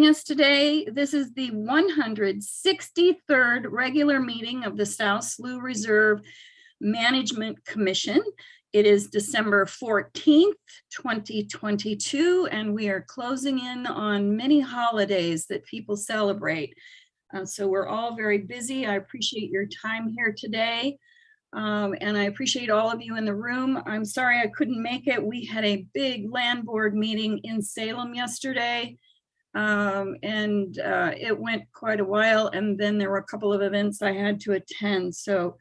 us today. This is the 163rd regular meeting of the South Slough Reserve Management Commission. It is December 14th, 2022, and we are closing in on many holidays that people celebrate. So we're all very busy. I appreciate your time here today. And I appreciate all of you in the room. I'm sorry I couldn't make it. We had a big land board meeting in Salem yesterday, and it went quite a while. And then there were a couple of events I had to attend. So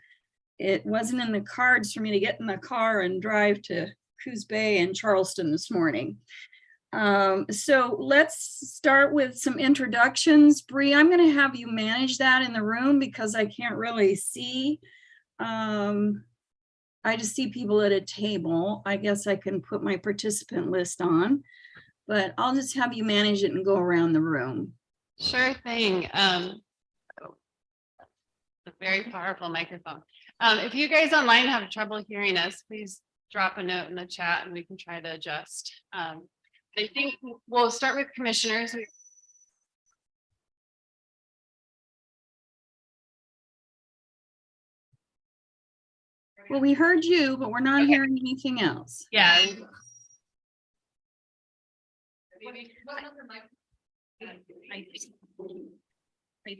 it wasn't in the cards for me to get in the car and drive to Coos Bay and Charleston this morning. So let's start with some introductions. Bree, I'm going to have you manage that in the room because I can't really see. I just see people at a table. I guess I can put my participant list on, but I'll just have you manage it and go around the room. Sure thing. A very powerful microphone. If you guys online have trouble hearing us, please drop a note in the chat and we can try to adjust. I think we'll start with commissioners. Well, we heard you, but we're not hearing anything else. Yeah. I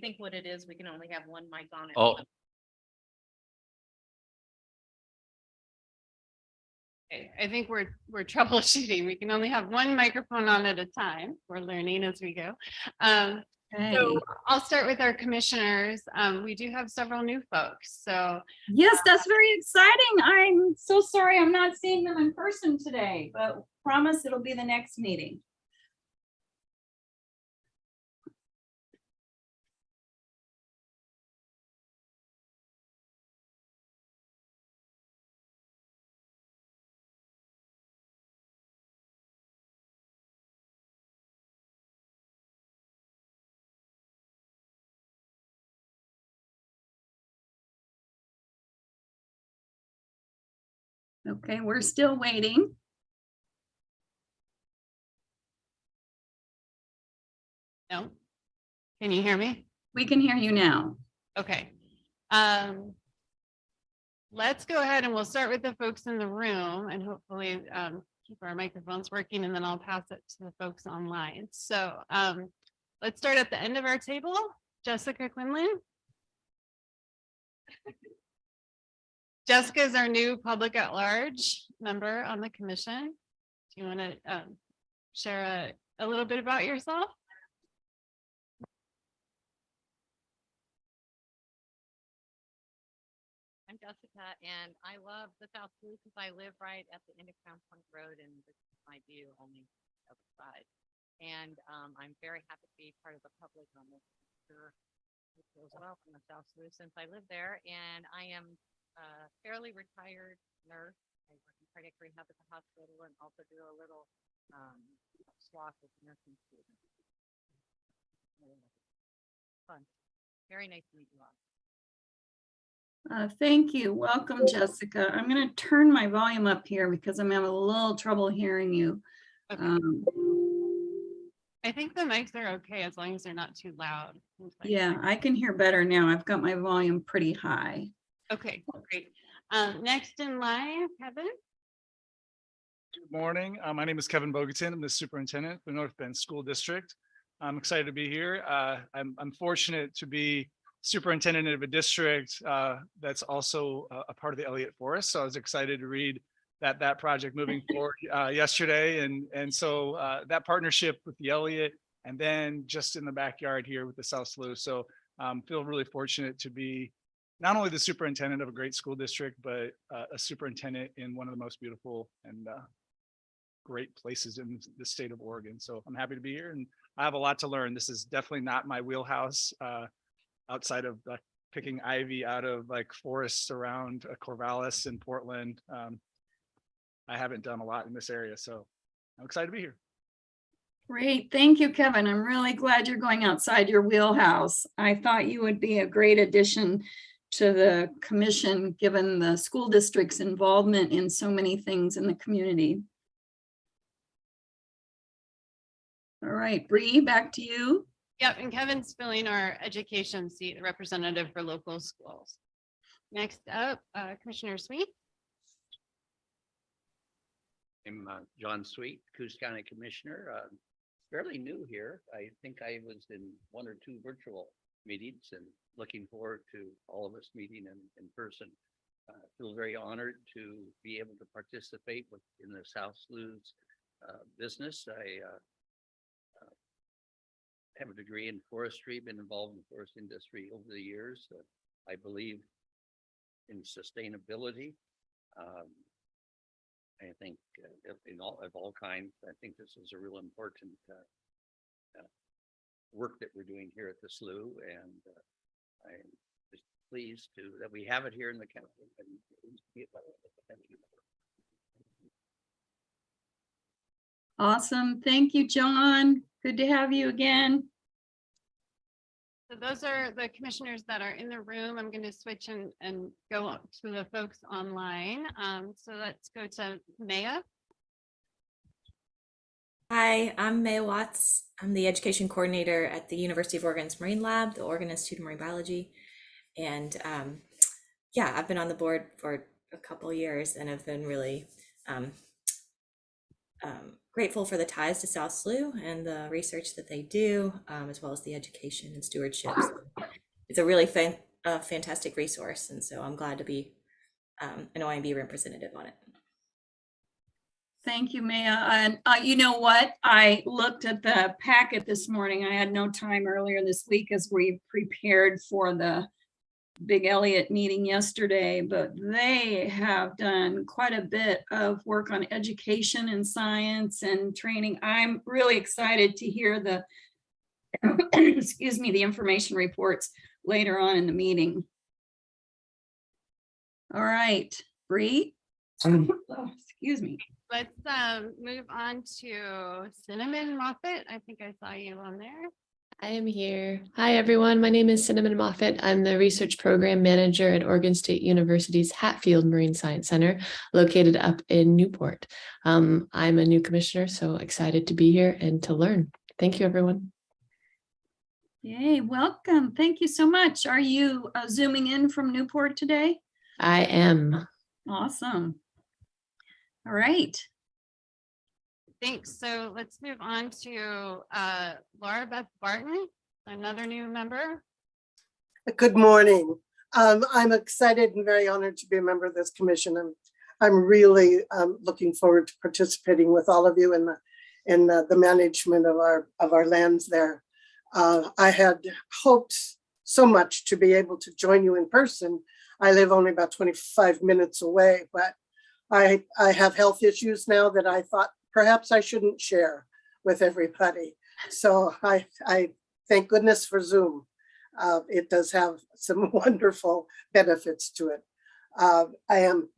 think what it is, we can only have one mic on it. Oh. Okay, I think we're troubleshooting. We can only have one microphone on at a time. We're learning as we go. Okay. So I'll start with our commissioners. We do have several new folks. So yes, that's very exciting. I'm so sorry I'm not seeing them in person today, but promise it'll be the next meeting. Okay, we're still waiting. no, can you hear me? We can hear you now. Okay. Let's go ahead and we'll start with the folks in the room and hopefully keep our microphones working, and then I'll pass it to the folks online. So let's start at the end of our table. Jessica Quinlan. Jessica is our new public at large member on the commission. Do you want to share a little bit about yourself? I'm Jessica, and I love the South Slough because I live right at the end of Crown Point Road, and this is my view only the other side. And I'm very happy to be part of the public on this as well from the South Slough since I live there, and I am a fairly retired nurse. I work in cardiac rehab at the hospital and also do a little swath with nursing students. Fun. Very nice to meet you all. Thank you. Welcome, Jessica. I'm going to turn my volume up here because I'm having a little trouble hearing you. Okay. I think the mics are okay as long as they're not too loud. Yeah, I can hear better now. I've got my volume pretty high. Okay, great. Next in line, Kevin. Good morning. My name is Kevin Bogatin. I'm the superintendent of the North Bend School District. I'm excited to be here. I'm fortunate to be superintendent of a district that's also a part of the Elliott Forest. So I was excited to read that project moving forward yesterday. And so that partnership with the Elliott and then just in the backyard here with the South Slough. So feel really fortunate to be not only the superintendent of a great school district, but a superintendent in one of the most beautiful and great places in the state of Oregon. So I'm happy to be here and I have a lot to learn. This is definitely not my wheelhouse outside of picking ivy out of like forests around Corvallis and Portland. I haven't done a lot in this area, so I'm excited to be here. Great. Thank you, Kevin. I'm really glad you're going outside your wheelhouse. I thought you would be a great addition to the commission, given the school district's involvement in so many things in the community. All right, Bree, back to you. Yep, and Kevin's filling our education seat, the representative for local schools. Next up, Commissioner Sweet. I'm John Sweet, Coos County Commissioner. Fairly new here. I think I was in 1 or 2 virtual meetings and looking forward to all of us meeting in person. Feel very honored to be able to participate in the South SLU's business. I have a degree in forestry, been involved in the forest industry over the years. I believe in sustainability. I think of all kinds, I think this is a real important work that we're doing here at the SLU, and I'm just pleased that we have it here in the county. Thank you. Awesome. Thank you, John. Good to have you again. So those are the commissioners that are in the room. I'm going to switch and go to the folks online. So let's go to Maya. Hi, I'm Maya Watts. I'm the education coordinator at the University of Oregon's Marine Lab, the Oregon Institute of Marine Biology. And yeah, I've been on the board for a couple years and have been really grateful for the ties to South SLU and the research that they do, as well as the education and stewardship. So it's a really fantastic resource. And so I'm glad to be an OMB representative on it. Thank you, Maya. And you know what? I looked at the packet this morning. I had no time earlier this week as we prepared for the Big Elliott meeting yesterday, but they have done quite a bit of work on education and science and training. I'm really excited to hear the, excuse me, the information reports later on in the meeting. All right, Bree. Oh, excuse me. Let's move on to Cinnamon Moffett. I think I saw you on there. I am here. Hi, everyone. My name is Cinnamon Moffett. I'm the Research Program Manager at Oregon State University's Hatfield Marine Science Center, located up in Newport. I'm a new commissioner, so excited to be here and to learn. Thank you, everyone. Yay, welcome. Thank you so much. Are you zooming in from Newport today? I am. Awesome. All right. Thanks. So let's move on to Laura Beth Barton, another new member. Good morning. I'm excited and very honored to be a member of this commission. I'm really looking forward to participating with all of you in the management of our lands there. I had hoped so much to be able to join you in person. I live only about 25 minutes away, but I have health issues now that I thought perhaps I shouldn't share with everybody. So I thank goodness for Zoom. It does have some wonderful benefits to it. I'm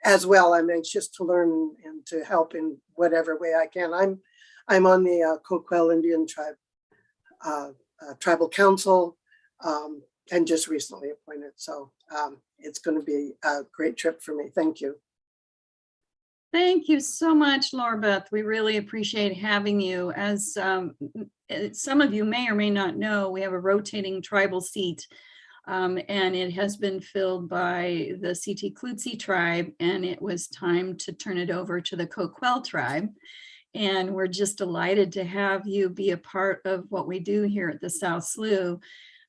as well, I'm anxious to learn and to help in whatever way I can. I'm on the Coquel Indian Tribe Tribal Council and just recently appointed. So it's going to be a great trip for me. Thank you. Thank you so much, Laura Beth. We really appreciate having you. As some of you may or may not know, we have a rotating tribal seat, and it has been filled by the CT Klutsi tribe, and it was time to turn it over to the Coquel tribe. And we're just delighted to have you be a part of what we do here at the South SLU.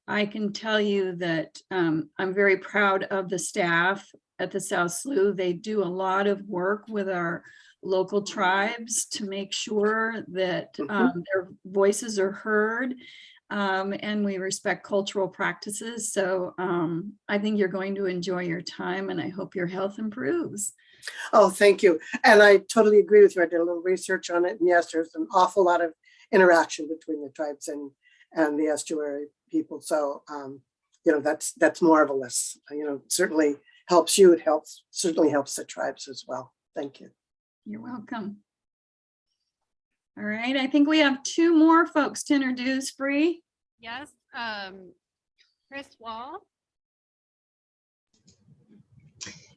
I can tell you that I'm very proud of the staff at the South SLU. They do a lot of work with our local tribes to make sure that their voices are heard, and we respect cultural practices. So I think you're going to enjoy your time, and I hope your health improves. Oh, thank you. And I totally agree with you. I did a little research on it. And yes, there's an awful lot of interaction between the tribes and the estuary people. So, you know, that's marvelous. You know, certainly helps you. It certainly helps the tribes as well. Thank you. You're welcome. All right. I think we have 2 more folks to introduce. Bree. Yes. Chris Wall.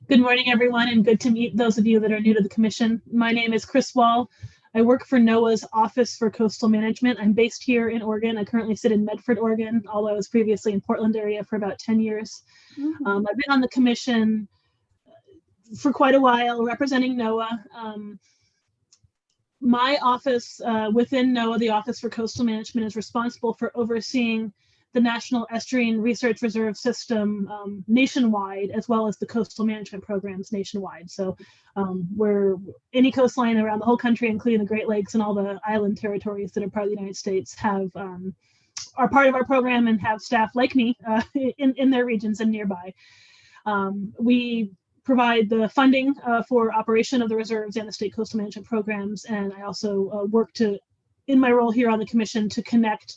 Good morning, everyone, and good to meet those of you that are new to the commission. My name is Chris Wall. I work for NOAA's Office for Coastal Management. I'm based here in Oregon. I currently sit in Medford, Oregon, although I was previously in Portland area for about 10 years. I've been on the commission for quite a while representing NOAA. My office within NOAA, the Office for Coastal Management, is responsible for overseeing the National Estuarine Research Reserve System nationwide, as well as the coastal management programs nationwide. So we're any coastline around the whole country, including the Great Lakes and all the island territories that are part of the United States, have are part of our program and have staff like me in their regions and nearby. We provide the funding for operation of the reserves and the state coastal management programs. And I also work in my role here on the commission, to connect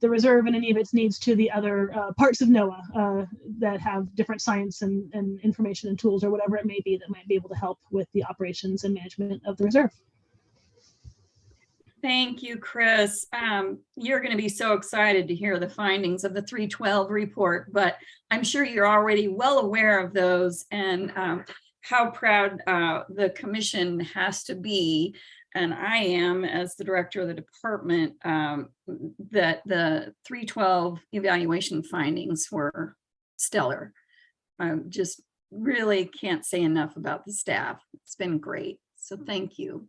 the reserve and any of its needs to the other parts of NOAA that have different science and information and tools or whatever it may be that might be able to help with the operations and management of the reserve. Thank you, Chris. You're going to be so excited to hear the findings of the 312 report, but I'm sure you're already well aware of those and how proud the commission has to be, and I am as the director of the department, that the 312 evaluation findings were stellar. I just really can't say enough about the staff. It's been great. So thank you.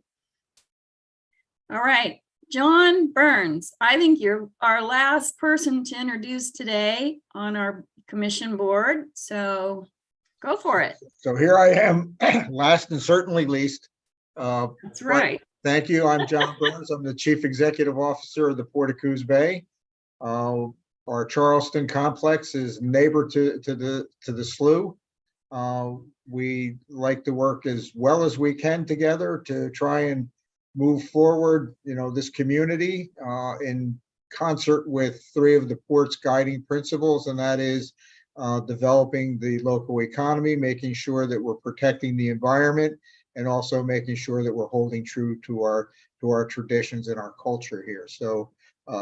All right, John Burns, I think you're our last person to introduce today on our commission board, so go for it. So here I am, last and certainly least. That's right. Thank you. I'm John Burns. I'm the Chief Executive Officer of the Port of Coos Bay. Our Charleston complex is neighbor to the slough. We like to work as well as we can together to try and move forward, this community in concert with three of the port's guiding principles, and that is developing the local economy, making sure that we're protecting the environment, and also making sure that we're holding true to our traditions and our culture here. So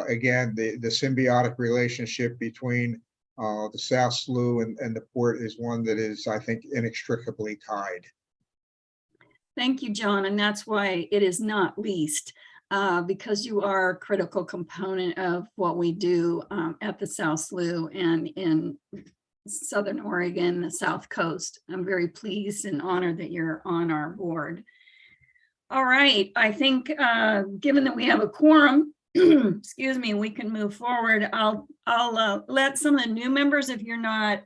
again, the symbiotic relationship between the South Slough and the port is one that is, I think, inextricably tied. Thank you, John. And that's why it is not least, because you are a critical component of what we do at the South Slough and in Southern Oregon, the South Coast. I'm very pleased and honored that you're on our board. All right, I think given that we have a quorum, excuse me, we can move forward. I'll let some of the new members, if you're not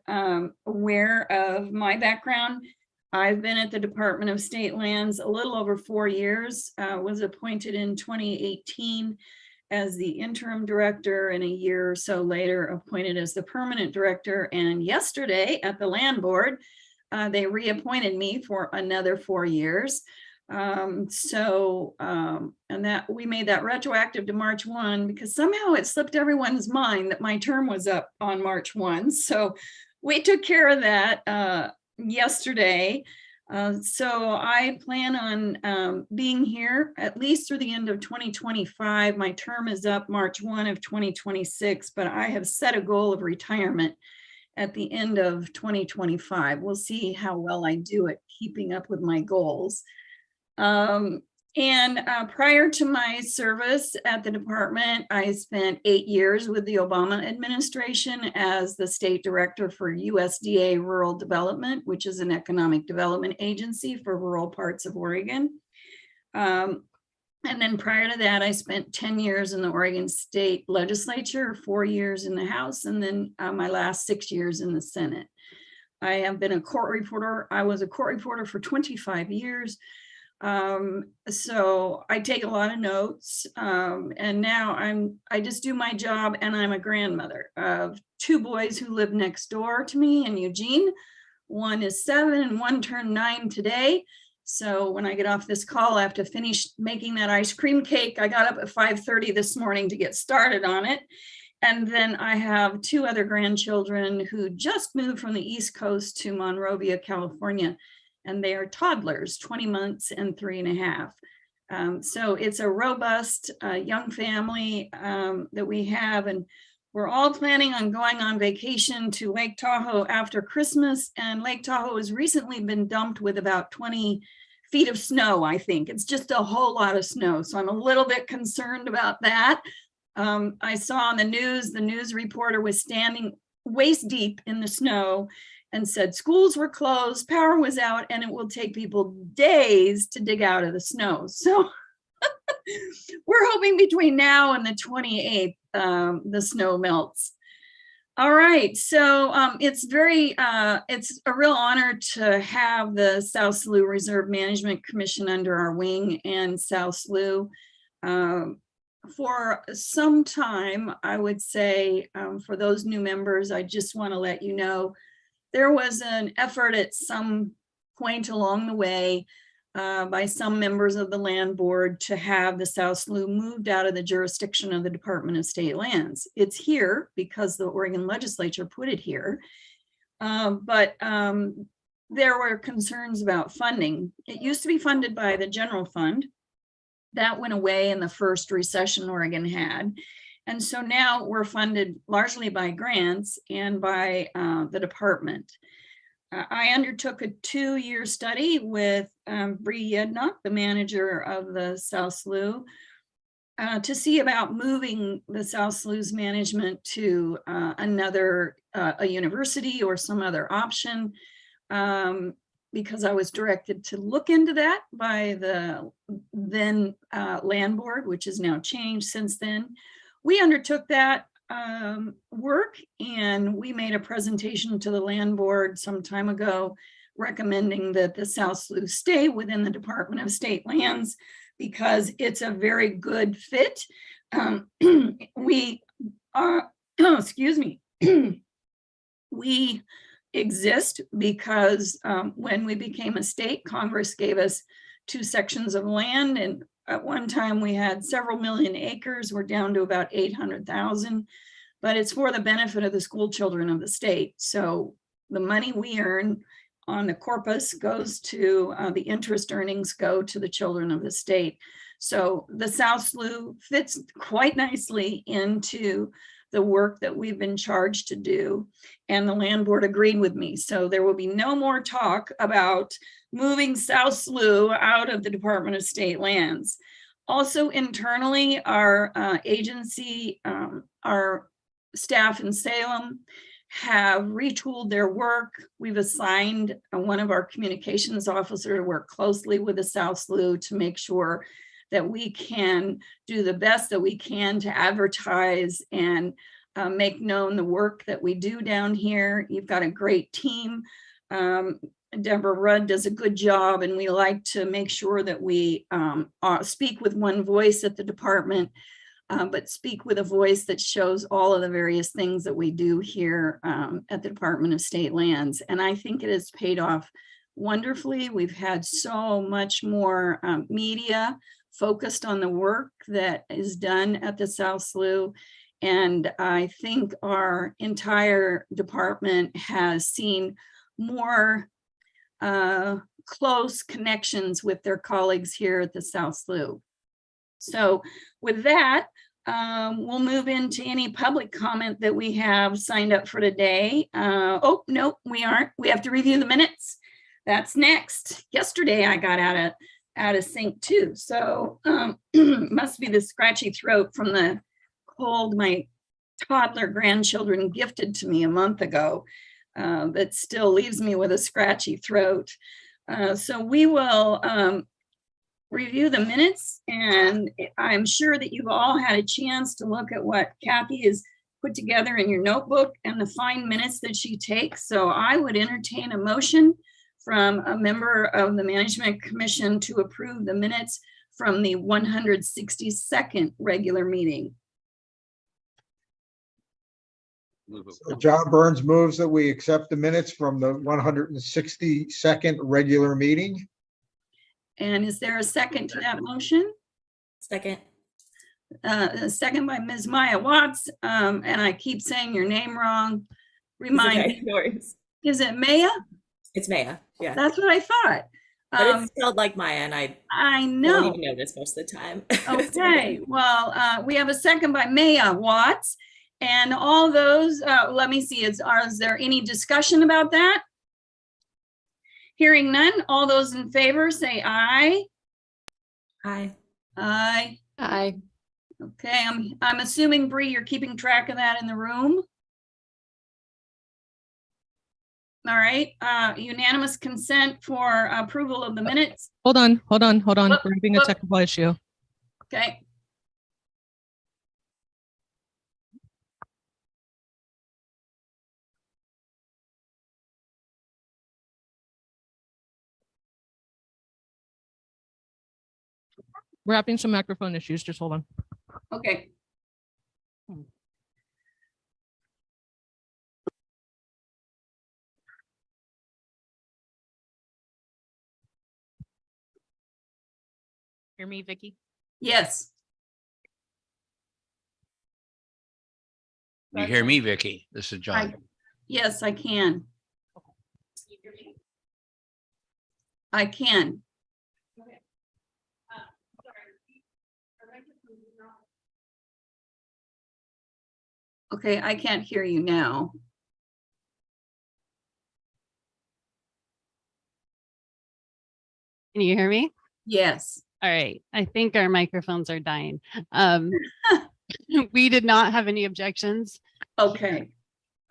aware of my background, I've been at the Department of State Lands a little over 4 years, was appointed in 2018 as the interim director, and a year or so later appointed as the permanent director. And yesterday at the land board, they reappointed me for another 4 years. And that we made that retroactive to March 1 because somehow it slipped everyone's mind that my term was up on March 1. So we took care of that yesterday. So I plan on being here at least through the end of 2025. My term is up March 1 of 2026, but I have set a goal of retirement at the end of 2025. We'll see how well I do at keeping up with my goals. Prior to my service at the department, I spent 8 years with the Obama administration as the state director for USDA Rural Development, which is an economic development agency for rural parts of Oregon. And then prior to that, I spent 10 years in the Oregon State Legislature, 4 years in the House, and then my last 6 years in the Senate. I have been a court reporter. I was a court reporter for 25 years. So I take a lot of notes, and now I just do my job, and I'm a grandmother of 2 boys who live next door to me in Eugene. One is 7 and one turned 9 today. So when I get off this call, I have to finish making that ice cream cake. I got up at 5:30 this morning to get started on it. And then I have 2 other grandchildren who just moved from the East Coast to Monrovia, California. And they are toddlers, 20 months and 3.5. So it's a robust young family that we have, and we're all planning on going on vacation to Lake Tahoe after Christmas. And Lake Tahoe has recently been dumped with about 20 feet of snow, I think. It's just a whole lot of snow. So I'm a little bit concerned about that. I saw on the news reporter was standing waist deep in the snow and said schools were closed, power was out, and it will take people days to dig out of the snow. So we're hoping between now and the 28th, the snow melts. All right, so it's a real honor to have the South Slough Reserve Management Commission under our wing and South Slough. For some time, I would say, for those new members, I just want to let you know, there was an effort at some point along the way by some members of the land board to have the South Slough moved out of the jurisdiction of the Department of State Lands. It's here because the Oregon legislature put it here. But there were concerns about funding. It used to be funded by the general fund. That went away in the first recession Oregon had. And so now we're funded largely by grants and by the department. I undertook a 2-year study with Bree Yednock, the manager of the South Slough, to see about moving the South Slough's management to a university or some other option, because I was directed to look into that by the then land board, which has now changed since then. We undertook that work, and we made a presentation to the land board some time ago recommending that the South Slough stay within the Department of State Lands because it's a very good fit. We are, excuse me, we exist because when we became a state, Congress gave us 2 sections of land, and at one time we had several million acres. We're down to about 800,000, but it's for the benefit of the school children of the state. So the money we earn on the corpus goes to, the interest earnings go to the children of the state. So the South Slough fits quite nicely into the work that we've been charged to do, and the land board agreed with me. So there will be no more talk about moving South Slough out of the Department of State Lands. Also internally, our agency, our staff in Salem have retooled their work. We've assigned one of our communications officers to work closely with the South Slough to make sure that we can do the best that we can to advertise and make known the work that we do down here. You've got a great team. Deborah Rudd does a good job, and we like to make sure that we speak with one voice at the department, but speak with a voice that shows all of the various things that we do here at the Department of State Lands. And I think it has paid off wonderfully. We've had so much more media focused on the work that is done at the South Slough. And I think our entire department has seen more close connections with their colleagues here at the South Slough. So with that, we'll move into any public comment that we have signed up for today. Oh, no, we aren't. We have to review the minutes. That's next. Yesterday, I got out of sync too. So must be the scratchy throat from the cold my toddler grandchildren gifted to me a month ago that still leaves me with a scratchy throat. So we will review the minutes, and I'm sure that you've all had a chance to look at what Kathy has put together in your notebook and the fine minutes that she takes. So I would entertain a motion from a member of the Management Commission to approve the minutes from the 162nd regular meeting. So John Burns moves that we accept the minutes from the 162nd regular meeting. And is there a second to that motion? Second. A second by Ms. Maya Watts. And I keep saying your name wrong. Remind me, No worries. is it Maya? It's Maya. Yeah. That's what I thought. But it's spelled like Maya, and I don't know. even know this most of the time. Okay, well, we have a second by Maya Watts. And all those, let me see, is there any discussion about that? Hearing none, all those in favor say aye. Aye. Aye. Aye. Okay, I'm assuming, Bree, you're keeping track of that in the room? All right, unanimous consent for approval of the minutes. Hold on. Whoop, We're having a whoop. technical issue. Okay. We're having some microphone issues. Just hold on. Okay. Hear me, Vicky? Yes. You hear me, Vicky? This is John. Yes, I can. I can. Okay, I can't hear you now. Can you hear me? Yes. All right. I think our microphones are dying. We did not have any objections. Okay.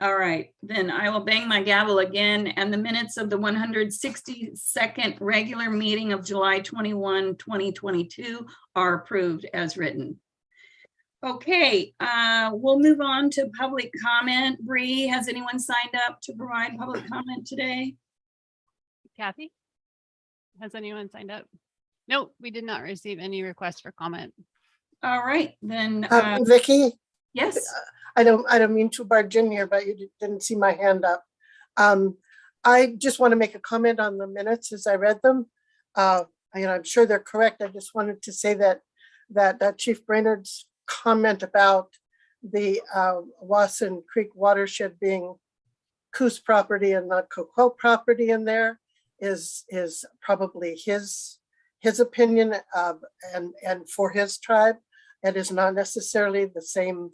All right, then I will bang my gavel again, and the minutes of the 162nd regular meeting of July 21, 2022 are approved as written. Okay, we'll move on to public comment. Bree, has anyone signed up to provide public comment today? Kathy? Has anyone signed up? Nope, we did not receive any requests for comment. All right, then, Vicky, yes. I don't mean to barge in here, but you didn't see my hand up. I just want to make a comment on the minutes as I read them. I'm sure they're correct. I just wanted to say that Chief Brainerd's comment about the Wasson Creek watershed being Coos property and not Coquille property in there is probably his opinion and for his tribe. It is not necessarily the same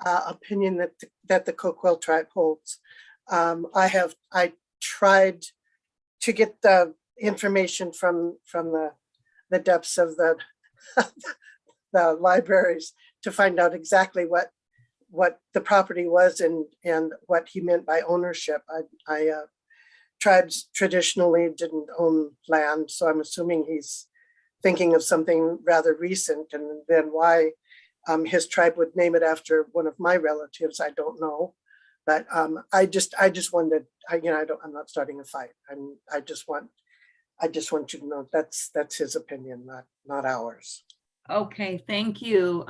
opinion that the Coquille tribe holds. I tried to get the information from the depths of the the libraries to find out exactly what the property was and what he meant by ownership. Tribes traditionally didn't own land, so I'm assuming he's thinking of something rather recent, and then why his tribe would name it after one of my relatives, I don't know. But I just wanted, I'm not starting a fight. I just want you to know that's his opinion, not ours. Okay, thank you,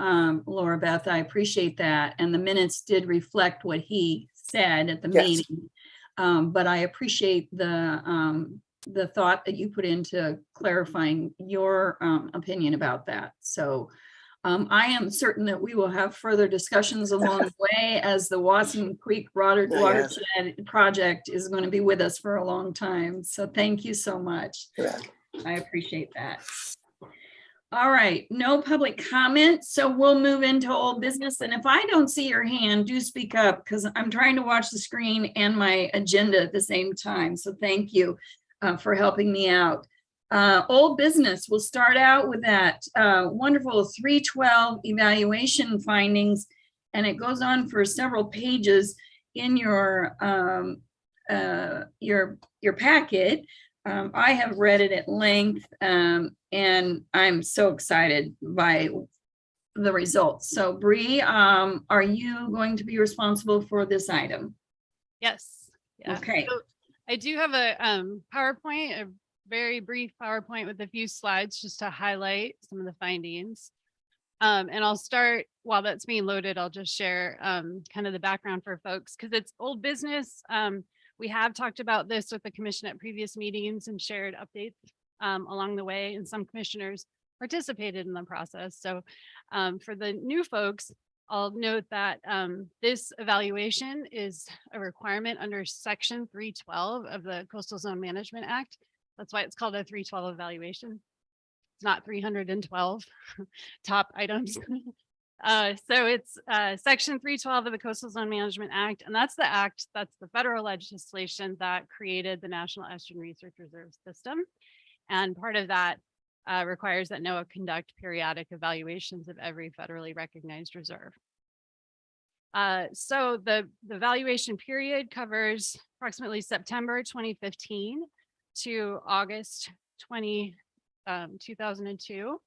Laura Beth. I appreciate that. And the minutes did reflect what he said at the Yes. meeting. But I appreciate the thought that you put into clarifying your opinion about that. So I am certain that we will have further discussions along the way, as the Wasson Creek watershed project is going to be with us for a long time. So thank you so much. Yeah. I appreciate that. All right, no public comment, so we'll move into old business. And if I don't see your hand, do speak up, because I'm trying to watch the screen and my agenda at the same time. So thank you for helping me out. Old business, we'll start out with that wonderful 312 evaluation findings, and it goes on for several pages in your packet. I have read it at length, and I'm so excited by the results. So Bree, are you going to be responsible for this item? Yes. Yeah. Okay. So I do have a PowerPoint, a very brief PowerPoint with a few slides just to highlight some of the findings. And I'll start, while that's being loaded, I'll just share kind of the background for folks, because it's old business. We have talked about this with the commission at previous meetings and shared updates along the way, and some commissioners participated in the process. So for the new folks, I'll note that this evaluation is a requirement under Section 312 of the Coastal Zone Management Act. That's why it's called a 312 evaluation. It's not 312 top items. So it's Section 312 of the Coastal Zone Management Act, and that's the federal legislation that created the National Estuarine Research Reserve System. And part of that requires that NOAA conduct periodic evaluations of every federally recognized reserve. So the evaluation period covers approximately September 2015 to August 2002.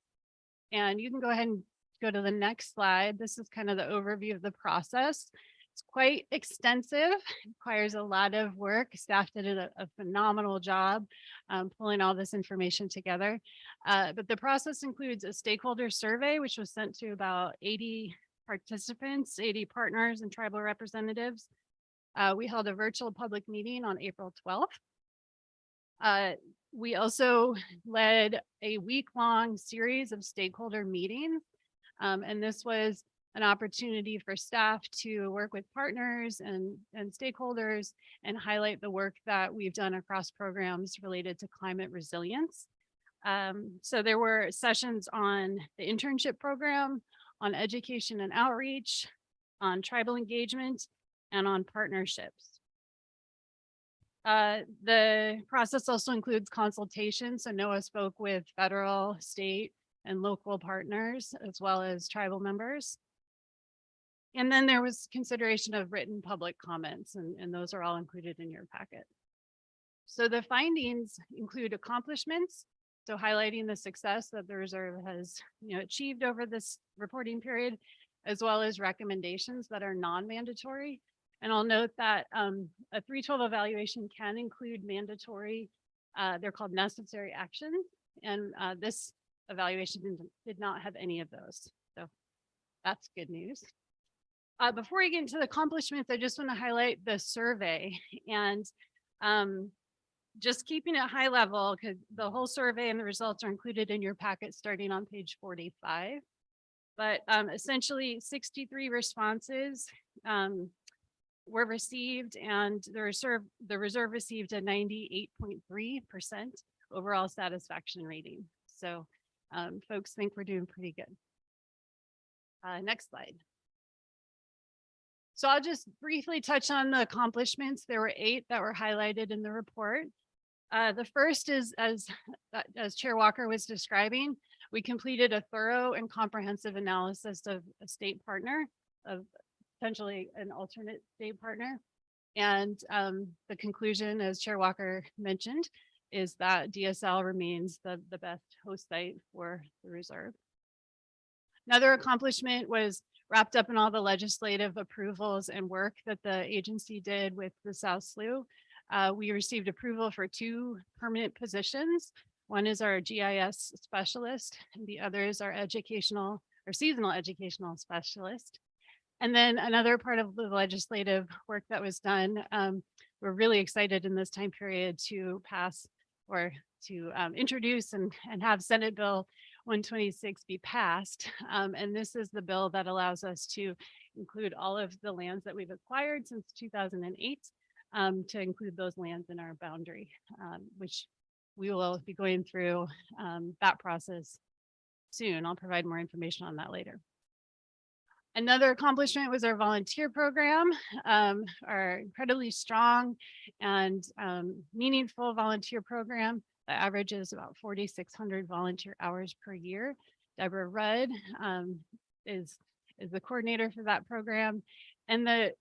And you can go ahead and go to the next slide. This is kind of the overview of the process. It's quite extensive, requires a lot of work. Staff did a phenomenal job pulling all this information together. But the process includes a stakeholder survey, which was sent to about 80 participants, 80 partners and tribal representatives. We held a virtual public meeting on April 12th. We also led a week-long series of stakeholder meetings. And this was an opportunity for staff to work with partners and stakeholders and highlight the work that we've done across programs related to climate resilience. So there were sessions on the internship program, on education and outreach, on tribal engagement, and on partnerships. The process also includes consultation. So NOAA spoke with federal, state, and local partners, as well as tribal members. And then there was consideration of written public comments, and those are all included in your packet. So the findings include accomplishments, so highlighting the success that the reserve has achieved over this reporting period, as well as recommendations that are non-mandatory. And I'll note that a 312 evaluation can include mandatory, they're called necessary actions, and this evaluation did not have any of those. So that's good news. Before we get into the accomplishments, I just want to highlight the survey, and just keeping it high level because the whole survey and the results are included in your packet starting on page 45. But essentially 63 responses were received, and the reserve received a 98.3% overall satisfaction rating. So folks think we're doing pretty good. Next slide. So I'll just briefly touch on the accomplishments. There were 8 that were highlighted in the report. The first is, as Chair Walker was describing, we completed a thorough and comprehensive analysis of a state partner, of potentially an alternate state partner. And the conclusion, as Chair Walker mentioned, is that DSL remains the best host site for the reserve. Another accomplishment was wrapped up in all the legislative approvals and work that the agency did with the South Slough. We received approval for 2 permanent positions. One is our GIS specialist, and the other is our educational or seasonal educational specialist. And then another part of the legislative work that was done, we're really excited in this time period to pass or to introduce and have Senate Bill 126 be passed. And this is the bill that allows us to include all of the lands that we've acquired since 2008, to include those lands in our boundary, which we will be going through that process soon. I'll provide more information on that later. Another accomplishment was our volunteer program, our incredibly strong and meaningful volunteer program that averages about 4,600 volunteer hours per year. Deborah Rudd is the coordinator for that program. And the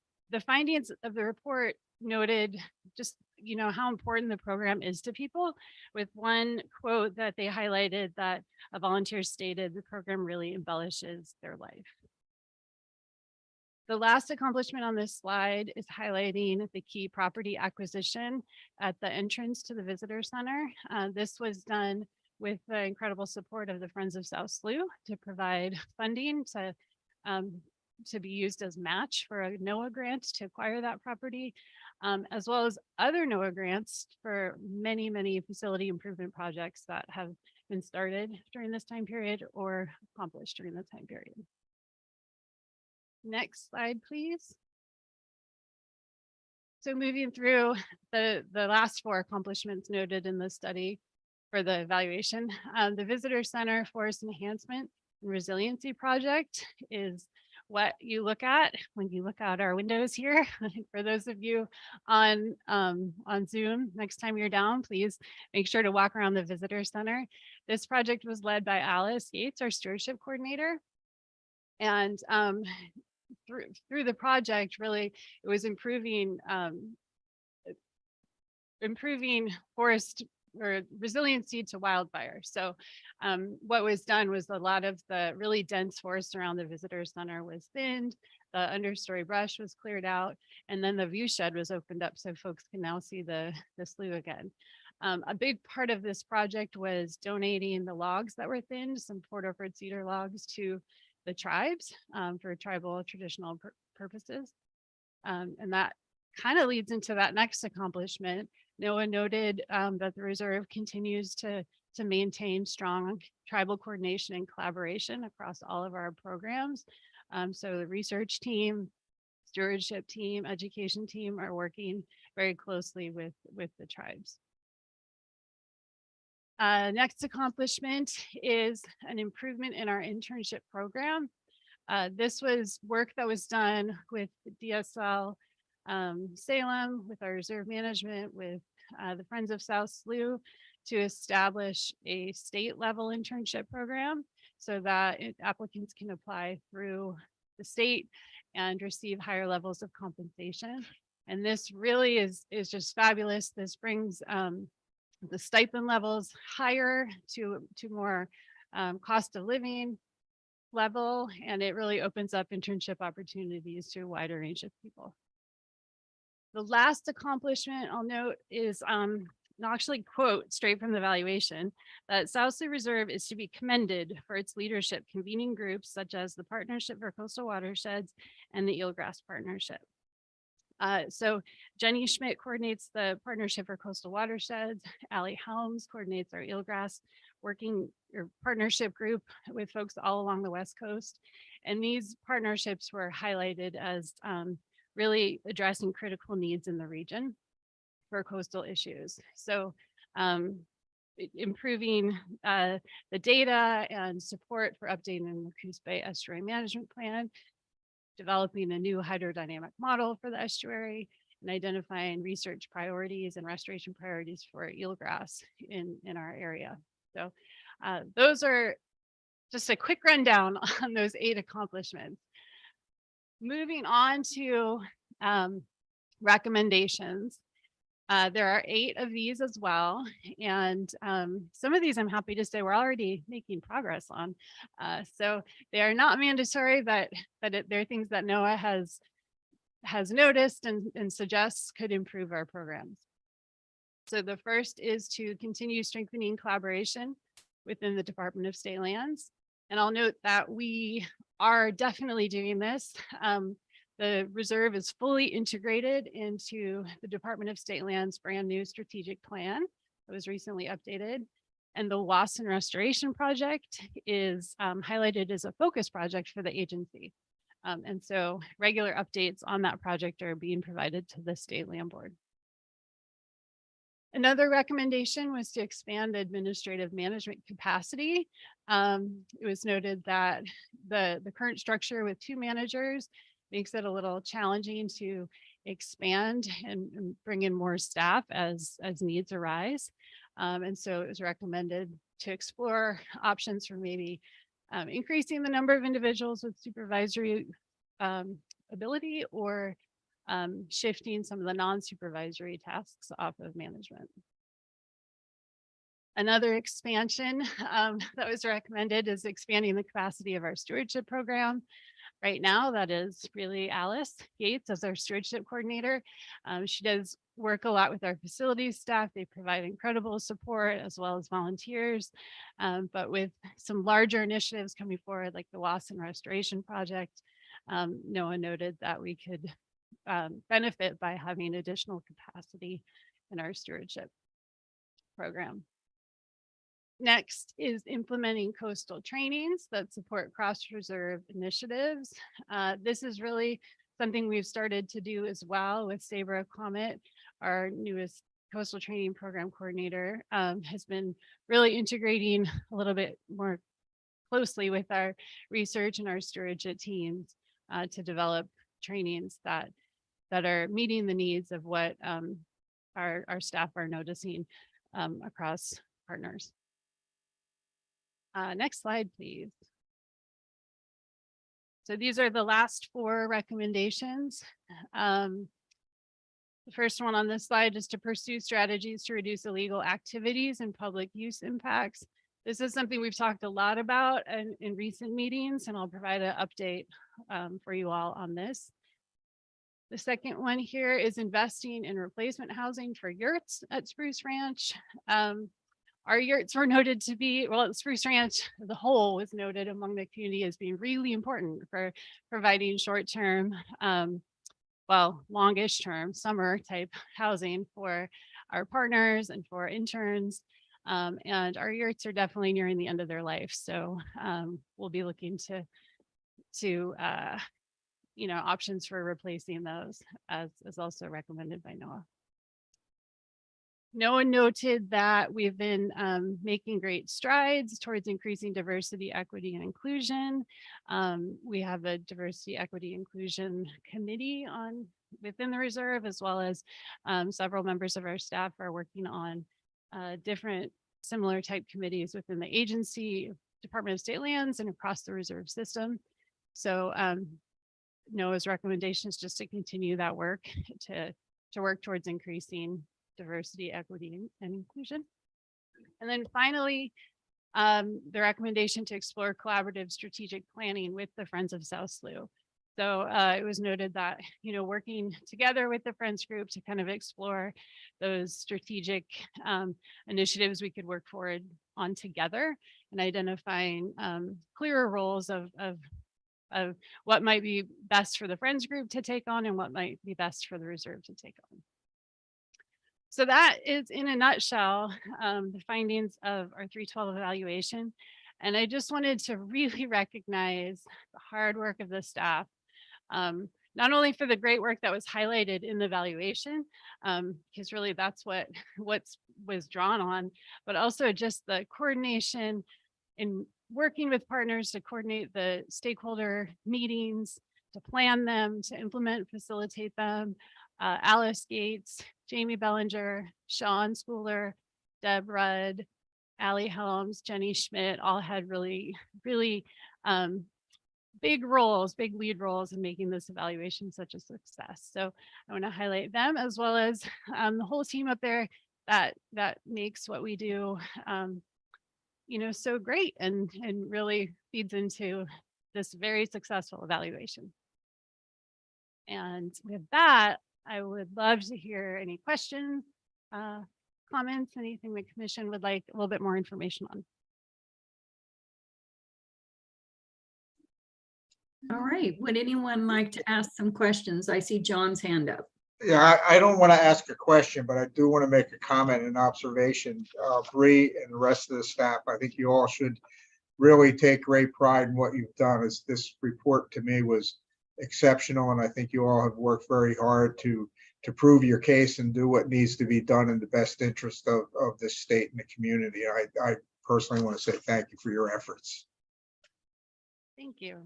findings of the report noted just how important the program is to people, with one quote that they highlighted that a volunteer stated the program really embellishes their life. The last accomplishment on this slide is highlighting the key property acquisition at the entrance to the visitor center. This was done with the incredible support of the Friends of South Slough to provide funding to be used as match for a NOAA grant to acquire that property, as well as other NOAA grants for many, many facility improvement projects that have been started during this time period or accomplished during the time period. Next slide, please. So moving through the last 4 accomplishments noted in the study for the evaluation, the Visitor Center Forest Enhancement resiliency project is what you look at when you look out our windows here. For those of you on Zoom, next time you're down, please make sure to walk around the visitor center. This project was led by Alice Yates, our stewardship coordinator. And through the project, really, it was improving forest or resiliency to wildfire. So what was done was a lot of the really dense forest around the visitor center was thinned, the understory brush was cleared out, and then the view shed was opened up so folks can now see the slough again. A big part of this project was donating the logs that were thinned, some Port Orford cedar logs, to the tribes for tribal traditional purposes. And that kind of leads into that next accomplishment. NOAA noted that the reserve continues to maintain strong tribal coordination and collaboration across all of our programs. So the research team, stewardship team, education team are working very closely with the tribes. Next accomplishment is an improvement in our internship program. This was work that was done with DSL Salem, with our reserve management, with the Friends of South Slough, to establish a state level internship program so that applicants can apply through the state and receive higher levels of compensation. And this really is just fabulous. This brings the stipend levels higher to more cost of living level, and it really opens up internship opportunities to a wider range of people. The last accomplishment I'll note is I'll actually quote straight from the evaluation that South Slough Reserve is to be commended for its leadership convening groups such as the Partnership for Coastal Watersheds and the Eelgrass Partnership. So Jenny Schmidt coordinates the Partnership for Coastal Watersheds. Allie Helms coordinates our Eelgrass working or partnership group with folks all along the West Coast. And these partnerships were highlighted as really addressing critical needs in the region for coastal issues. So improving the data and support for updating the Coos Bay Estuary Management Plan, developing a new hydrodynamic model for the estuary, and identifying research priorities and restoration priorities for eelgrass in our area. So those are just a quick rundown on those 8 accomplishments. Moving on to recommendations. There are 8 of these as well. And some of these I'm happy to say we're already making progress on. So they are not mandatory, but they're things that NOAA has noticed and suggests could improve our programs. So the first is to continue strengthening collaboration within the Department of State Lands. And I'll note that we are definitely doing this. The reserve is fully integrated into the Department of State Lands' brand new strategic plan that was recently updated. And the Loss and Restoration Project is highlighted as a focus project for the agency. And so regular updates on that project are being provided to the State Land Board. Another recommendation was to expand administrative management capacity. It was noted that the current structure with 2 managers makes it a little challenging to expand and bring in more staff as needs arise. And so it was recommended to explore options for maybe increasing the number of individuals with supervisory ability, or shifting some of the non-supervisory tasks off of management. Another expansion that was recommended is expanding the capacity of our stewardship program. Right now, that is really Alice Yates as our stewardship coordinator. She does work a lot with our facilities staff. They provide incredible support as well as volunteers. But with some larger initiatives coming forward, like the Loss and Restoration Project, NOAA noted that we could benefit by having additional capacity in our stewardship program. Next is implementing coastal trainings that support cross-reserve initiatives. This is really something we've started to do as well with Sabra Comet, our newest coastal training program coordinator, has been really integrating a little bit more closely with our research and our stewardship teams to develop trainings that are meeting the needs of what our staff are noticing across partners. Next slide, please. So these are the last 4 recommendations. The first one on this slide is to pursue strategies to reduce illegal activities and public use impacts. This is something we've talked a lot about in recent meetings, and I'll provide an update for you all on this. The second one here is investing in replacement housing for yurts at Spruce Ranch. Our yurts were noted to be, well, Spruce Ranch, the whole was noted among the community as being really important for providing short-term, well, longish term, summer type housing for our partners and for interns. And our yurts are definitely nearing the end of their life. So we'll be looking to you know, options for replacing those, as is also recommended by NOAA. NOAA noted that we've been making great strides towards increasing diversity, equity, and inclusion. We have a diversity, equity, inclusion committee within the reserve, as well as several members of our staff are working on different similar type committees within the agency, Department of State Lands, and across the reserve system. So NOAA's recommendation is just to continue that work to work towards increasing diversity, equity, and inclusion. And then finally, the recommendation to explore collaborative strategic planning with the Friends of South Slough. So it was noted that, you know, working together with the Friends group to kind of explore those strategic initiatives we could work forward on together, and identifying clearer roles of what might be best for the Friends group to take on and what might be best for the reserve to take on. So that is, in a nutshell, the findings of our 312 evaluation. And I just wanted to really recognize the hard work of the staff, not only for the great work that was highlighted in the evaluation, because really that's what was drawn on, but also just the coordination in working with partners to coordinate the stakeholder meetings, to plan them, to implement, facilitate them. Alice Gates, Jamie Bellinger, Sean Schooler, Deb Rudd, Allie Helms, Jenny Schmidt, all had really, really big lead roles in making this evaluation such a success. So I want to highlight them, as well as the whole team up there that makes what we do you know, so great and really feeds into this very successful evaluation. And with that, I would love to hear any questions, comments, anything the commission would like a little bit more information on. All right, would anyone like to ask some questions? I see John's hand up. Yeah, I don't want to ask a question, but I do want to make a comment and observation. Bree and the rest of the staff, I think you all should really take great pride in what you've done. This report to me was exceptional, and I think you all have worked very hard to prove your case and do what needs to be done in the best interest of this state and the community. I personally want to say thank you for your efforts. Thank you.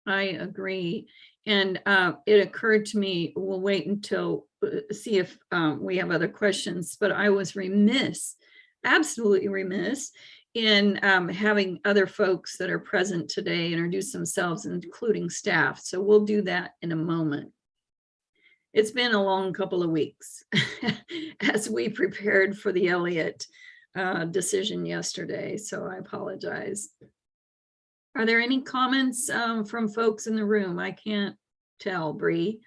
I agree. And it occurred to me, we'll wait until see if we have other questions, but I was remiss, absolutely remiss in having other folks that are present today introduce themselves, including staff. So we'll do that in a moment. It's been a long couple of weeks as we prepared for the Elliott decision yesterday, so I apologize. Are there any comments from folks in the room? I can't tell, Bree.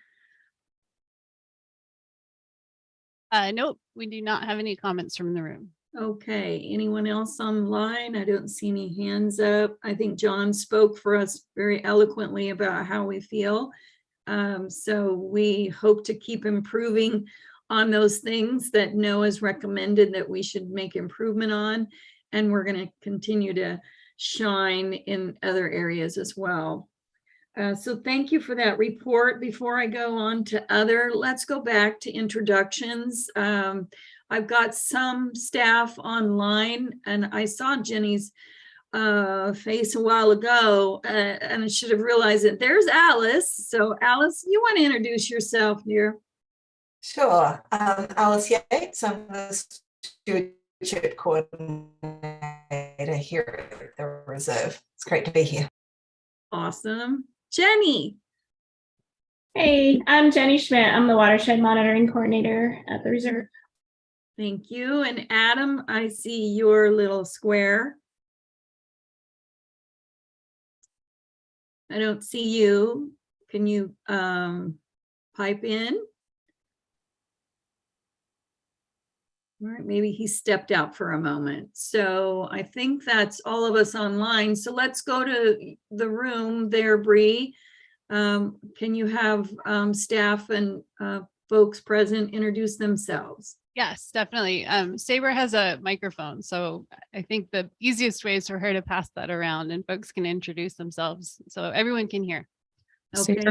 Nope, we do not have any comments from the room. Okay, anyone else online? I don't see any hands up. I think John spoke for us very eloquently about how we feel. So we hope to keep improving on those things that NOAA's recommended that we should make improvement on. And we're going to continue to shine in other areas as well. So thank you for that report. Before I go on to other, let's go back to introductions. I've got some staff online, and I saw Jenny's face a while ago, and I should have realized it. There's Alice. So Alice, you want to introduce yourself, dear? Sure. Alice Yates, I'm the stewardship coordinator here at the Reserve. It's great to be here. Awesome. Jenny. Hey, I'm Jenny Schmidt. I'm the watershed monitoring coordinator at the Reserve. Thank you. And Adam, I see your little square. I don't see you. Can you pipe in? All right, maybe he stepped out for a moment. So I think that's all of us online. So let's go to the room there, Bree. Can you have staff and folks present introduce themselves? Yes, definitely. Saber has a microphone, so I think the easiest way is for her to pass that around and folks can introduce themselves so everyone can hear. Okay.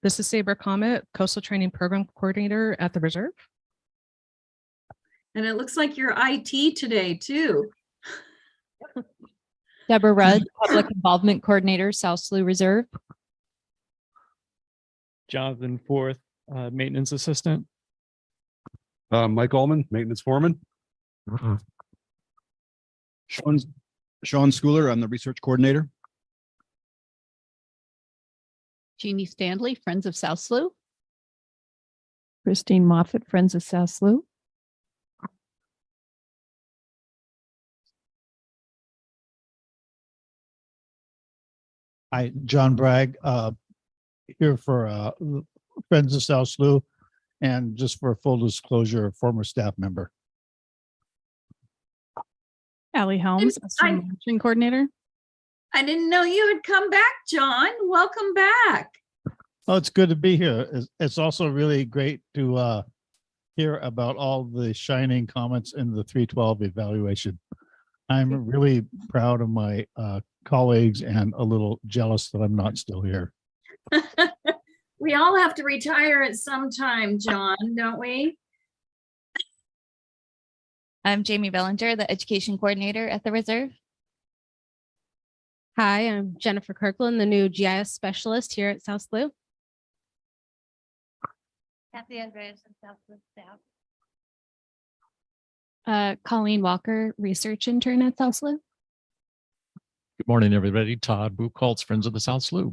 This is Saber Comet, Coastal Training Program Coordinator at the Reserve. And it looks like you're IT today too. Deborah Rudd, Public Involvement Coordinator, South Slough Reserve. Jonathan Forth, Maintenance Assistant. Mike Allman, Maintenance Foreman. Sean Schooler, I'm the Research Coordinator. Jeannie Standley, Friends of South Slough. Christine Moffett, Friends of South Slough. Hi, John Bragg, here for Friends of South Slough, and just for full disclosure, a former staff member. Allie Helms, Monitoring Coordinator. I didn't know you had come back, John. Welcome back. Oh, it's good to be here. It's also really great to hear about all the shining comments in the 312 evaluation. I'm really proud of my colleagues and a little jealous that I'm not still here. We all have to retire at some time, John, don't we? I'm Jamie Bellinger, the Education Coordinator at the Reserve. Hi, I'm Jennifer Kirkland, the new GIS Specialist here at South Slough. Kathy Andreas, South Slough staff. Colleen Walker, Research Intern at South Slough. Good morning, everybody. Todd Buchholz, Friends of the South Slough.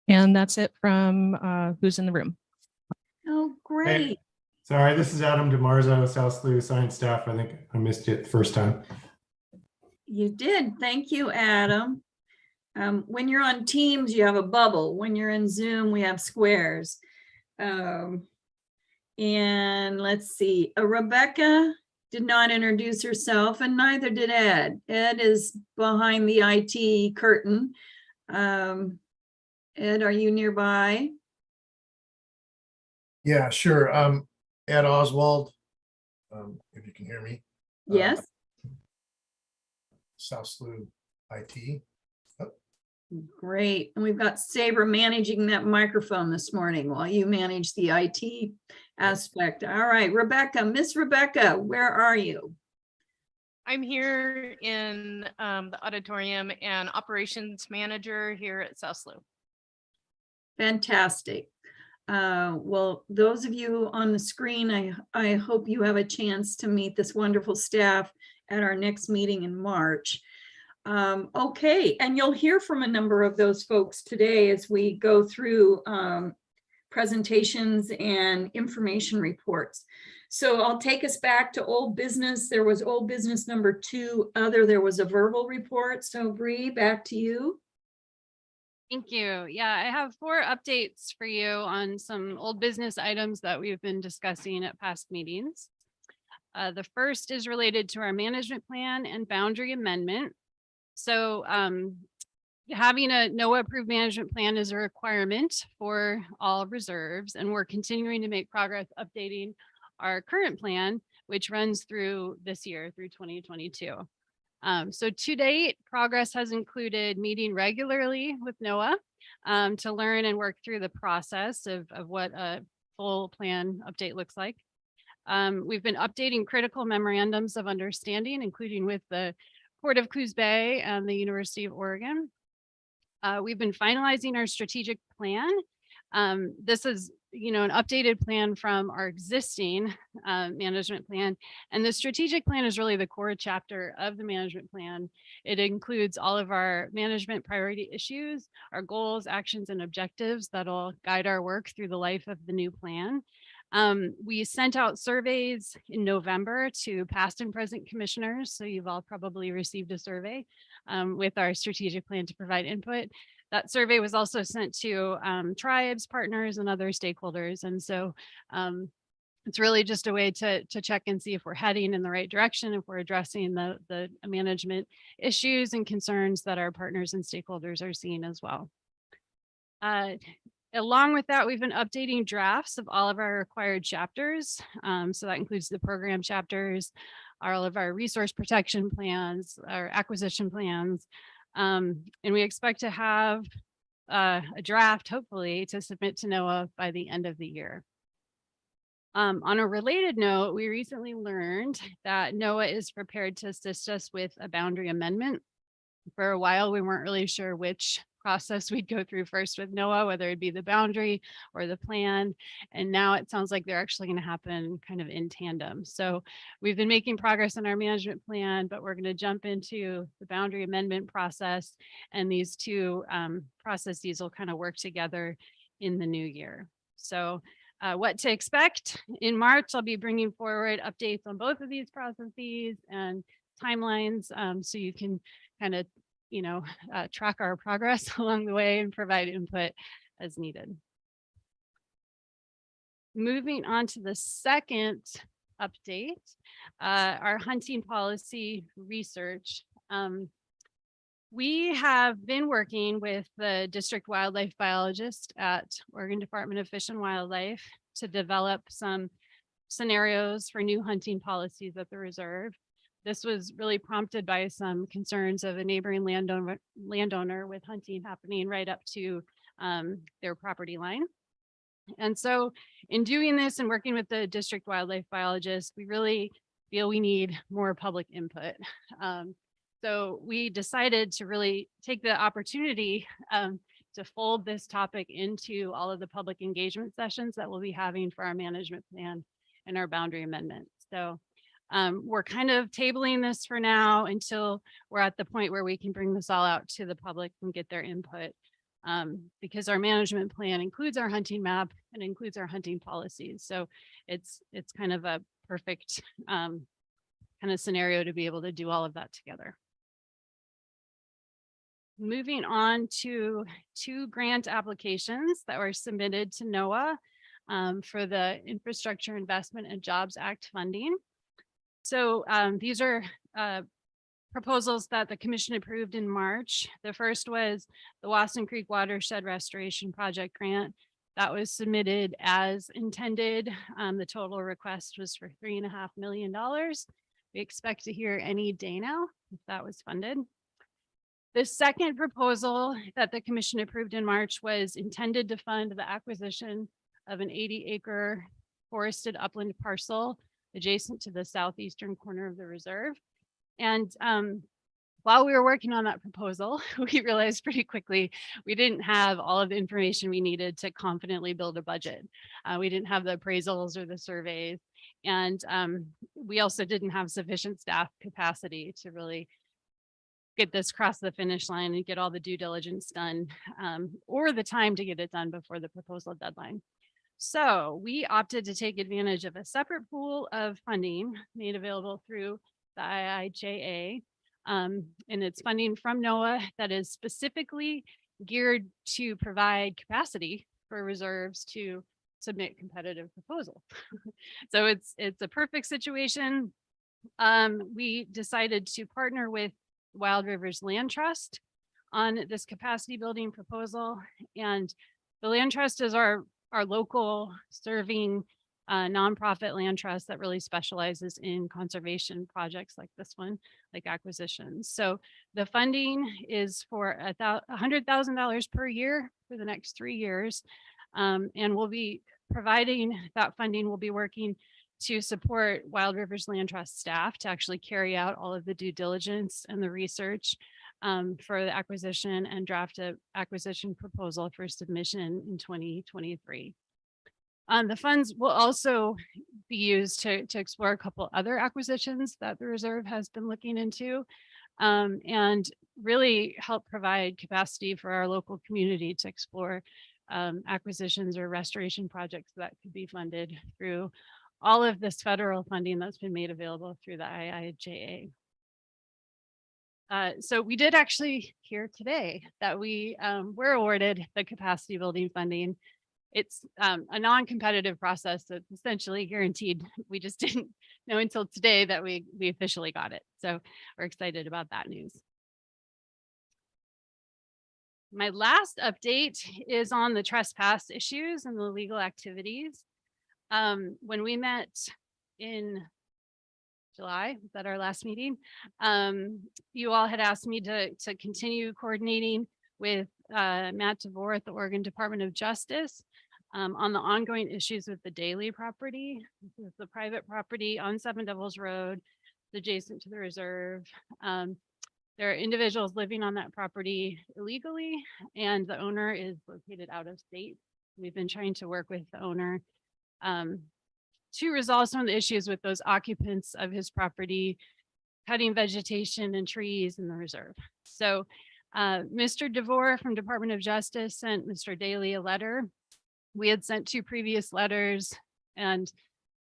And that's it from who's in the room. Oh, great. Hey, sorry, this is Adam DeMarzo, South Slough Science Staff. I think I missed it the first time. You did. Thank you, Adam. When you're on Teams, you have a bubble. When you're in Zoom, we have squares. And let's see, Rebecca did not introduce herself, and neither did Ed. Ed is behind the IT curtain. Ed, are you nearby? Yeah, sure. Ed Oswald, if you can hear me. Yes. South Slough IT. Oh. Great. And we've got Saber managing that microphone this morning while you manage the IT aspect. All right, Rebecca, Miss Rebecca, where are you? I'm here in the auditorium and operations manager here at South Slough. Fantastic. Well, those of you on the screen, I hope you have a chance to meet this wonderful staff at our next meeting in March. Okay, and you'll hear from a number of those folks today as we go through presentations and information reports. So I'll take us back to old business. There was old business number 2, there was a verbal report. So Bree, back to you. Thank you. Yeah, I have 4 updates for you on some old business items that we've been discussing at past meetings. The first is related to our management plan and boundary amendment. So having a NOAA approved management plan is a requirement for all reserves, and we're continuing to make progress updating our current plan, which runs through this year, through 2022. So to date, progress has included meeting regularly with NOAA to learn and work through the process of what a full plan update looks like. We've been updating critical memorandums of understanding, including with the Port of Coos Bay and the University of Oregon. We've been finalizing our strategic plan. This is, an updated plan from our existing management plan. And the strategic plan is really the core chapter of the management plan. It includes all of our management priority issues, our goals, actions, and objectives that'll guide our work through the life of the new plan. We sent out surveys in November to past and present commissioners. So you've all probably received a survey with our strategic plan to provide input. That survey was also sent to tribes, partners, and other stakeholders. And so it's really just a way to check and see if we're heading in the right direction, if we're addressing the management issues and concerns that our partners and stakeholders are seeing as well. Along with that, we've been updating drafts of all of our required chapters. So that includes the program chapters, all of our resource protection plans, our acquisition plans. And we expect to have a draft, hopefully, to submit to NOAA by the end of the year. On a related note, we recently learned that NOAA is prepared to assist us with a boundary amendment. For a while, we weren't really sure which process we'd go through first with NOAA, whether it'd be the boundary or the plan. And now it sounds like they're actually going to happen kind of in tandem. So we've been making progress on our management plan, but we're going to jump into the boundary amendment process. And these two processes will kind of work together in the new year. So what to expect in March, I'll be bringing forward updates on both of these processes and timelines, so you can kind of track our progress along the way and provide input as needed. Moving on to the second update, our hunting policy research. We have been working with the district wildlife biologist at Oregon Department of Fish and Wildlife to develop some scenarios for new hunting policies at the reserve. This was really prompted by some concerns of a neighboring landowner with hunting happening right up to their property line. And so in doing this and working with the district wildlife biologist, we really feel we need more public input. So we decided to really take the opportunity to fold this topic into all of the public engagement sessions that we'll be having for our management plan and our boundary amendment. So we're kind of tabling this for now until we're at the point where we can bring this all out to the public and get their input, because our management plan includes our hunting map and includes our hunting policies. So it's kind of a perfect kind of scenario to be able to do all of that together. Moving on to 2 grant applications that were submitted to NOAA for the Infrastructure Investment and Jobs Act funding. So these are proposals that the commission approved in March. The first was the Wasson Creek Watershed Restoration Project grant that was submitted as intended. The total request was for $3.5 million. We expect to hear any day now if that was funded. The second proposal that the commission approved in March was intended to fund the acquisition of an 80-acre forested upland parcel adjacent to the southeastern corner of the reserve. And while we were working on that proposal, we realized pretty quickly we didn't have all of the information we needed to confidently build a budget. We didn't have the appraisals or the surveys. And we also didn't have sufficient staff capacity to really get this across the finish line and get all the due diligence done, or the time to get it done before the proposal deadline. So we opted to take advantage of a separate pool of funding made available through the IIJA. And it's funding from NOAA that is specifically geared to provide capacity for reserves to submit competitive proposals. So it's a perfect situation. We decided to partner with Wild Rivers Land Trust on this capacity building proposal. And the Land Trust is our local serving nonprofit land trust that really specializes in conservation projects like this one, like acquisitions. So the funding is for $100,000 per year for the next 3 years. And we'll be providing that funding. We'll be working to support Wild Rivers Land Trust staff to actually carry out all of the due diligence and the research for the acquisition and draft a acquisition proposal for submission in 2023. The funds will also be used to explore a couple other acquisitions that the reserve has been looking into, and really help provide capacity for our local community to explore acquisitions or restoration projects that could be funded through all of this federal funding that's been made available through the IIJA. So we did actually hear today that we were awarded the capacity building funding. It's a non-competitive process that's essentially guaranteed. We just didn't know until today that we officially got it. So we're excited about that news. My last update is on the trespass issues and the legal activities. When we met in July, was that our last meeting? You all had asked me to continue coordinating with Matt DeVore at the Oregon Department of Justice on the ongoing issues with the Daly property. This is the private property on Seven Devils Road, adjacent to the reserve. There are individuals living on that property illegally, and the owner is located out of state. We've been trying to work with the owner to resolve some of the issues with those occupants of his property, cutting vegetation and trees in the reserve. So Mr. DeVore from Department of Justice sent Mr. Daly a letter. We had sent 2 previous letters and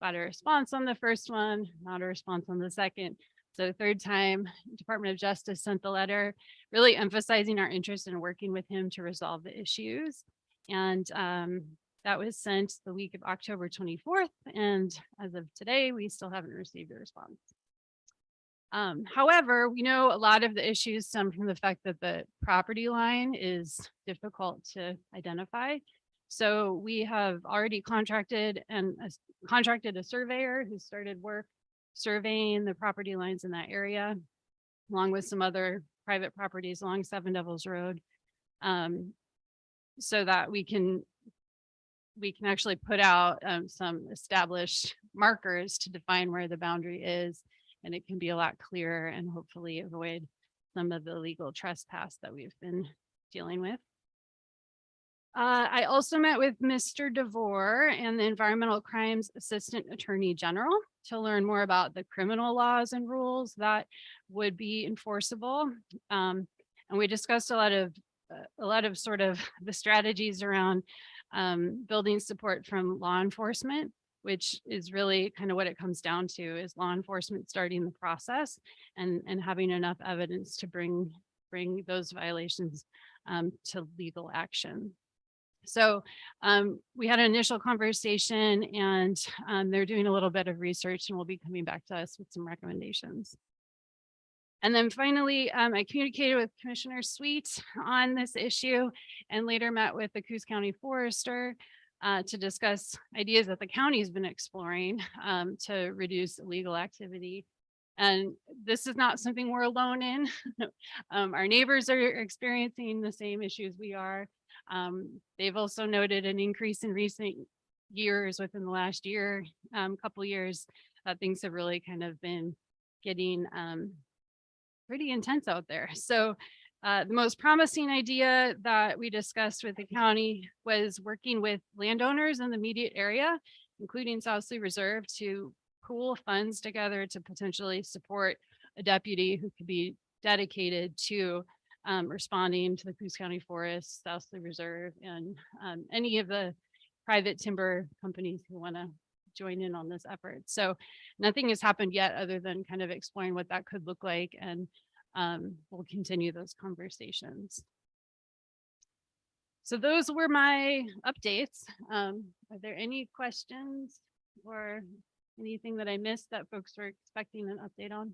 got a response on the first one, not a response on the second. So the third time, Department of Justice sent the letter, really emphasizing our interest in working with him to resolve the issues. And that was sent the week of October 24th. And as of today, we still haven't received a response. However, we know a lot of the issues stem from the fact that the property line is difficult to identify. So we have already contracted a surveyor who started work surveying the property lines in that area, along with some other private properties along Seven Devils Road, so that we can actually put out some established markers to define where the boundary is, and it can be a lot clearer and hopefully avoid some of the legal trespass that we've been dealing with. I also met with Mr. DeVore and the Environmental Crimes Assistant Attorney General to learn more about the criminal laws and rules that would be enforceable. And we discussed a lot of sort of the strategies around building support from law enforcement, which is really kind of what it comes down to, is law enforcement starting the process and having enough evidence to bring those violations to legal action. So we had an initial conversation, and they're doing a little bit of research and will be coming back to us with some recommendations. And then finally, I communicated with Commissioner Sweet on this issue and later met with the Coos County Forester to discuss ideas that the county's been exploring to reduce illegal activity. And this is not something we're alone in. Our neighbors are experiencing the same issues we are. They've also noted an increase in recent years, within the last year, couple years, things have really kind of been getting pretty intense out there. So the most promising idea that we discussed with the county was working with landowners in the immediate area, including South Sioux Reserve, to pool funds together to potentially support a deputy who could be dedicated to responding to the Coos County Forest, South Sioux Reserve, and any of the private timber companies who want to join in on this effort. So nothing has happened yet other than kind of exploring what that could look like, and we'll continue those conversations. So those were my updates. Are there any questions or anything that I missed that folks were expecting an update on?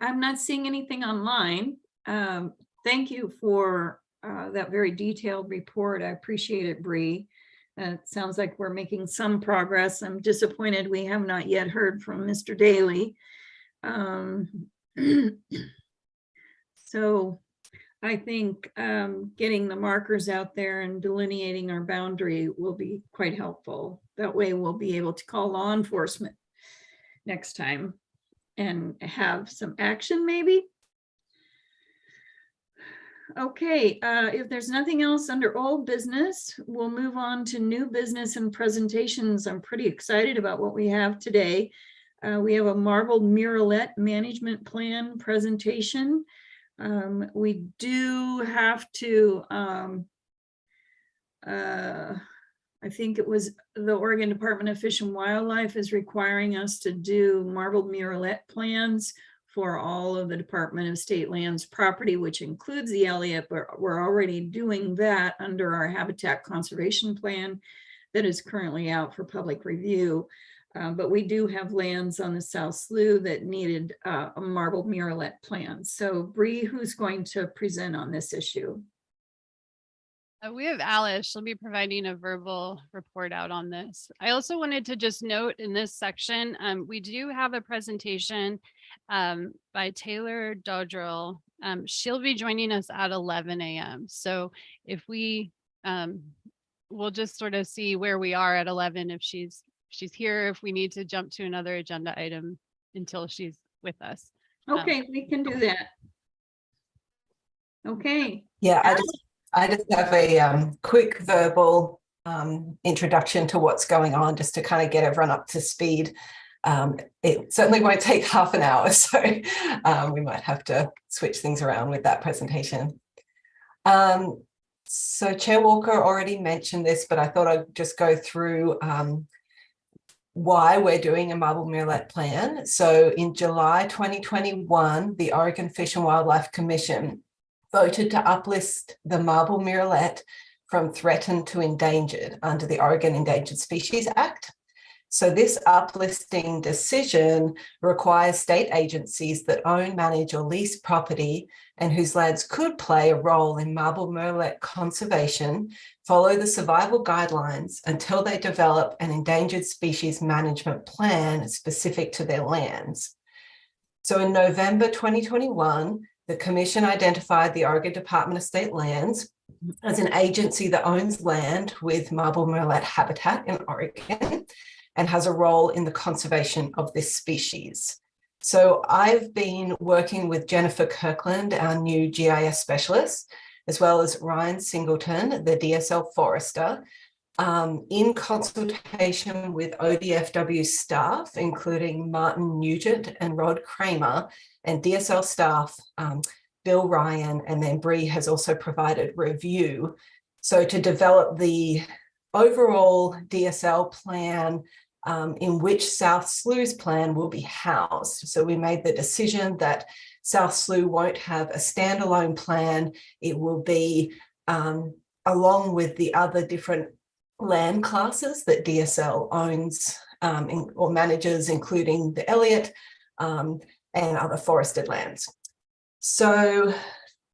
I'm not seeing anything online. Thank you for that very detailed report. I appreciate it, Bree. It sounds like we're making some progress. I'm disappointed we have not yet heard from Mr. Daly. So I think getting the markers out there and delineating our boundary will be quite helpful. That way we'll be able to call law enforcement next time and have some action maybe. Okay, if there's nothing else under old business, we'll move on to new business and presentations. I'm pretty excited about what we have today. We have a marbled murrelet management plan presentation. We do have to, I think it was the Oregon Department of Fish and Wildlife is requiring us to do marbled murrelet plans for all of the Department of State Lands property, which includes the Elliott, but we're already doing that under our habitat conservation plan that is currently out for public review. But we do have lands on the South Slough that needed a marbled murrelet plan. So Bree, who's going to present on this issue? We have Alice. She'll be providing a verbal report out on this. I also wanted to just note in this section, we do have a presentation by Taylor Dodrell. She'll be joining us at 11 a.m. So if we'll just sort of see where we are at 11, if she's here, if we need to jump to another agenda item until she's with us. Okay, we can do that. Okay. Yeah, I just have a quick verbal introduction to what's going on, just to kind of get everyone up to speed. It certainly won't take half an hour, so we might have to switch things around with that presentation. So Chair Walker already mentioned this, but I thought I'd just go through why we're doing a marbled murrelet plan. So in July 2021, the Oregon Fish and Wildlife Commission voted to uplist the marbled murrelet from threatened to endangered under the Oregon Endangered Species Act. So this uplisting decision requires state agencies that own, manage, or lease property and whose lands could play a role in marbled murrelet conservation follow the survival guidelines until they develop an endangered species management plan specific to their lands. So in November 2021, the Commission identified the Oregon Department of State Lands as an agency that owns land with marbled murrelet habitat in Oregon and has a role in the conservation of this species. So I've been working with Jennifer Kirkland, our new GIS specialist, as well as Ryan Singleton, the DSL forester, in consultation with ODFW staff, including Martin Nugent and Rod Kramer, and DSL staff, Bill Ryan, and then Bree has also provided review. So to develop the overall DSL plan in which South Slough's plan will be housed. So we made the decision that South Slough won't have a standalone plan. It will be along with the other different land classes that DSL owns or manages, including the Elliott and other forested lands. So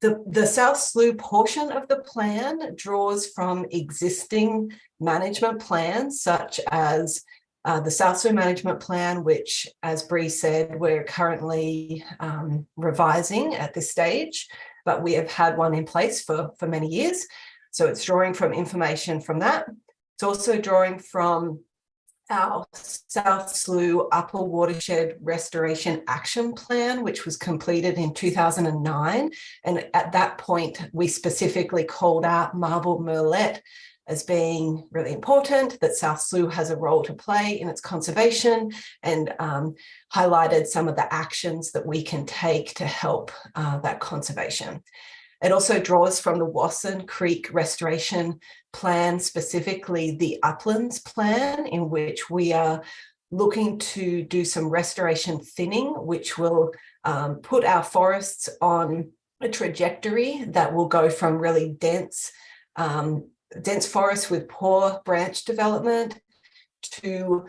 the South Slough portion of the plan draws from existing management plans, such as the South Slough Management Plan, which, as Bree said, we're currently revising at this stage, but we have had one in place for many years. So it's drawing from information from that. It's also drawing from our South Slough Upper Watershed Restoration Action Plan, which was completed in 2009. And at that point, we specifically called out marbled murrelet as being really important, that South Slough has a role to play in its conservation, and highlighted some of the actions that we can take to help that conservation. It also draws from the Wasson Creek Restoration Plan, specifically the Uplands Plan, in which we are looking to do some restoration thinning, which will put our forests on a trajectory that will go from really dense forests with poor branch development to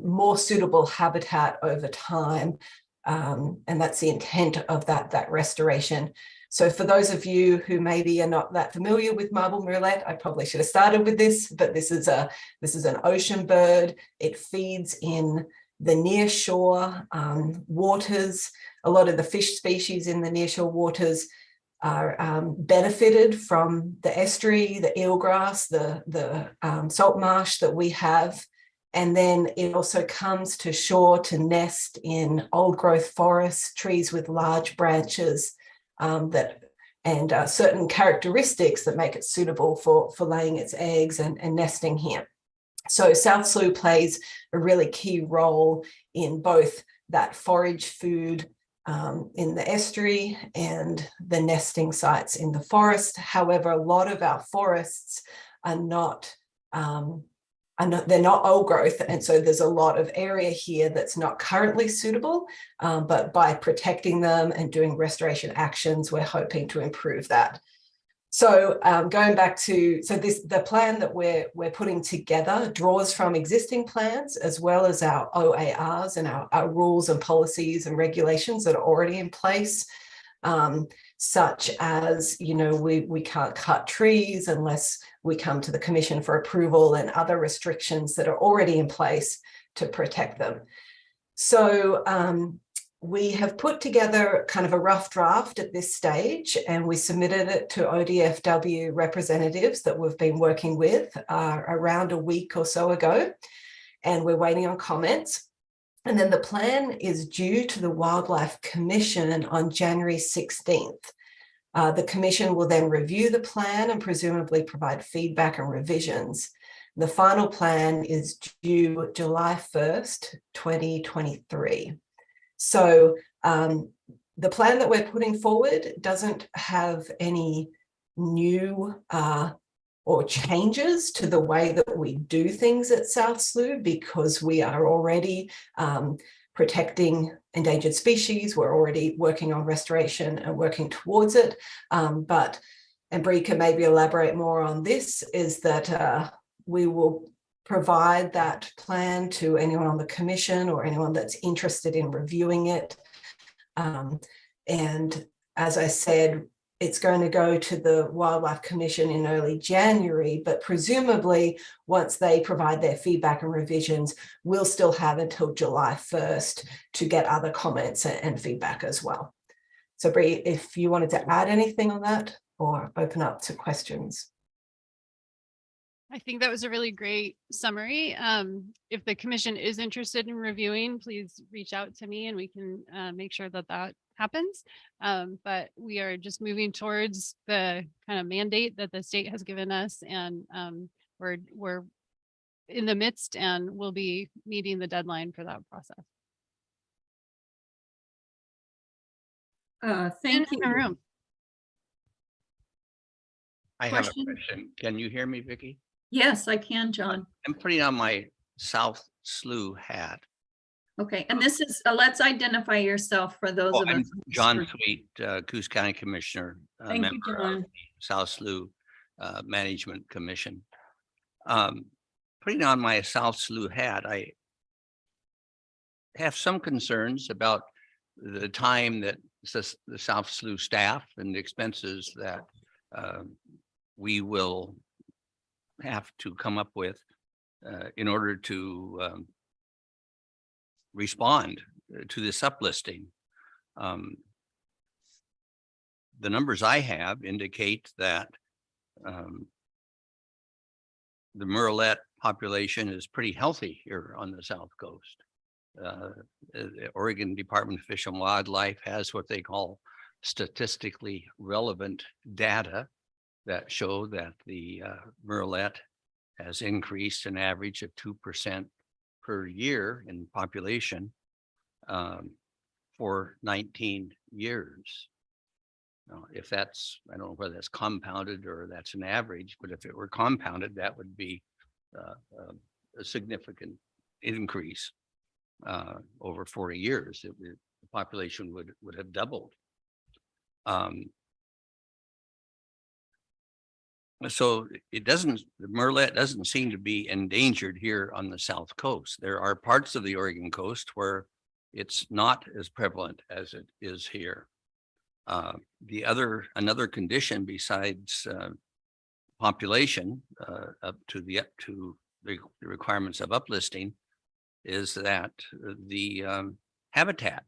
more suitable habitat over time. And that's the intent of that restoration. So for those of you who maybe are not that familiar with marbled murrelet, I probably should have started with this, but this is an ocean bird. It feeds in the nearshore waters. A lot of the fish species in the nearshore waters benefited from the estuary, the eelgrass, the salt marsh that we have. And then it also comes to shore to nest in old growth forests, trees with large branches and certain characteristics that make it suitable for laying its eggs and nesting here. So South Slough plays a really key role in both that forage food in the estuary and the nesting sites in the forest. However, a lot of our forests are not they're not old growth, and so there's a lot of area here that's not currently suitable, but by protecting them and doing restoration actions, we're hoping to improve that. So going back to, the plan that we're putting together draws from existing plans as well as our OARs and our rules and policies and regulations that are already in place, such as, we can't cut trees unless we come to the Commission for approval, and other restrictions that are already in place to protect them. So we have put together kind of a rough draft at this stage, and we submitted it to ODFW representatives that we've been working with around a week or so ago, and we're waiting on comments. And then the plan is due to the Wildlife Commission on January 16th. The Commission will then review the plan and presumably provide feedback and revisions. The final plan is due July 1st, 2023. So the plan that we're putting forward doesn't have any new or changes to the way that we do things at South Slough, because we are already protecting endangered species. We're already working on restoration and working towards it. And Bree can maybe elaborate more on this, is that we will provide that plan to anyone on the Commission or anyone that's interested in reviewing it. And as I said, it's going to go to the Wildlife Commission in early January, but presumably once they provide their feedback and revisions, we'll still have until July 1st to get other comments and feedback as well. So Bree, if you wanted to add anything on that or open up to questions. I think that was a really great summary. If the Commission is interested in reviewing, please reach out to me and we can make sure that that happens. But we are just moving towards the kind of mandate that the state has given us, and we're in the midst and we'll be meeting the deadline for that process. Thank you. Room. I have a question. Can you hear me, Vicki? Yes, I can, John. I'm putting on my South Slough hat. Okay, and this is, let's identify yourself for those of I'm us. John Sweet, Coos County Commissioner, Thank you, member John. of the South Slough Management Commission. Putting on my South Slough hat, I have some concerns about the time that the South Slough staff and the expenses that we will have to come up with in order to respond to this uplisting. The numbers I have indicate that the murrelet population is pretty healthy here on the South Coast. The Oregon Department of Fish and Wildlife has what they call statistically relevant data that show that the murrelet has increased an average of 2% per year in population for 19 years. Now, if that's, I don't know whether that's compounded or that's an average, but if it were compounded, that would be a significant increase over 40 years. The population would have doubled. So the murrelet doesn't seem to be endangered here on the South Coast. There are parts of the Oregon coast where it's not as prevalent as it is here. Another condition besides population up to the requirements of uplisting is that the habitat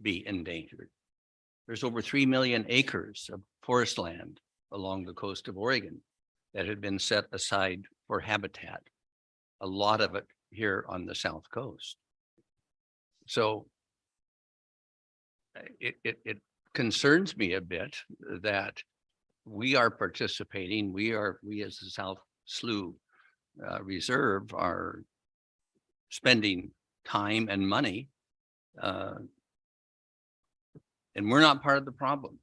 be endangered. there's over 3 million acres of forest land along the coast of Oregon that had been set aside for habitat. A lot of it here on the South Coast. So it concerns me a bit that we are participating, we as the South Slough Reserve are spending time and money, and we're not part of the problem.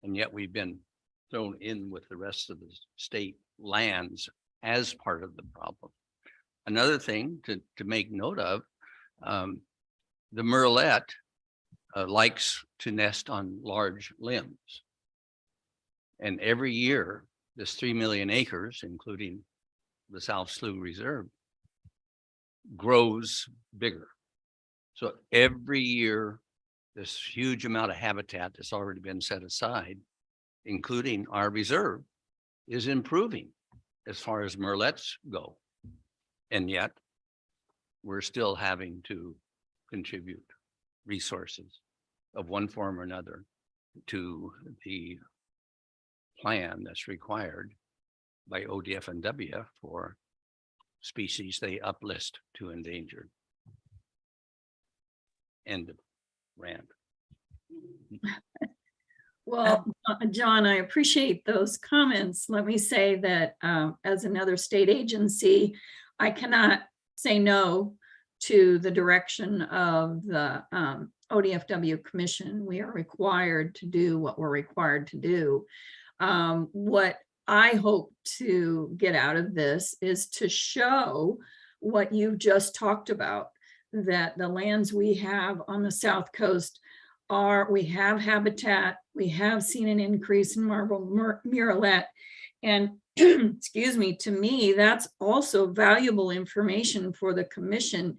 And yet we've been thrown in with the rest of the state lands as part of the problem. Another thing to make note of, the murrelet likes to nest on large limbs. And every year, this 3 million acres, including the South Slough Reserve, grows bigger. So every year, this huge amount of habitat that's already been set aside, including our reserve, is improving as far as murrelets go. And yet, we're still having to contribute resources of one form or another to the plan that's required by ODF and W for species they uplist to endangered. End of rant. Well, John, I appreciate those comments. Let me say that as another state agency, I cannot say no to the direction of the ODFW Commission. We are required to do what we're required to do. What I hope to get out of this is to show what you've just talked about, that the lands we have on the South Coast we have habitat, we have seen an increase in marble murrelet, and excuse me, to me, that's also valuable information for the commission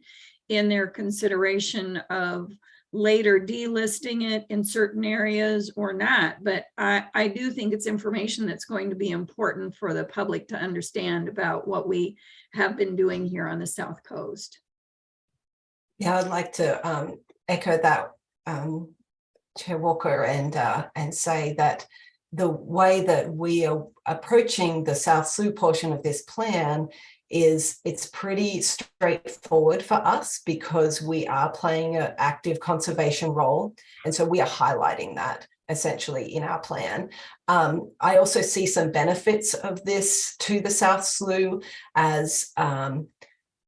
in their consideration of later delisting it in certain areas or not. But I do think it's information that's going to be important for the public to understand about what we have been doing here on the South Coast. Yeah, I'd like to echo that, Chair Walker, and say that the way that we are approaching the South Slough portion of this plan is it's pretty straightforward for us because we are playing an active conservation role. And so we are highlighting that essentially in our plan. I also see some benefits of this to the South Slough as an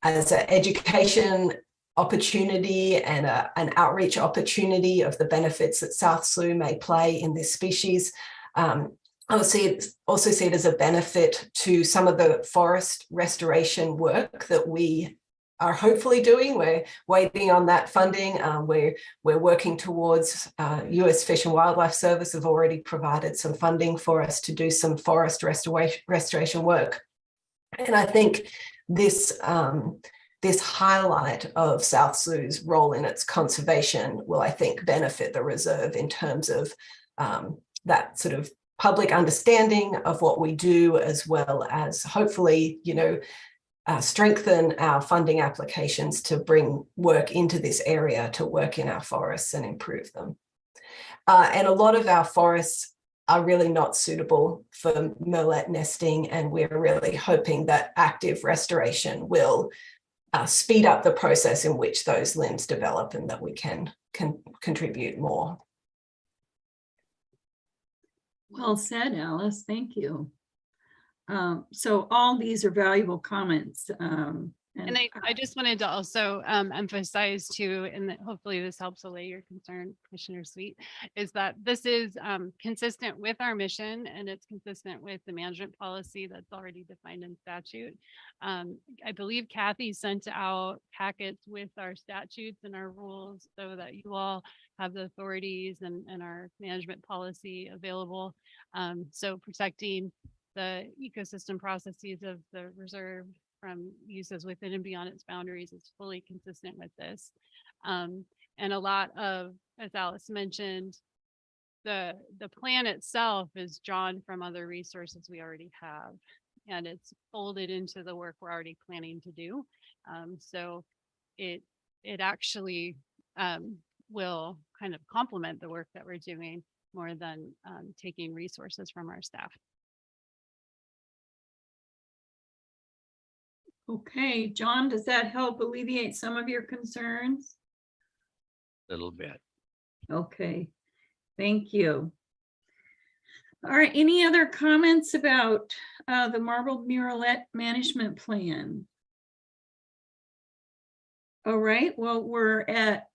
education opportunity and an outreach opportunity of the benefits that South Slough may play in this species. I also see it as a benefit to some of the forest restoration work that we are hopefully doing. We're waiting on that funding. We're working towards US Fish and Wildlife Service have already provided some funding for us to do some forest restoration work. And I think this highlight of South Slough's role in its conservation will, I think, benefit the reserve in terms of that sort of public understanding of what we do, as well as hopefully, strengthen our funding applications to bring work into this area, to work in our forests and improve them. And a lot of our forests are really not suitable for murrelet nesting, and we're really hoping that active restoration will speed up the process in which those limbs develop and that we can contribute more. Well said, Alice. Thank you. So all these are valuable comments. And I just wanted to also emphasize too, and that hopefully this helps allay your concern, Commissioner Sweet, is that this is consistent with our mission and it's consistent with the management policy that's already defined in statute. I believe Kathy sent out packets with our statutes and our rules so that you all have the authorities and our management policy available. So protecting the ecosystem processes of the reserve from uses within and beyond its boundaries is fully consistent with this. And a lot of, as Alice mentioned, the plan itself is drawn from other resources we already have, and it's folded into the work we're already planning to do. So it actually will kind of complement the work that we're doing more than taking resources from our staff. Okay, John, does that help alleviate some of your concerns? Little bit. Okay, thank you. All right, any other comments about the marbled murrelet management plan? All right, well, we're at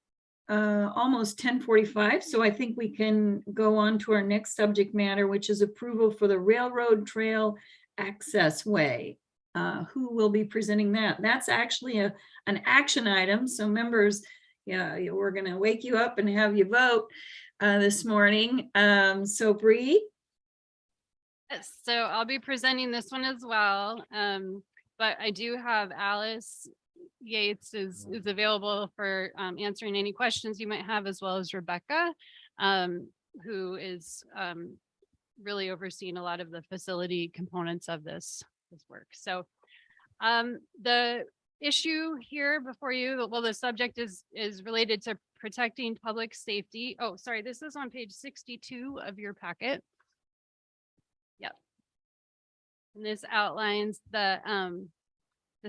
almost 10:45, so I think we can go on to our next subject matter, which is approval for the railroad trail access way. Who will be presenting that? That's actually an action item, so members, yeah, we're going to wake you up and have you vote this morning. So Bree? Yes, so I'll be presenting this one as well, but I do have Alice Yates is available for answering any questions you might have, as well as Rebecca, who is really overseeing a lot of the facility components of this work. So the issue here before you, well, the subject is related to protecting public safety. Oh, sorry, this is on page 62 of your packet. Yep. And this outlines the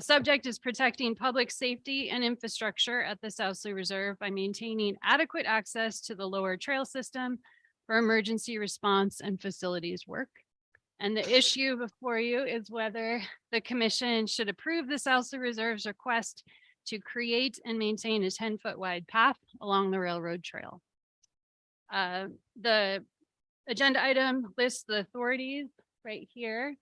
subject is protecting public safety and infrastructure at the South Slough Reserve by maintaining adequate access to the lower trail system for emergency response and facilities work. And the issue before you is whether the commission should approve the South Slough Reserve's request to create and maintain a 10-foot wide path along the railroad trail. The agenda item lists the authorities right here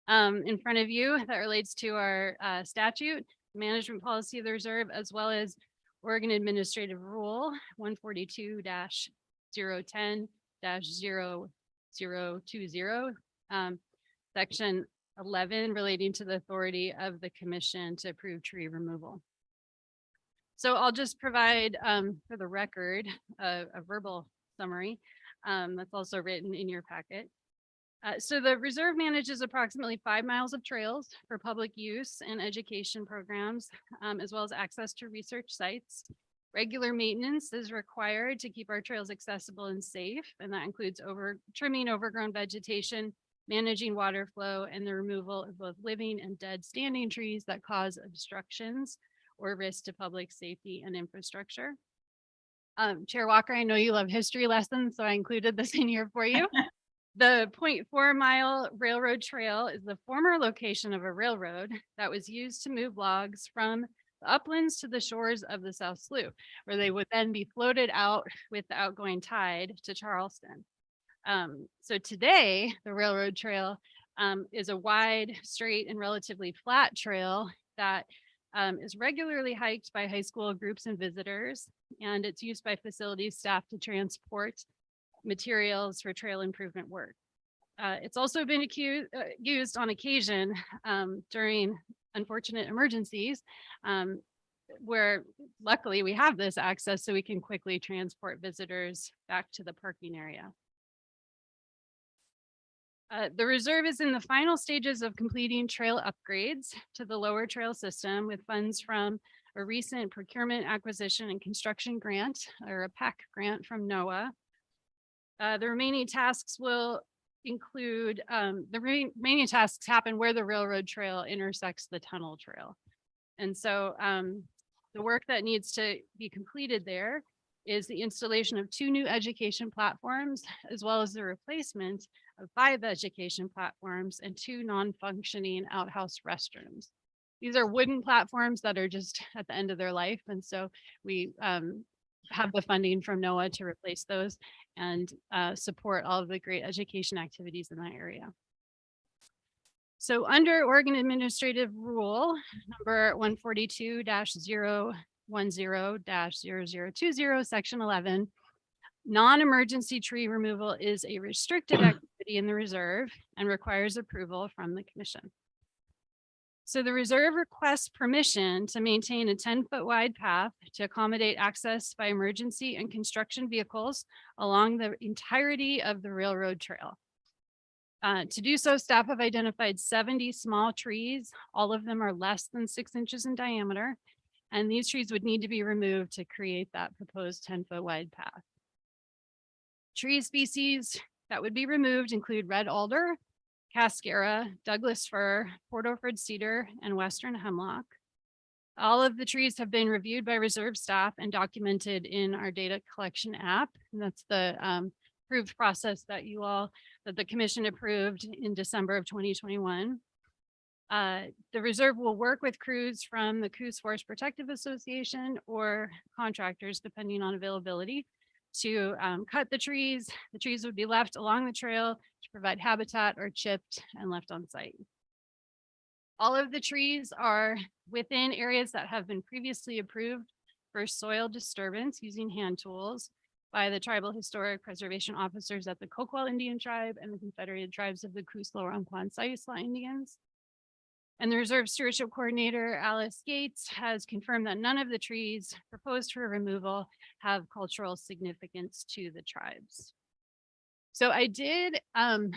in front of you that relates to our statute, management policy of the reserve, as well as Oregon Administrative Rule 142-010-0020, section 11, relating to the authority of the commission to approve tree removal. So I'll just provide for the record a verbal summary that's also written in your packet. So the reserve manages approximately 5 miles of trails for public use and education programs, as well as access to research sites. Regular maintenance is required to keep our trails accessible and safe, and that includes trimming overgrown vegetation, managing water flow, and the removal of both living and dead standing trees that cause obstructions or risk to public safety and infrastructure. Chair Walker, I know you love history lessons, so I included this in here for you. The 0.4 mile railroad trail is the former location of a railroad that was used to move logs from the uplands to the shores of the South Slough, where they would then be floated out with the outgoing tide to Charleston. So today, the railroad trail is a wide, straight, and relatively flat trail that is regularly hiked by high school groups and visitors, and it's used by facilities staff to transport materials for trail improvement work. It's also been used on occasion during unfortunate emergencies, where luckily we have this access so we can quickly transport visitors back to the parking area. The reserve is in the final stages of completing trail upgrades to the lower trail system with funds from a recent procurement, acquisition, and construction grant, or a PAC grant from NOAA. The remaining tasks will include, remaining tasks happen where the railroad trail intersects the tunnel trail. And so the work that needs to be completed there is the installation of 2 new education platforms, as well as the replacement of 5 education platforms and 2 non-functioning outhouse restrooms. These are wooden platforms that are just at the end of their life. And so we have the funding from NOAA to replace those and support all of the great education activities in that area. So under Oregon Administrative Rule number 142-010-0020, section 11, non-emergency tree removal is a restricted activity in the reserve and requires approval from the commission. So the reserve requests permission to maintain a 10-foot wide path to accommodate access by emergency and construction vehicles along the entirety of the railroad trail. To do so, staff have identified 70 small trees. All of them are less than 6 inches in diameter, And these trees would need to be removed to create that proposed 10-foot wide path. Tree species that would be removed include red alder, cascara, Douglas fir, Port Orford cedar, and western hemlock. All of the trees have been reviewed by reserve staff and documented in our data collection app. And that's the approved process that the commission approved in December of 2021. The reserve will work with crews from the Coos Forest Protective Association or contractors, depending on availability, to cut the trees. The trees would be left along the trail to provide habitat or chipped and left on site. All of the trees are within areas that have been previously approved for soil disturbance using hand tools by the tribal historic preservation officers at the Coquel Indian Tribe and the Confederated Tribes of the Coos Lower Umpqua and Siuslaw Indians. And the Reserve Stewardship Coordinator, Alice Gates, has confirmed that none of the trees proposed for removal have cultural significance to the tribes. So I did add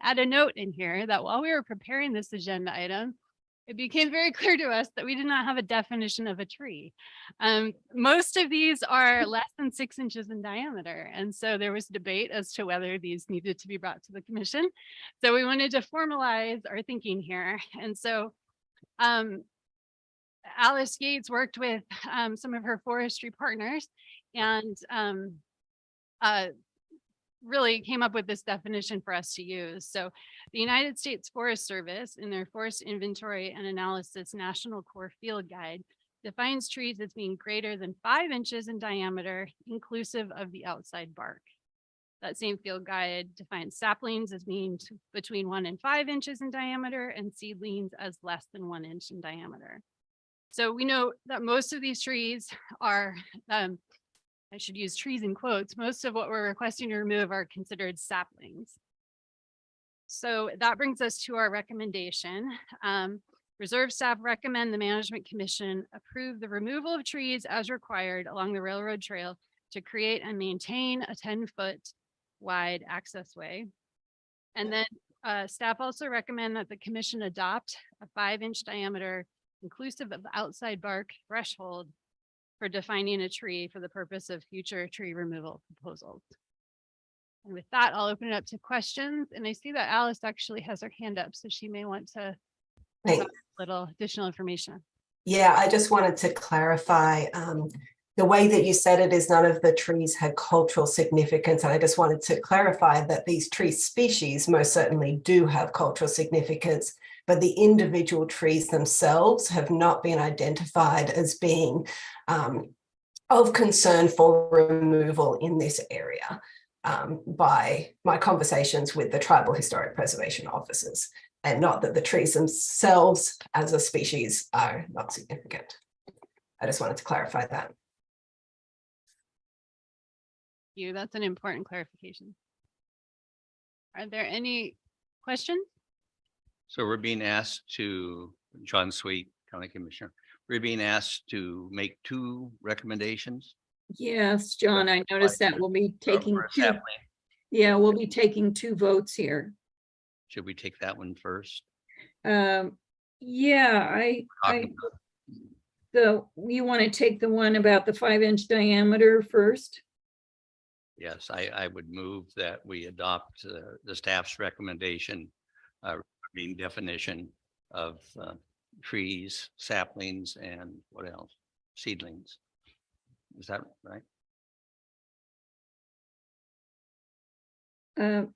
a note in here that while we were preparing this agenda item, it became very clear to us that we did not have a definition of a tree. Most of these are less than 6 inches in diameter. And so there was debate as to whether these needed to be brought to the commission. So we wanted to formalize our thinking here. And so Alice Gates worked with some of her forestry partners and really came up with this definition for us to use. So the United States Forest Service in their Forest Inventory and Analysis National Core Field Guide defines trees as being greater than 5 inches in diameter, inclusive of the outside bark. That same field guide defines saplings as being between 1 and 5 inches in diameter and seedlings as less than 1 inch in diameter. So we know that most of these trees are I should use trees in quotes. Most of what we're requesting to remove are considered saplings. So that brings us to our recommendation. Reserve staff recommend the Management Commission approve the removal of trees as required along the railroad trail to create and maintain a 10-foot wide access way. And then staff also recommend that the commission adopt a 5-inch diameter inclusive of outside bark threshold for defining a tree for the purpose of future tree removal proposals. And with that, I'll open it up to questions. And I see that Alice actually has her hand up, so she may want to provide a little additional information. Yeah, I just wanted to clarify the way that you said it is none of the trees had cultural significance. And I just wanted to clarify that these tree species most certainly do have cultural significance, but the individual trees themselves have not been identified as being of concern for removal in this area by my conversations with the tribal historic preservation officers, and not that the trees themselves as a species are not significant. I just wanted to clarify that. You, that's an important clarification. Are there any questions? So we're being asked to, John Sweet, County Commissioner, we're being asked to make 2 recommendations. Yes, John, I noticed that we'll be taking for a 2. sapling. Yeah, we'll be taking 2 votes here. Should we take that one first? Yeah, you want to take the one about the 5-inch diameter first? Yes, I would move that we adopt the staff's recommendation, definition of trees, saplings, and what else? Seedlings. Is that right?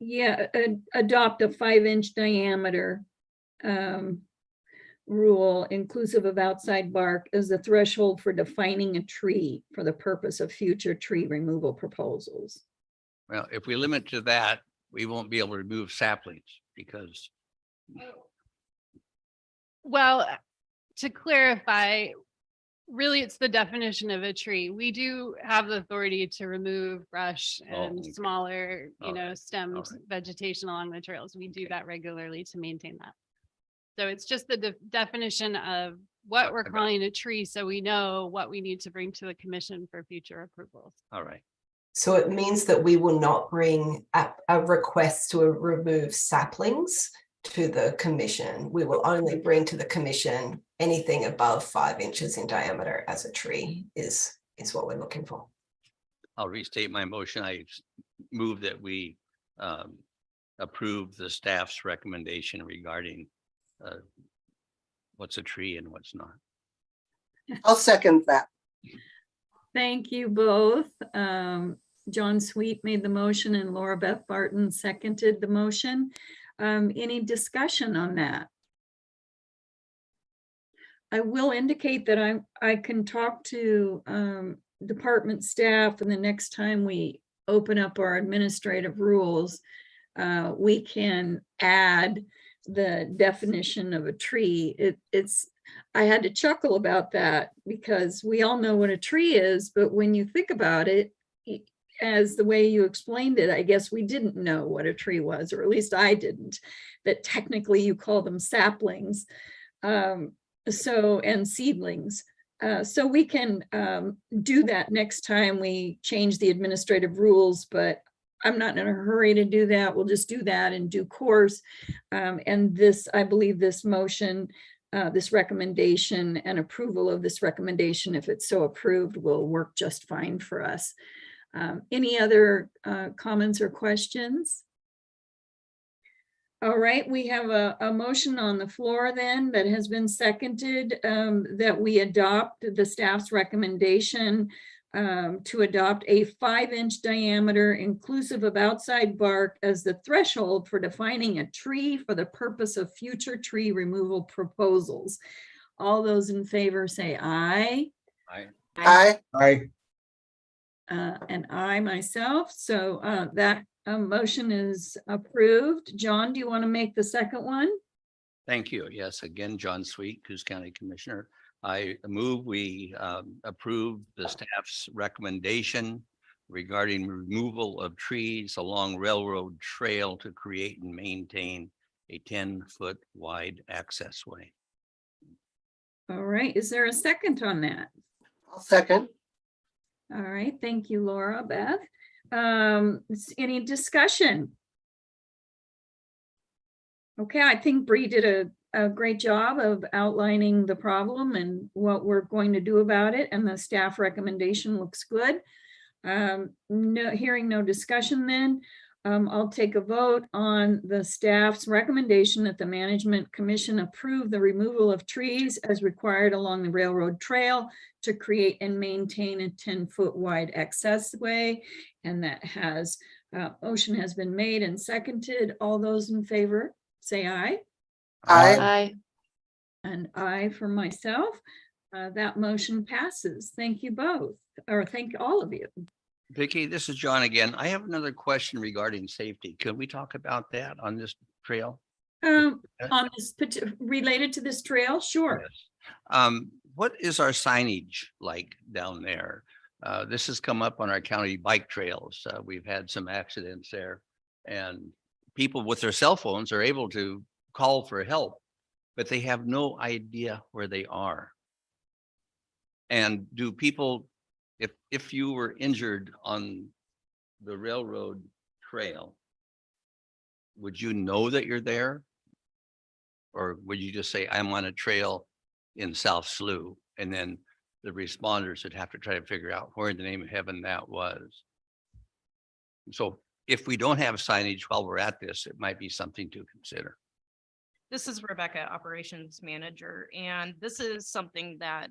Yeah, adopt a 5-inch diameter rule inclusive of outside bark as the threshold for defining a tree for the purpose of future tree removal proposals. Well, if we limit to that, we won't be able to remove saplings because. Well, to clarify, really it's the definition of a tree. We do have the authority to remove brush and smaller, stemmed vegetation along the trails. We do that regularly to maintain that. So it's just the definition of what we're calling a tree, so we know what we need to bring to the commission for future approvals. All right. So it means that we will not bring a request to remove saplings. to the commission. We will only bring to the commission anything above 5 inches in diameter as a tree is what we're looking for. I'll restate my motion. I move that we approve the staff's recommendation regarding what's a tree and what's not. I'll second that. Thank you both. John Sweet made the motion and Laura Beth Barton seconded the motion. Any discussion on that? I will indicate that I can talk to department staff, and the next time we open up our administrative rules, we can add the definition of a tree. I had to chuckle about that because we all know what a tree is, but when you think about it, as the way you explained it, I guess we didn't know what a tree was, or at least I didn't, that technically you call them saplings, and seedlings. So we can do that next time we change the administrative rules, but I'm not in a hurry to do that. We'll just do that in due course. And this, I believe this motion, this recommendation and approval of this recommendation, if it's so approved, will work just fine for us. Any other comments or questions? All right, we have a motion on the floor then that has been seconded, that we adopt the staff's recommendation to adopt a 5-inch diameter inclusive of outside bark as the threshold for defining a tree for the purpose of future tree removal proposals. All those in favor say aye. Aye. Aye. Aye. And I myself, so that motion is approved. John, do you want to make the second one? Thank you. Yes, again, John Sweet, Coos County Commissioner. I move we approve the staff's recommendation regarding removal of trees along railroad trail to create and maintain a 10-foot wide access way. All right, is there a second on that? I'll second. All right, thank you, Laura Beth. Any discussion? Okay, I think Bree did a great job of outlining the problem and what we're going to do about it, and the staff recommendation looks good. Hearing no discussion then, I'll take a vote on the staff's recommendation that the Management Commission approve the removal of trees as required along the railroad trail to create and maintain a 10-foot wide accessway. And that motion has been made and seconded. All those in favor say aye. Aye. Aye. And aye for myself. That motion passes. Thank you both, or thank all of you. Vicki, this is John again. I have another question regarding safety. Can we talk about that on this trail? On this related to this trail, sure. Yes. What is our signage like down there? This has come up on our county bike trails. We've had some accidents there, and people with their cell phones are able to call for help, but they have no idea where they are. And do people, if you were injured on the railroad trail, would you know that you're there? Or would you just say, I'm on a trail in South Slough, and then the responders would have to try to figure out where in the name of heaven that was? So if we don't have signage while we're at this, it might be something to consider. This is Rebecca, Operations Manager, and this is something that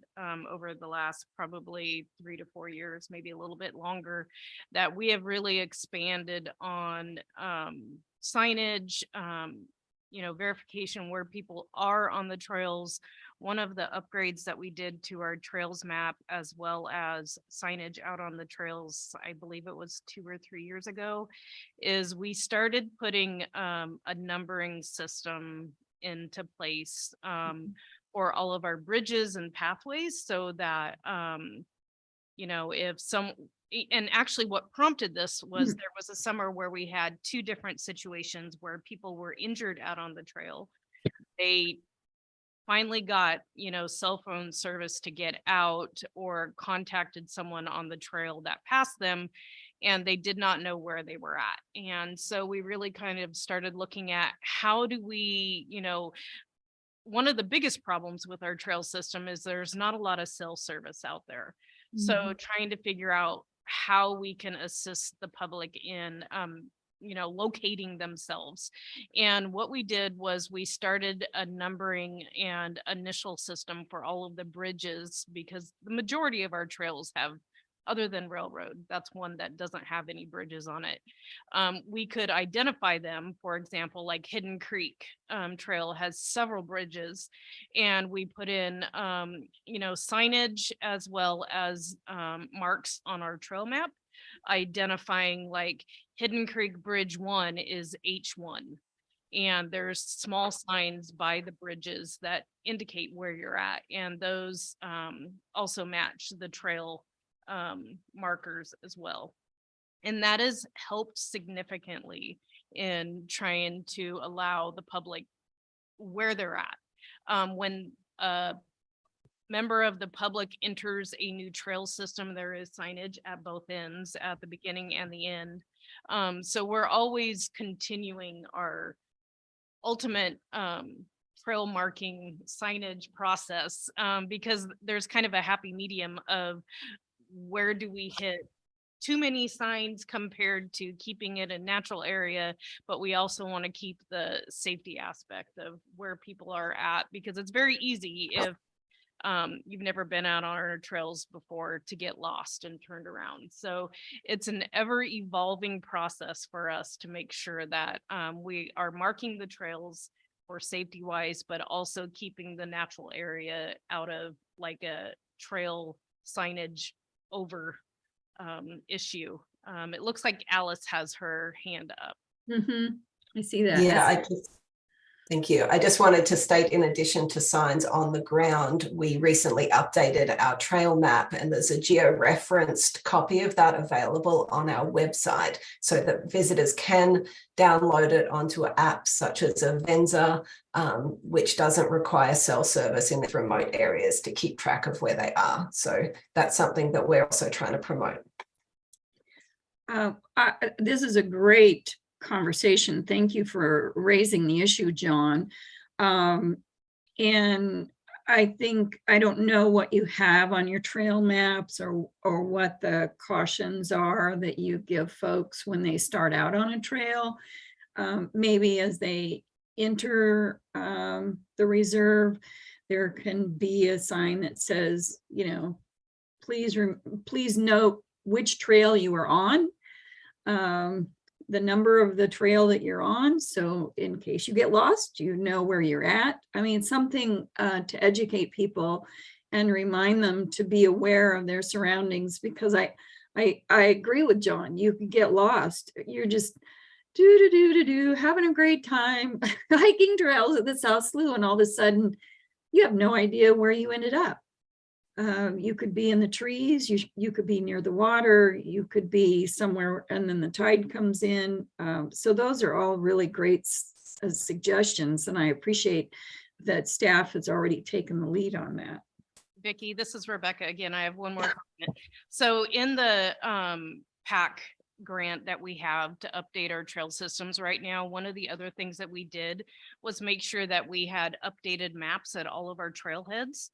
over the last probably 3 to 4 years, maybe a little bit longer, that we have really expanded on signage, verification where people are on the trails. One of the upgrades that we did to our trails map, as well as signage out on the trails, I believe it was 2 or 3 years ago, is we started putting a numbering system into place for all of our bridges and pathways, so that and actually what prompted this was there was a summer where we had 2 different situations where people were injured out on the trail. They finally got cell phone service to get out, or contacted someone on the trail that passed them, and they did not know where they were at. And so we really kind of started looking at how do we, one of the biggest problems with our trail system is there's not a lot of cell service out there. So trying to figure out how we can assist the public in locating themselves. And what we did was we started a numbering and initial system for all of the bridges, because the majority of our trails have, other than Railroad, that's one that doesn't have any bridges on it. We could identify them. For example, like Hidden Creek Trail has several bridges, and we put in signage as well as marks on our trail map, identifying like Hidden Creek Bridge 1 is H1. And there's small signs by the bridges that indicate where you're at. And those also match the trail markers as well. And that has helped significantly in trying to allow the public where they're at. When a member of the public enters a new trail system, there is signage at both ends, at the beginning and the end. So we're always continuing our ultimate trail marking signage process, because there's kind of a happy medium of where do we hit too many signs compared to keeping it a natural area, but we also want to keep the safety aspect of where people are at, because it's very easy if you've never been out on our trails before to get lost and turned around. So it's an ever evolving process for us to make sure that we are marking the trails for safety wise, but also keeping the natural area out of like a trail signage over issue. It looks like Alice has her hand up. I see that. Yeah, thank you. I just wanted to state, in addition to signs on the ground, we recently updated our trail map, and there's a geo-referenced copy of that available on our website so that visitors can download it onto apps such as Avenza, which doesn't require cell service in remote areas to keep track of where they are. So that's something that we're also trying to promote. This is a great conversation. Thank you for raising the issue, John. And I think, I don't know what you have on your trail maps or what the cautions are that you give folks when they start out on a trail. Maybe as they enter the reserve, there can be a sign that says, please note which trail you are on, the number of the trail that you're on. So in case you get lost, you know where you're at. I mean, something to educate people and remind them to be aware of their surroundings, because I agree with John. You can get lost. You're just having a great time hiking trails at the South Slough, and all of a sudden you have no idea where you ended up. You could be in the trees, you could be near the water, you could be somewhere, and then the tide comes in. So those are all really great suggestions, and I appreciate that staff has already taken the lead on that. Vicki, this is Rebecca again. I have one more comment. So in the PAC grant that we have to update our trail systems right now, one of the other things that we did was make sure that we had updated maps at all of our trailheads.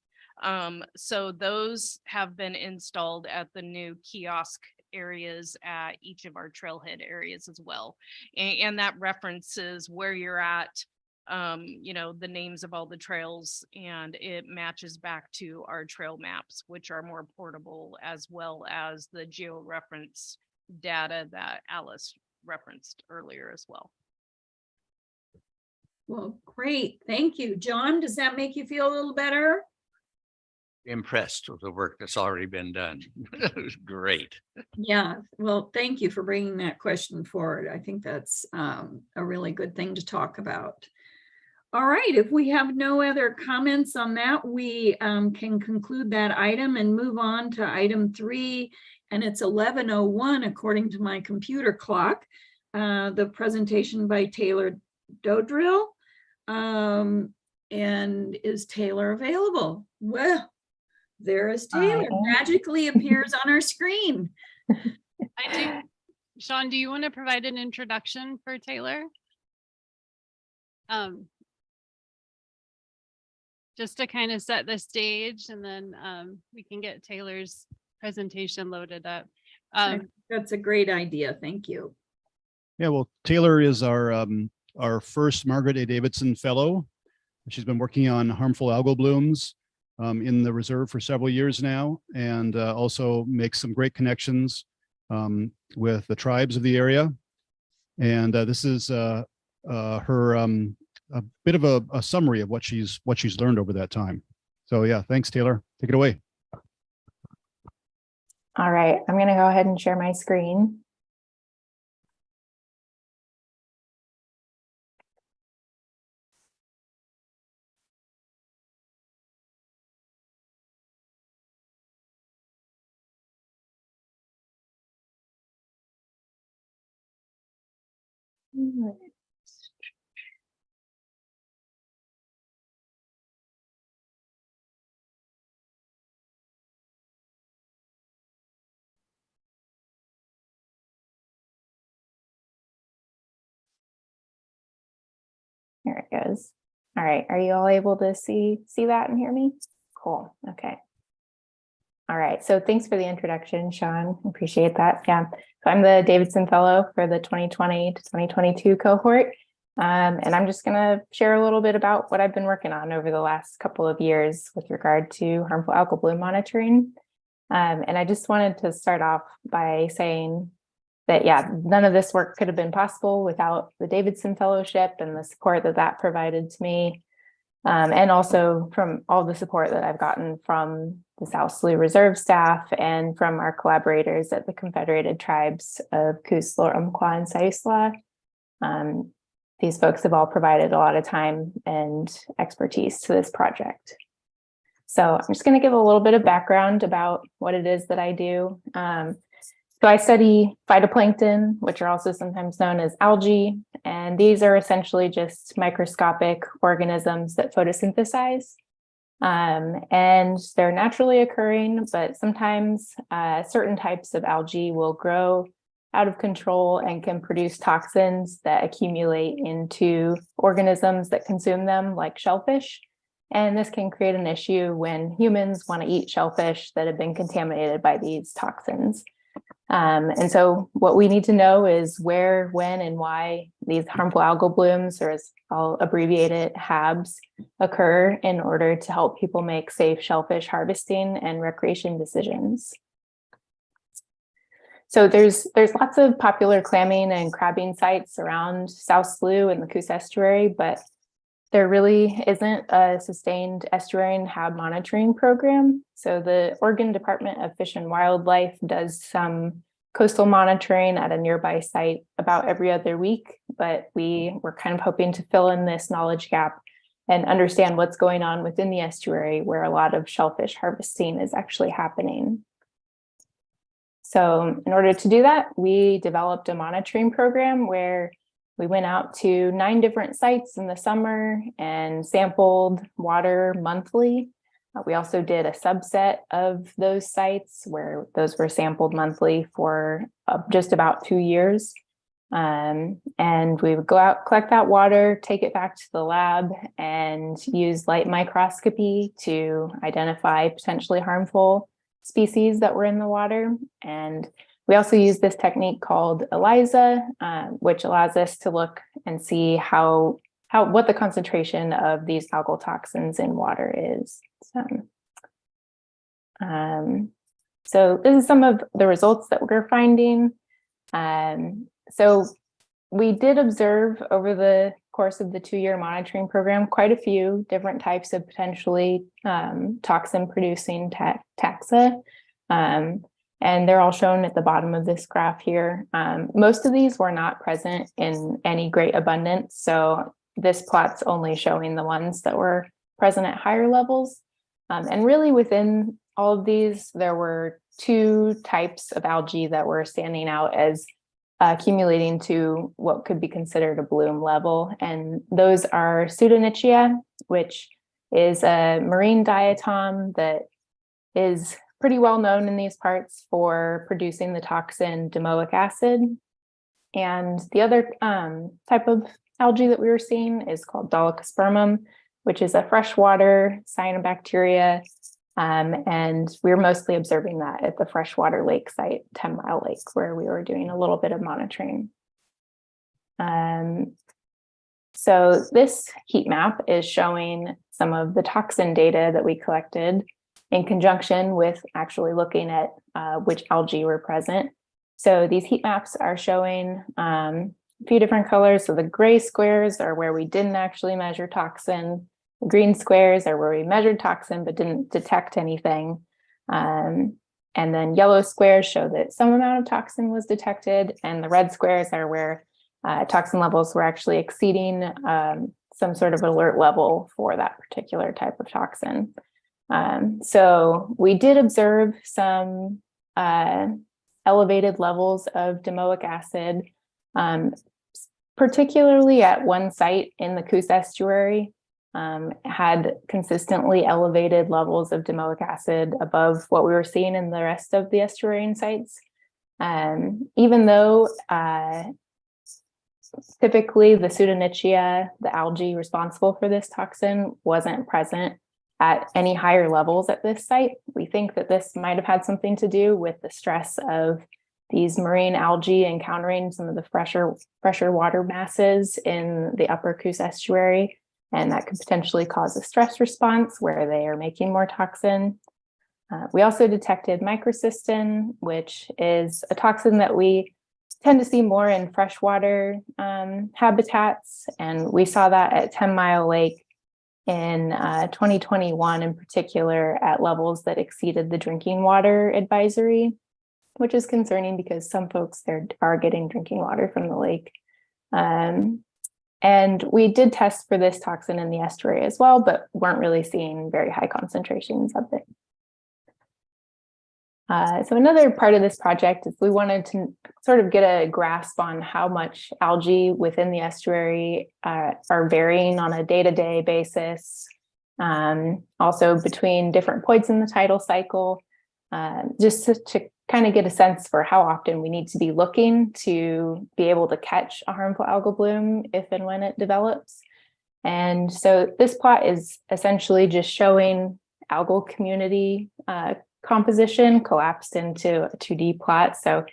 So those have been installed at the new kiosk areas at each of our trailhead areas as well. And that references where you're at, the names of all the trails, and it matches back to our trail maps, which are more portable, as well as the geo-reference data that Alice referenced earlier as well. Well, great. Thank you. John, does that make you feel a little better? Impressed with the work that's already been done. It was great. Yeah, well, thank you for bringing that question forward. I think that's a really good thing to talk about. All right, if we have no other comments on that, we can conclude that item and move on to item 3, and it's 11:01 according to my computer clock. The presentation by Taylor Dodrill. And is Taylor available? Well, there is Taylor, magically appears on our screen. I Sean, do you want to provide an introduction for Taylor? Just to kind of set the stage, and then we can get Taylor's presentation loaded up. That's a great idea. Thank you. Yeah, well, Taylor is our first Margaret A. Davidson Fellow. She's been working on harmful algal blooms in the reserve for several years now, and also makes some great connections with the tribes of the area. And this is her a bit of a summary of what she's learned over that time. So yeah, thanks, Taylor. Take it away. All right, I'm going to go ahead and share my screen. Here it goes. All right, are you all able to see that and hear me? Cool, okay. All right, so thanks for the introduction, Sean. Appreciate that. Yeah, so I'm the Davidson Fellow for the 2020 to 2022 cohort. And I'm just gonna share a little bit about what I've been working on over the last couple of years with regard to harmful algal bloom monitoring. And I just wanted to start off by saying that, yeah, none of this work could have been possible without the Davidson Fellowship and the support that that provided to me. And also from all the support that I've gotten from the South Slough Reserve staff and from our collaborators at the Confederated Tribes of Coos, Umpqua, and Siuslaw. These folks have all provided a lot of time and expertise to this project. So I'm just going to give a little bit of background about what it is that I do. So I study phytoplankton, which are also sometimes known as algae, and these are essentially just microscopic organisms that photosynthesize. And they're naturally occurring, but sometimes certain types of algae will grow out of control and can produce toxins that accumulate into organisms that consume them, like shellfish. And this can create an issue when humans want to eat shellfish that have been contaminated by these toxins. And so what we need to know is where, when, and why these harmful algal blooms, or as I'll abbreviate it, HABs, occur in order to help people make safe shellfish harvesting and recreation decisions. So there's lots of popular clamming and crabbing sites around South Slough and the Coos Estuary, but there really isn't a sustained estuarine HAB monitoring program. So the Oregon Department of Fish and Wildlife does some coastal monitoring at a nearby site about every other week, but we were kind of hoping to fill in this knowledge gap and understand what's going on within the estuary where a lot of shellfish harvesting is actually happening. So in order to do that, we developed a monitoring program where we went out to 9 different sites in the summer and sampled water monthly. We also did a subset of those sites where those were sampled monthly for just about 2 years. And we would go out, collect that water, take it back to the lab, and use light microscopy to identify potentially harmful species that were in the water. And we also use this technique called ELISA, which allows us to look and see what the concentration of these algal toxins in water is. So this is some of the results that we're finding. So we did observe over the course of the 2-year monitoring program quite a few different types of potentially toxin-producing taxa. And they're all shown at the bottom of this graph here. Most of these were not present in any great abundance. So this plot's only showing the ones that were present at higher levels. And really within all of these, there were 2 types of algae that were standing out as accumulating to what could be considered a bloom level. And those are Pseudonychia, which is a marine diatom that is pretty well known in these parts for producing the toxin domoic acid. And the other type of algae that we were seeing is called Dolichospermum, which is a freshwater cyanobacteria. And we were mostly observing that at the freshwater lake site, 10 Mile Lake, where we were doing a little bit of monitoring. So this heat map is showing some of the toxin data that we collected in conjunction with actually looking at which algae were present. So these heat maps are showing a few different colors. So the gray squares are where we didn't actually measure toxin. The green squares are where we measured toxin but didn't detect anything. And then yellow squares show that some amount of toxin was detected, and the red squares are where toxin levels were actually exceeding some sort of alert level for that particular type of toxin. So we did observe some elevated levels of domoic acid, particularly at one site in the Coos estuary. Had consistently elevated levels of domoic acid above what we were seeing in the rest of the estuarine sites. Even though typically the Pseudonychia, the algae responsible for this toxin, wasn't present at any higher levels at this site, we think that this might have had something to do with the stress of these marine algae encountering some of the fresher water masses in the upper Coos estuary. And that could potentially cause a stress response where they are making more toxin. We also detected microcystin, which is a toxin that we tend to see more in freshwater habitats. And we saw that at 10 Mile Lake in 2021 in particular at levels that exceeded the drinking water advisory, which is concerning because some folks there are getting drinking water from the lake. And we did test for this toxin in the estuary as well, but weren't really seeing very high concentrations of it. So another part of this project is we wanted to sort of get a grasp on how much algae within the estuary are varying on a day-to-day basis, also between different points in the tidal cycle, just to kind of get a sense for how often we need to be looking to be able to catch a harmful algal bloom if and when it develops. And so this plot is essentially just showing algal community composition collapsed into a 2D plot. So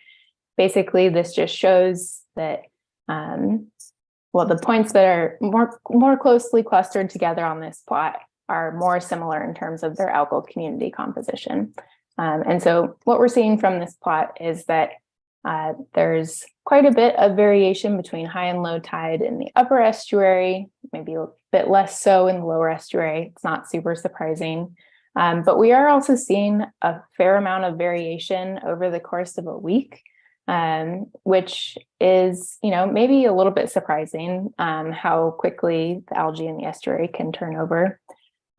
basically this just shows that, well, the points that are more closely clustered together on this plot are more similar in terms of their algal community composition. And so what we're seeing from this plot is that there's quite a bit of variation between high and low tide in the upper estuary, maybe a bit less so in the lower estuary. It's not super surprising. But we are also seeing a fair amount of variation over the course of a week, which is, maybe a little bit surprising how quickly the algae in the estuary can turn over.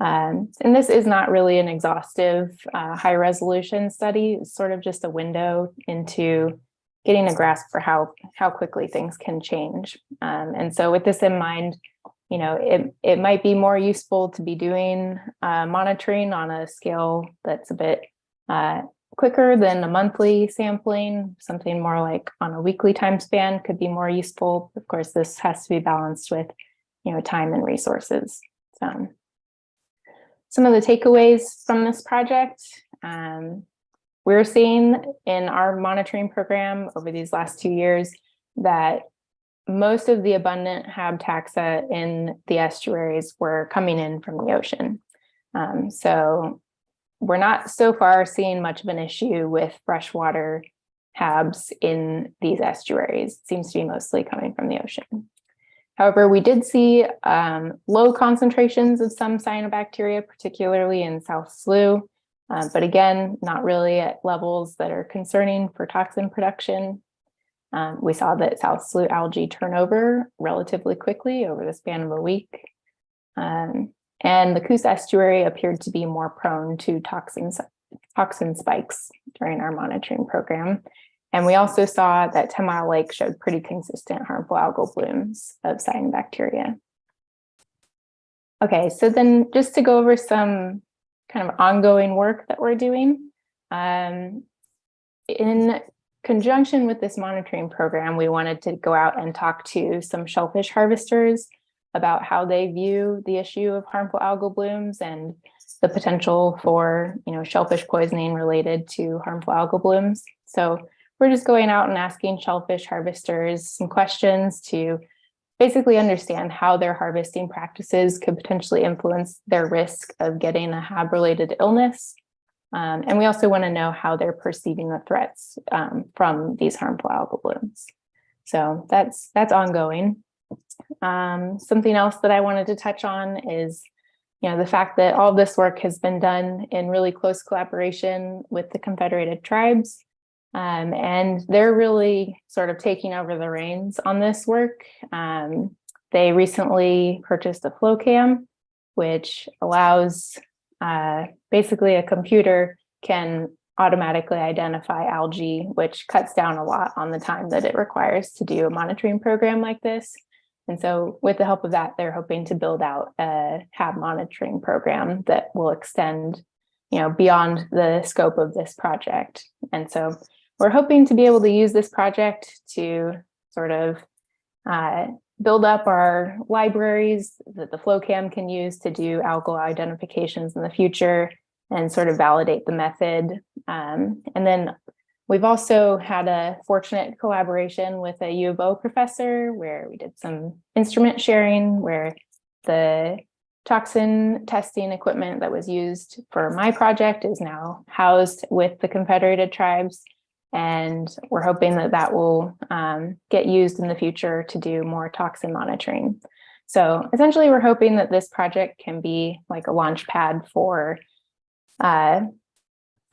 And this is not really an exhaustive high resolution study. It's sort of just a window into getting a grasp for how quickly things can change. And so with this in mind, it might be more useful to be doing monitoring on a scale that's a bit quicker than a monthly sampling. Something more like on a weekly time span could be more useful. Of course, this has to be balanced with, time and resources. So some of the takeaways from this project, we're seeing in our monitoring program over these last 2 years that most of the abundant taxa in the estuaries were coming in from the ocean. So we're not so far seeing much of an issue with freshwater habs in these estuaries. It seems to be mostly coming from the ocean. However, we did see low concentrations of some cyanobacteria, particularly in South Slough, but again, not really at levels that are concerning for toxin production. We saw that South Slough algae turn over relatively quickly over the span of a week. And the Coos estuary appeared to be more prone to toxin spikes during our monitoring program. And we also saw that 10 Mile Lake showed pretty consistent harmful algal blooms of cyanobacteria. Okay, so then just to go over some kind of ongoing work that we're doing. In conjunction with this monitoring program, we wanted to go out and talk to some shellfish harvesters about how they view the issue of harmful algal blooms and the potential for, shellfish poisoning related to harmful algal blooms. So we're just going out and asking shellfish harvesters some questions to basically understand how their harvesting practices could potentially influence their risk of getting a HAB-related illness. And we also want to know how they're perceiving the threats from these harmful algal blooms. So that's ongoing. Something else that I wanted to touch on is, the fact that all this work has been done in really close collaboration with the Confederated Tribes. And they're really sort of taking over the reins on this work. They recently purchased a flow cam, which allows basically a computer can automatically identify algae, which cuts down a lot on the time that it requires to do a monitoring program like this. And so with the help of that, they're hoping to build out a HAB monitoring program that will extend, beyond the scope of this project. And so we're hoping to be able to use this project to sort of build up our libraries that the FlowCam can use to do algal identifications in the future and sort of validate the method. And then we've also had a fortunate collaboration with a U of O professor where we did some instrument sharing, where the toxin testing equipment that was used for my project is now housed with the Confederated Tribes. And we're hoping that that will get used in the future to do more toxin monitoring. So essentially, we're hoping that this project can be like a launch pad for a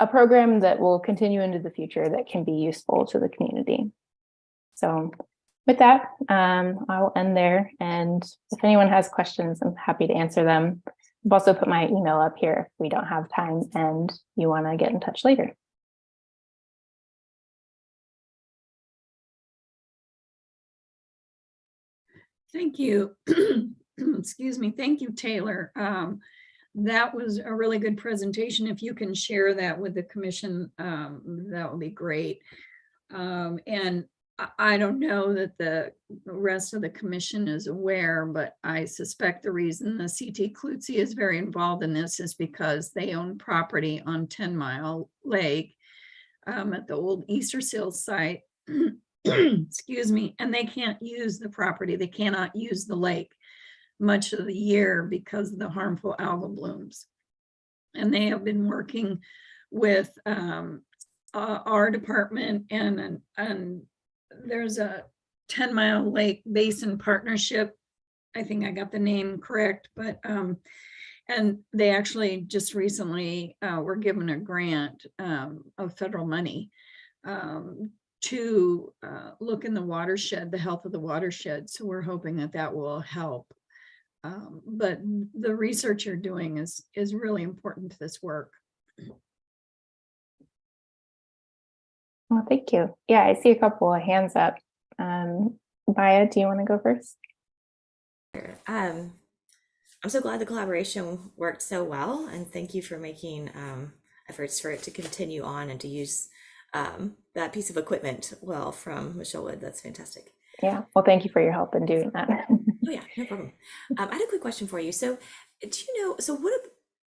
program that will continue into the future that can be useful to the community. So with that, I'll end there. And if anyone has questions, I'm happy to answer them. I've also put my email up here if we don't have time and you want to get in touch later. Thank you. Excuse me. Thank you, Taylor. That was a really good presentation. If you can share that with the commission, that would be great. And I don't know that the rest of the commission is aware, but I suspect the reason the CT Klutzy is very involved in this is because they own property on 10 Mile Lake at the old Easter Seal site. Excuse me, and they can't use the property. They cannot use the lake much of the year because of the harmful algal blooms. And they have been working with our department and there's a 10 Mile Lake Basin Partnership. I think I got the name correct, but and they actually just recently were given a grant of federal money to look in the watershed, the health of the watershed. So we're hoping that that will help. But the research you're doing is really important to this work. Well, thank you. Yeah, I see a couple of hands up. Maya, do you want to go first? I'm so glad the collaboration worked so well, and thank you for making efforts for it to continue on and to use that piece of equipment well from Michelle Wood. That's fantastic. Yeah, well, thank you for your help in doing that. Oh yeah, no problem. I had a quick question for you. So do you know, so what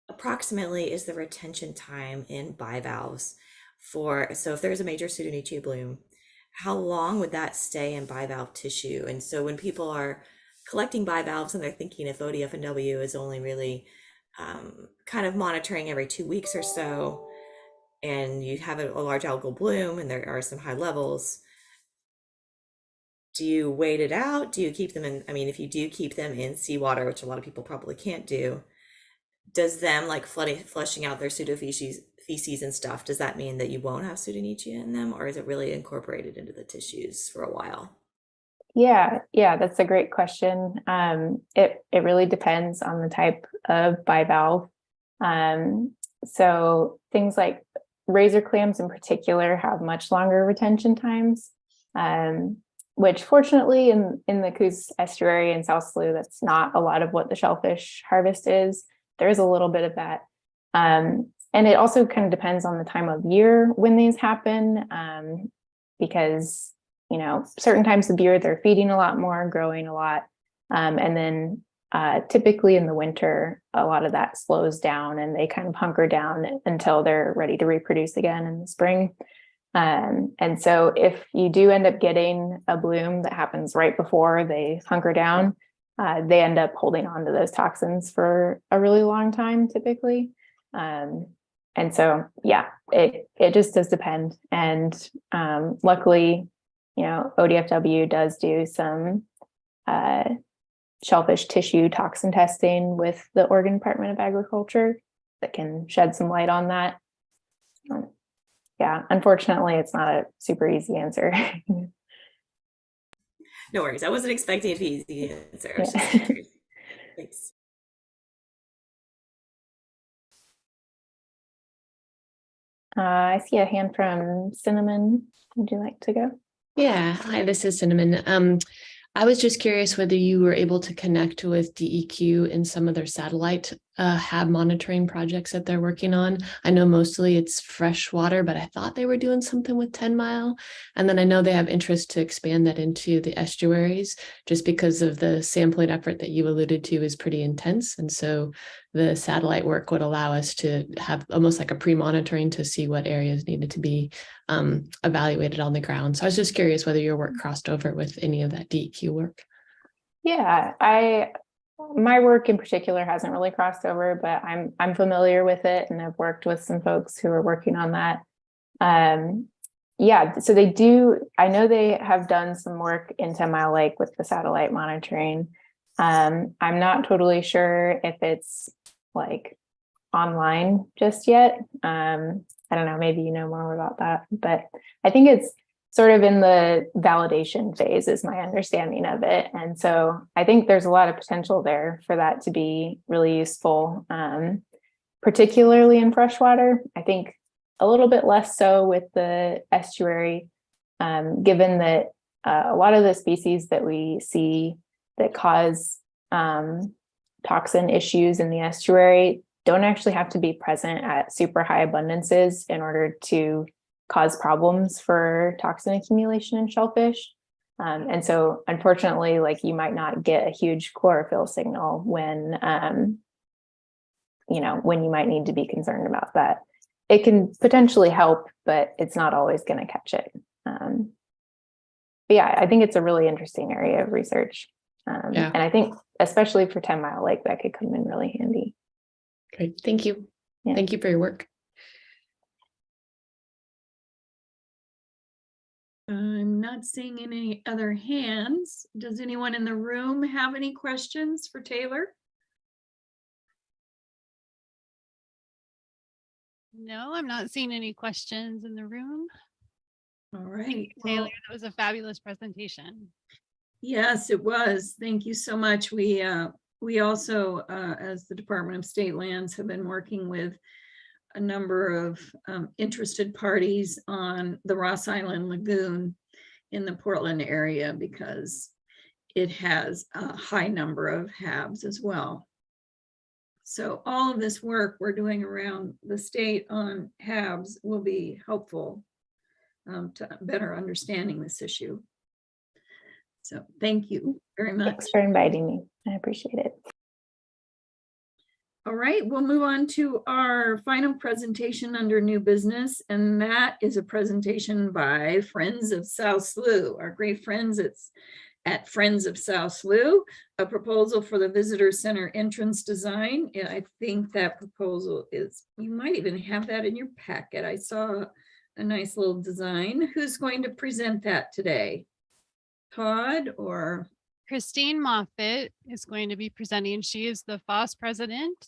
approximately is the retention time in bivalves for, so if there's a major pseudonychia bloom, how long would that stay in bivalve tissue? And so when people are collecting bivalves and they're thinking if ODF&W is only really kind of monitoring every 2 weeks or so, and you have a large algal bloom and there are some high levels, do you wait it out? Do you keep them in, I mean, if you do keep them in seawater, which a lot of people probably can't do, does them like flushing out their pseudofeces and stuff, does that mean that you won't have pseudonychia in them, or is it really incorporated into the tissues for a while? Yeah, that's a great question. It really depends on the type of bivalve. So things like razor clams in particular have much longer retention times, which fortunately in the Coos estuary and South Slough, that's not a lot of what the shellfish harvest is. There is a little bit of that. And it also kind of depends on the time of year when these happen. because, you know, certain times of year they're feeding a lot more, growing a lot. And then typically in the winter, a lot of that slows down and they kind of hunker down until they're ready to reproduce again in the spring. And so if you do end up getting a bloom that happens right before they hunker down, they end up holding on to those toxins for a really long time typically. And so, yeah, it just does depend. And luckily, you know, ODFW does do some shellfish tissue toxin testing with the Oregon Department of Agriculture that can shed some light on that. Yeah, unfortunately, it's not a super easy answer. No worries. I wasn't expecting an easy answer. I was Yeah. just curious. Thanks. I see a hand from Cinnamon. Would you like to go? Yeah, hi, this is Cinnamon. I was just curious whether you were able to connect with DEQ in some of their satellite HAB monitoring projects that they're working on. I know mostly it's freshwater, but I thought they were doing something with 10 Mile. And then I know they have interest to expand that into the estuaries, just because of the sampling effort that you alluded to is pretty intense. And so the satellite work would allow us to have almost like a pre-monitoring to see what areas needed to be evaluated on the ground. So I was just curious whether your work crossed over with any of that DEQ work. Yeah, my work in particular hasn't really crossed over, but I'm familiar with it and I've worked with some folks who are working on that. Yeah, so they do, I know they have done some work in 10 Mile Lake with the satellite monitoring. I'm not totally sure if it's like online just yet. I don't know, maybe you know more about that, but I think it's sort of in the validation phase is my understanding of it. And so I think there's a lot of potential there for that to be really useful, particularly in freshwater. I think a little bit less so with the estuary, given that a lot of the species that we see that cause toxin issues in the estuary don't actually have to be present at super high abundances in order to cause problems for toxin accumulation in shellfish. And so unfortunately, like you might not get a huge chlorophyll signal when, you know, when you might need to be concerned about that. It can potentially help, but it's not always going to catch it. But yeah, I think it's a really interesting area of research. And I think especially for 10 Mile Lake, that could come in really handy. Great, thank you. Yeah. Thank you for your work. I'm not seeing any other hands. Does anyone in the room have any questions for Taylor? No, I'm not seeing any questions in the room. All right. Taylor, that was a fabulous presentation. Yes, it was. Thank you so much. We also, as the Department of State Lands, have been working with a number of interested parties on the Ross Island Lagoon in the Portland area because it has a high number of HABs as well. So all of this work we're doing around the state on HABs will be helpful to better understanding this issue. So thank you very much. Thanks for inviting me. I appreciate it. All right, we'll move on to our final presentation under new business, and that is a presentation by Friends of South Slough, our great friends at Friends of South Slough, a proposal for the visitor center entrance design. And I think that proposal is, you might even have that in your packet. I saw a nice little design. Who's going to present that today? Todd or? Christine Moffitt is going to be presenting. She is the FOSS president.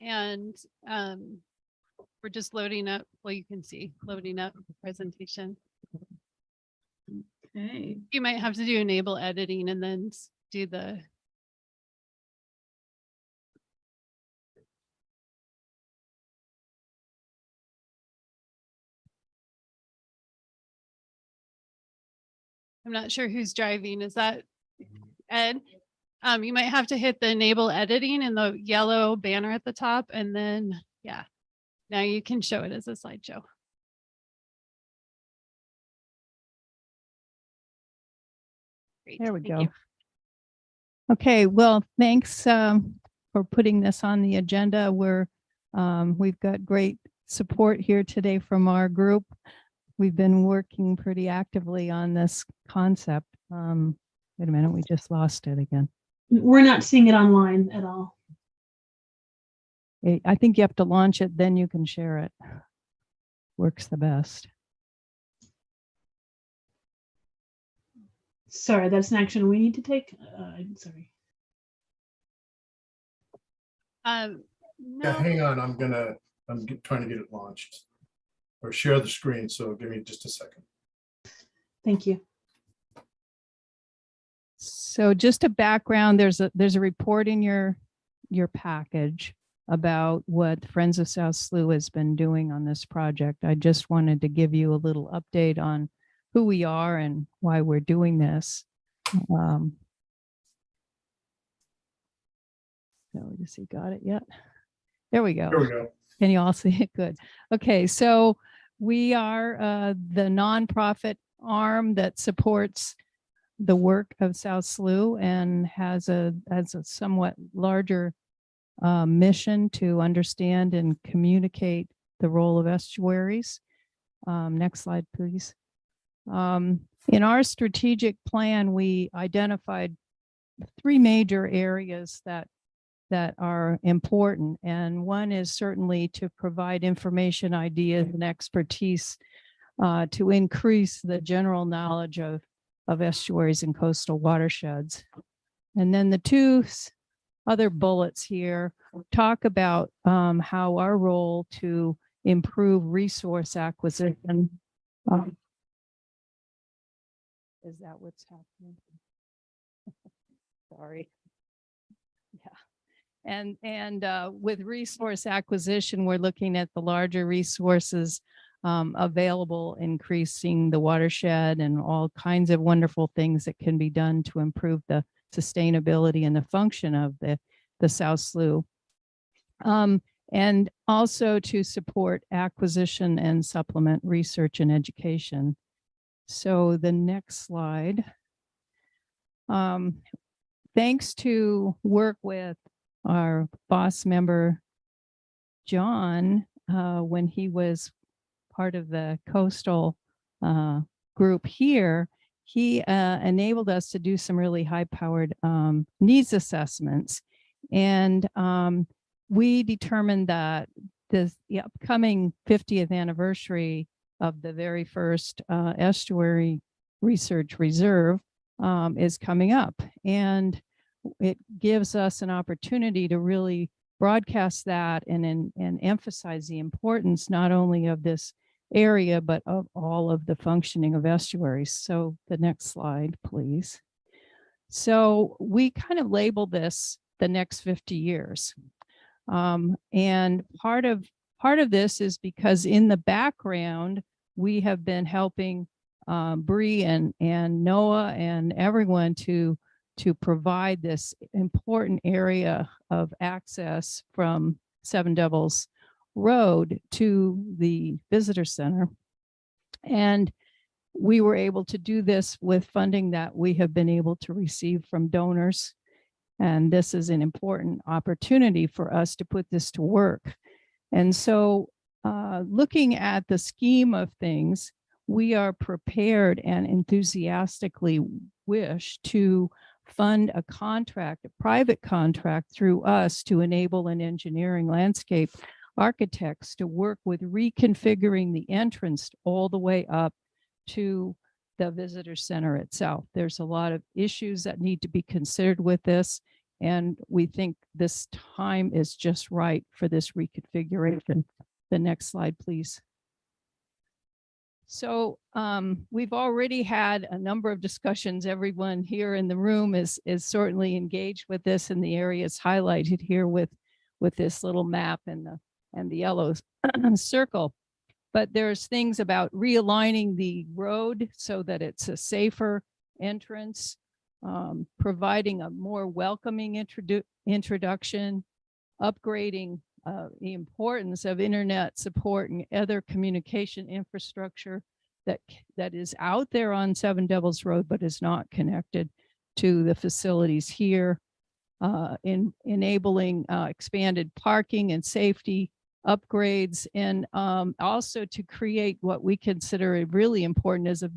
And we're just loading up, well, you can see, loading up the presentation. Okay. You might have to do enable editing and then do the. I'm not sure who's driving. Is that Ed? You might have to hit the enable editing in the yellow banner at the top, and then, yeah, now you can show it as a slideshow. Great. There we Thank go. you. Okay, well, thanks for putting this on the agenda. We've got great support here today from our group. We've been working pretty actively on this concept. Wait a minute, we just lost it again. We're not seeing it online at all. I think you have to launch it, then you can share it. Works the best. Sorry, that's an action we need to take. Sorry. Yeah, No, hang on. Trying to get it launched or share the screen. So give me just a second. Thank you. So just a background, there's a report in your package about what Friends of South Slough has been doing on this project. I just wanted to give you a little update on who we are and why we're doing this. So let me see, got it yet? There we go. There we go. Can you all see it? Good. Okay, so we are the nonprofit arm that supports the work of South Slough and has a somewhat larger mission to understand and communicate the role of estuaries. Next slide, please. In our strategic plan, we identified 3 major areas that are important. And one is certainly to provide information, ideas, and expertise to increase the general knowledge of estuaries and coastal watersheds. And then the 2 other bullets here talk about how our role to improve resource acquisition. Is that what's happening? Sorry. Yeah. And with resource acquisition, we're looking at the larger resources available, increasing the watershed and all kinds of wonderful things that can be done to improve the sustainability and the function of the South Slough. And also to support acquisition and supplement research and education. So the next slide. Thanks to work with our boss member, John, when he was part of the coastal group here, he enabled us to do some really high-powered needs assessments. And we determined that the upcoming 50th anniversary of the very first estuary research reserve is coming up. And it gives us an opportunity to really broadcast that and emphasize the importance not only of this area, but of all of the functioning of estuaries. So the next slide, please. So we kind of labeled this the next 50 years. And part of this is because in the background, we have been helping Bree and Noah and everyone to provide this important area of access from Seven Devils Road to the visitor center. And we were able to do this with funding that we have been able to receive from donors. And this is an important opportunity for us to put this to work. And so looking at the scheme of things, we are prepared and enthusiastically wish to fund a contract, a private contract through us to enable an engineering landscape architects to work with reconfiguring the entrance all the way up to the visitor center itself. There's a lot of issues that need to be considered with this, and we think this time is just right for this reconfiguration. The next slide, please. So we've already had a number of discussions. Everyone here in the room is certainly engaged with this, and the areas highlighted here with this little map and the yellow circle. But there's things about realigning the road so that it's a safer entrance, providing a more welcoming introduction, upgrading the importance of internet support and other communication infrastructure that is out there on Seven Devils Road, but is not connected to the facilities here, in enabling expanded parking and safety upgrades, and also to create what we consider really important as a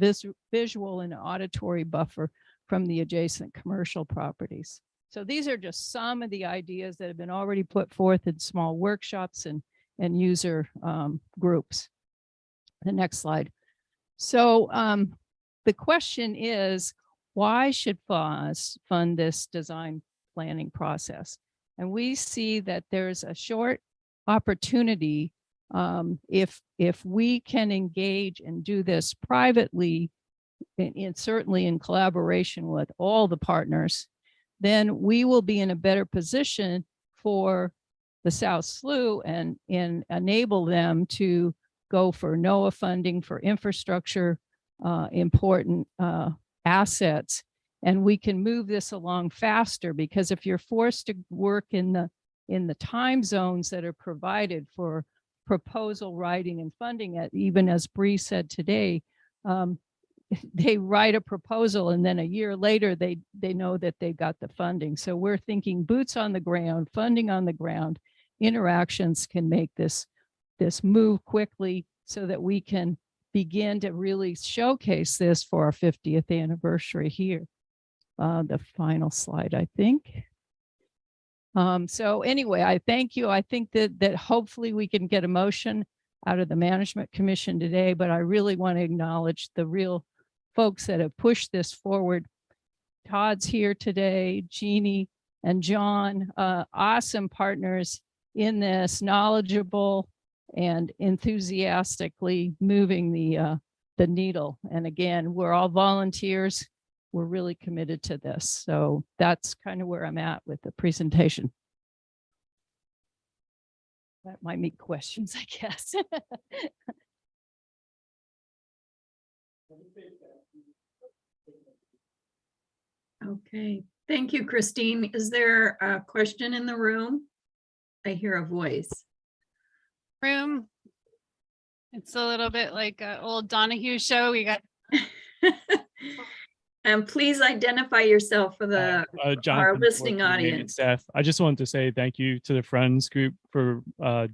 visual and auditory buffer from the adjacent commercial properties. So these are just some of the ideas that have been already put forth in small workshops and user groups. The next slide. So the question is, why should FOSS fund this design planning process? And we see that there's a short opportunity if we can engage and do this privately, and certainly in collaboration with all the partners, then we will be in a better position for the South Slough and enable them to go for NOAA funding for infrastructure, important assets. And we can move this along faster, because if you're forced to work in the time zones that are provided for proposal writing and funding, even as Bree said today, they write a proposal and then a year later they know that they got the funding. So we're thinking boots on the ground, funding on the ground, interactions can make this move quickly so that we can begin to really showcase this for our 50th anniversary here. The final slide, I think. So anyway, I thank you. I think that hopefully we can get a motion out of the Management Commission today, but I really want to acknowledge the real folks that have pushed this forward. Todd's here today, Jeannie and John, awesome partners in this, knowledgeable and enthusiastically moving the needle. And again, we're all volunteers. We're really committed to this. So that's kind of where I'm at with the presentation. That might make questions, I guess. Okay, thank you, Christine. Is there a question in the room? I hear a voice. Room. It's a little bit like an old Donahue show. We got. And please identify yourself for our Jonathan listening Ford, the maintenance audience. Staff. I just wanted to say thank you to the Friends group for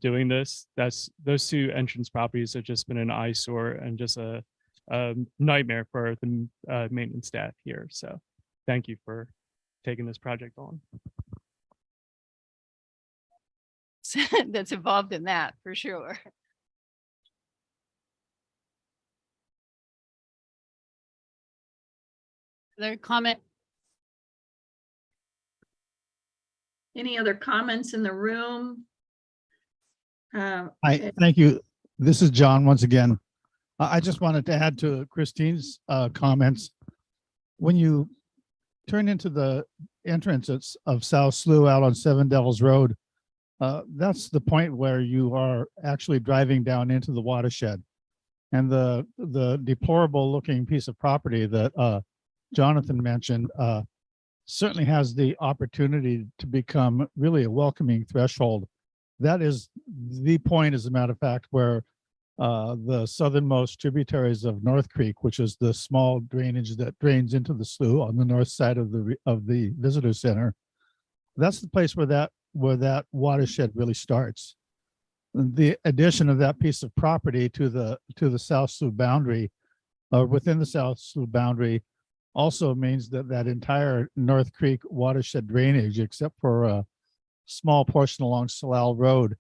doing this. Those two entrance properties have just been an eyesore and just a nightmare for the maintenance staff here. So thank you for taking this project on. That's involved in that for sure. Other comment? Any other comments in the room? Hi, thank you. This is John once again. I just wanted to add to Christine's comments. When you turn into the entrance of South Slough out on Seven Devils Road, that's the point where you are actually driving down into the watershed. And the deplorable looking piece of property that Jonathan mentioned certainly has the opportunity to become really a welcoming threshold. That is the point, as a matter of fact, where the southernmost tributaries of North Creek, which is the small drainage that drains into the slough on the north side of the visitor center, that's the place where that watershed really starts. The addition of that piece of property to the South Slough boundary, or within the South Slough boundary, also means that that entire North Creek watershed drainage, except for a small portion along Salal Road,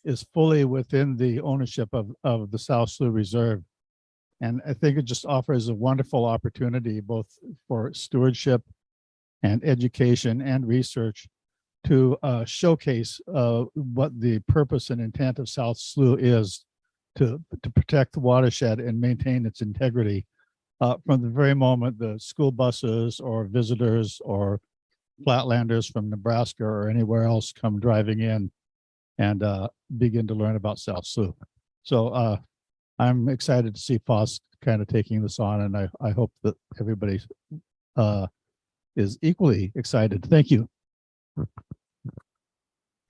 is fully within the ownership of the South Slough Reserve. And I think it just offers a wonderful opportunity both for stewardship and education and research to showcase what the purpose and intent of South Slough is to protect the watershed and maintain its integrity. From the very moment the school buses or visitors or flatlanders from Nebraska or anywhere else come driving in and begin to learn about South Slough. So I'm excited to see FOSS kind of taking this on, and I hope that everybody is equally excited. Thank you.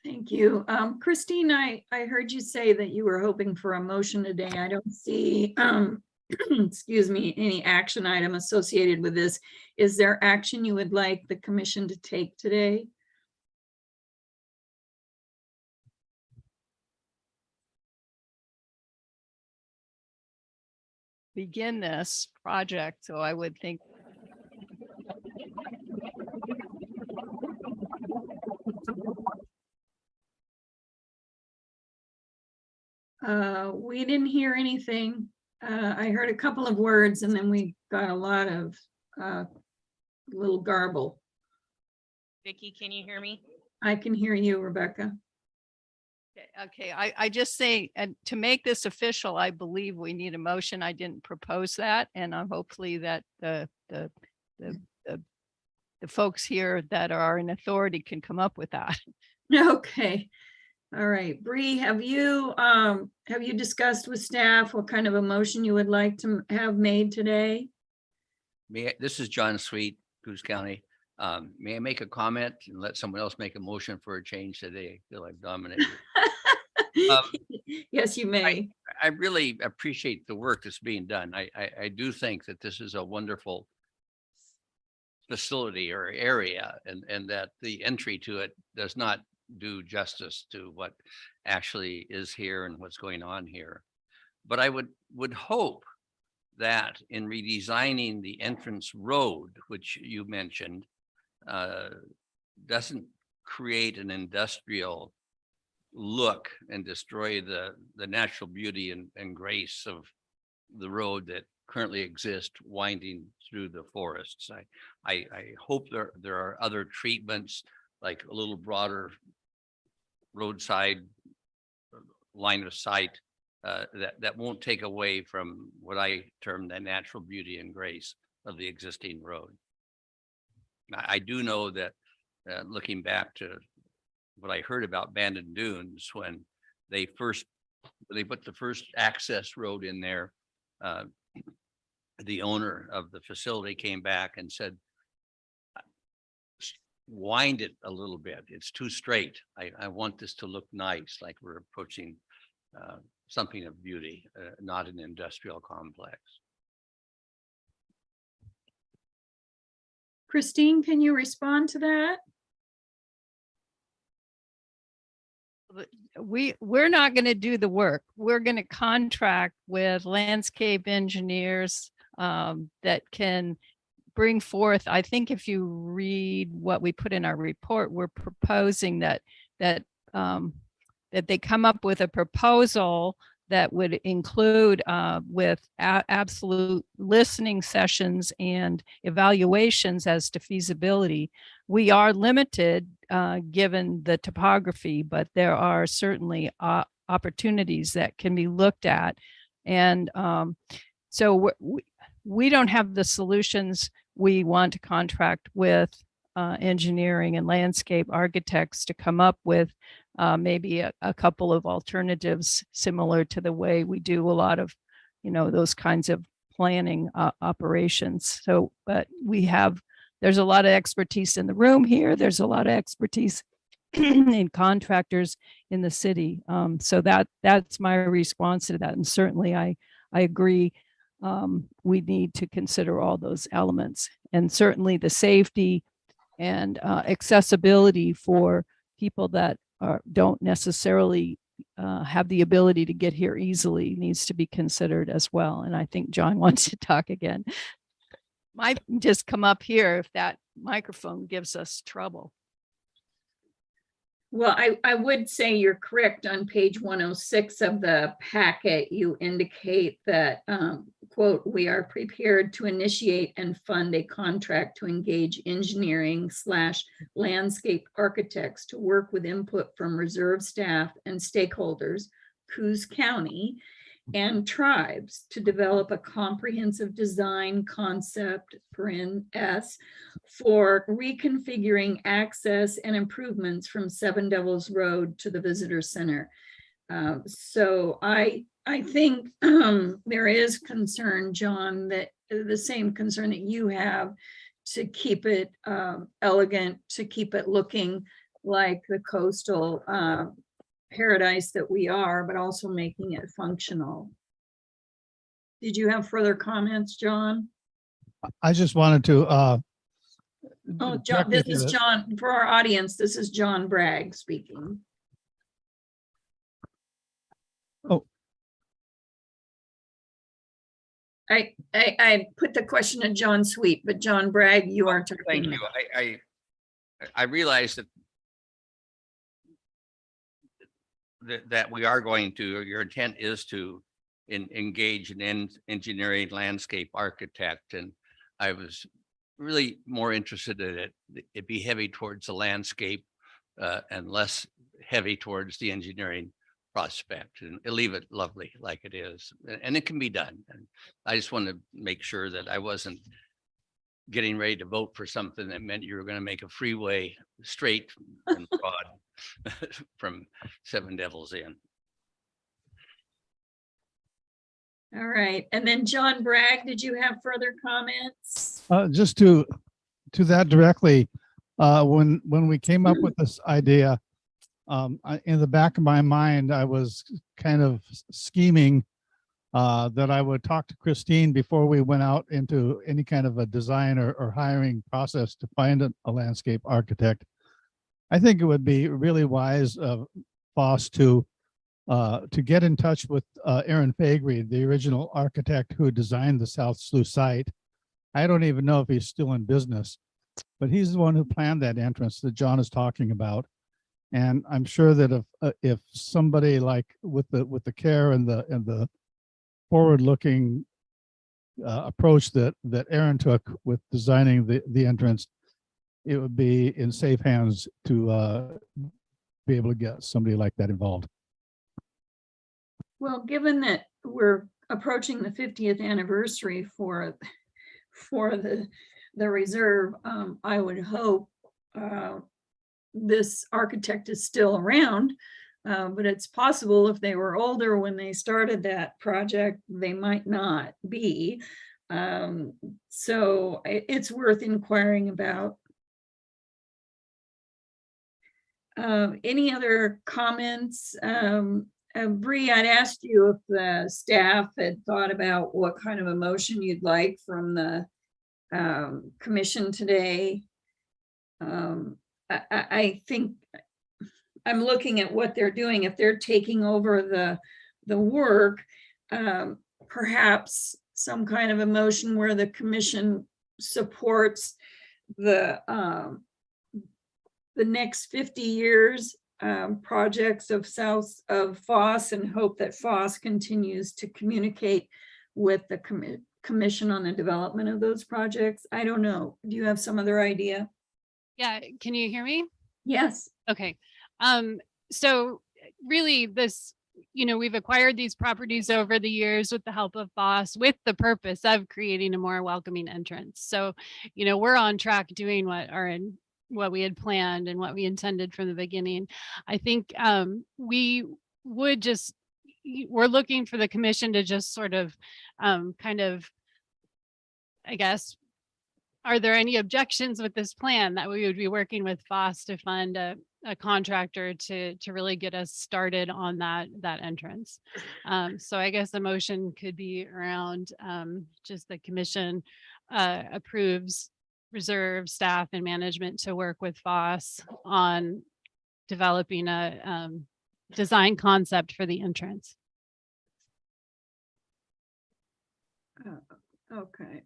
Thank you. Christine, I heard you say that you were hoping for a motion today. I don't see excuse me, any action item associated with this. Is there action you would like the commission to take today? Begin this project, so I would think. We didn't hear anything. I heard a couple of words and then we got a lot of little garble. Vicky, can you hear me? I can hear you, Rebecca. Okay, I just say, and to make this official, I believe we need a motion. I didn't propose that, and hopefully that the folks here that are in authority can come up with that. Okay. All right, Bree, have you discussed with staff what kind of a motion you would like to have made today? This is John Sweet, Coos County. May I make a comment and let someone else make a motion for a change today? I feel like dominating. Yes, you may. I really appreciate the work that's being done. I do think that this is a wonderful facility or area, and that the entry to it does not do justice to what actually is here and what's going on here. But I would hope that in redesigning the entrance road, which you mentioned, doesn't create an industrial look and destroy the natural beauty and grace of the road that currently exists winding through the forests. I hope there are other treatments, like a little broader roadside line of sight that won't take away from what I term the natural beauty and grace of the existing road. I do know that looking back to what I heard about Bandon Dunes, when they put the first access road in there, the owner of the facility came back and said, wind it a little bit. It's too straight. I want this to look nice, like we're approaching something of beauty, not an industrial complex. Christine, can you respond to that? We're not going to do the work. We're going to contract with landscape engineers that can bring forth. I think if you read what we put in our report, we're proposing that they come up with a proposal that would include with absolute listening sessions and evaluations as to feasibility. We are limited given the topography, but there are certainly opportunities that can be looked at. And so we don't have the solutions. We want to contract with engineering and landscape architects to come up with maybe a couple of alternatives similar to the way we do a lot of, those kinds of planning operations. So, but there's a lot of expertise in the room here. There's a lot of expertise in contractors in the city. So that's my response to that. And certainly I agree. We need to consider all those elements, and certainly the safety and accessibility for people that don't necessarily have the ability to get here easily needs to be considered as well. And I think John wants to talk again. Might just come up here if that microphone gives us trouble. Well, I would say you're correct. On page 106 of the packet, you indicate that, quote, "We are prepared to initiate and fund a contract to engage engineering/landscape architects to work with input from reserve staff and stakeholders, Coos County, and tribes to develop a comprehensive design concept for reconfiguring access and improvements from Seven Devils Road to the Visitor Center." So I think there is concern, John, that the same concern that you have, to keep it elegant, to keep it looking like the coastal paradise that we are, but also making it functional. Did you have further comments, John? I just wanted to, Oh, John, check this with you is that- John, for our audience, this is John Bragg speaking. Oh. I put the question to John Sweet, but John Bragg, you are talking. Thank you. I realize that we are going to, your intent is to engage an engineering landscape architect, and I was really more interested in it be heavy towards the landscape and less heavy towards the engineering prospect, and leave it lovely like it is, and it can be done. And I just want to make sure that I wasn't getting ready to vote for something that meant you were going to make a freeway straight and broad from Seven Devils Inn. All right, and then John Bragg, did you have further comments? just to that directly, when we came up with this idea, in the back of my mind, I was kind of scheming that I would talk to Christine before we went out into any kind of a design or hiring process to find a landscape architect. I think it would be really wise of FOSS to get in touch with Aaron Fagre, the original architect who designed the South Slough site. I don't even know if he's still in business, but he's the one who planned that entrance that John is talking about. And I'm sure that if somebody like with the care and the forward-looking approach that Aaron took with designing the entrance, it would be in safe hands to be able to get somebody like that involved. Well, given that we're approaching the 50th anniversary for the reserve, I would hope this architect is still around, but it's possible if they were older when they started that project, they might not be. So it's worth inquiring about. Any other comments? Bree, I'd asked you if the staff had thought about what kind of a motion you'd like from the commission today. I think I'm looking at what they're doing. If they're taking over the work, perhaps some kind of a motion where the commission supports the next 50 years projects of FOSS, and hope that FOSS continues to communicate with the commission on the development of those projects. I don't know. Do you have some other idea? Yeah, can you hear me? Yes. Okay. So really this, we've acquired these properties over the years with the help of FOSS with the purpose of creating a more welcoming entrance. So, we're on track doing what we had planned and what we intended from the beginning. I think we're looking for the commission to just sort of I guess, are there any objections with this plan that we would be working with FOSS to fund a contractor to really get us started on that entrance? So I guess the motion could be around just the commission approves reserve staff and management to work with FOSS on developing a design concept for the entrance. Okay.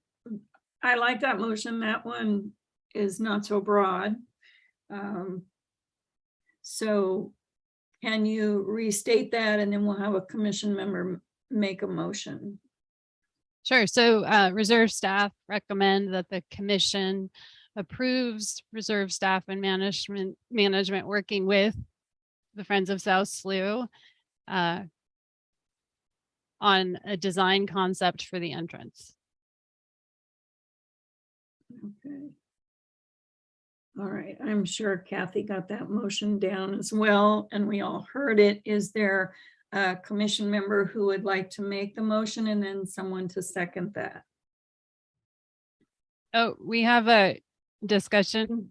I like that motion. That one is not so broad. So can you restate that, and then we'll have a commission member make a motion? Sure. So reserve staff recommend that the commission approves reserve staff and management working with the Friends of South Slough on a design concept for the entrance. Okay. All right. I'm sure Kathy got that motion down as well, and we all heard it. Is there a commission member who would like to make the motion, and then someone to second that? Oh, we have a discussion.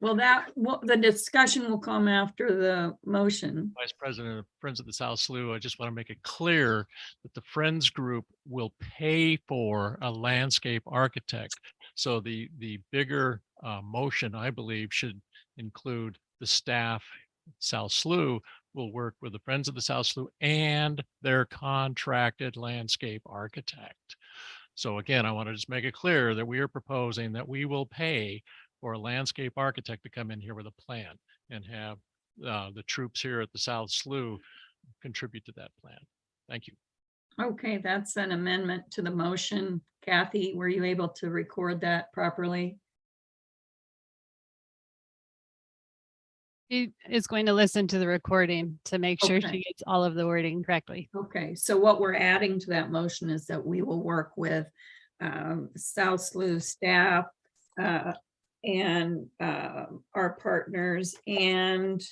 Well, the discussion will come after the motion. Vice President of Friends of the South Slough, I just want to make it clear that the Friends Group will pay for a landscape architect. So the bigger motion, I believe, should include the staff. South Slough will work with the Friends of the South Slough and their contracted landscape architect. So again, I want to just make it clear that we are proposing that we will pay for a landscape architect to come in here with a plan and have the troops here at the South Slough contribute to that plan. Thank you. Okay, that's an amendment to the motion. Kathy, were you able to record that properly? She is going to listen to the recording to make sure Okay. she gets all of the wording correctly. Okay, so what we're adding to that motion is that we will work with South Slough staff and our partners and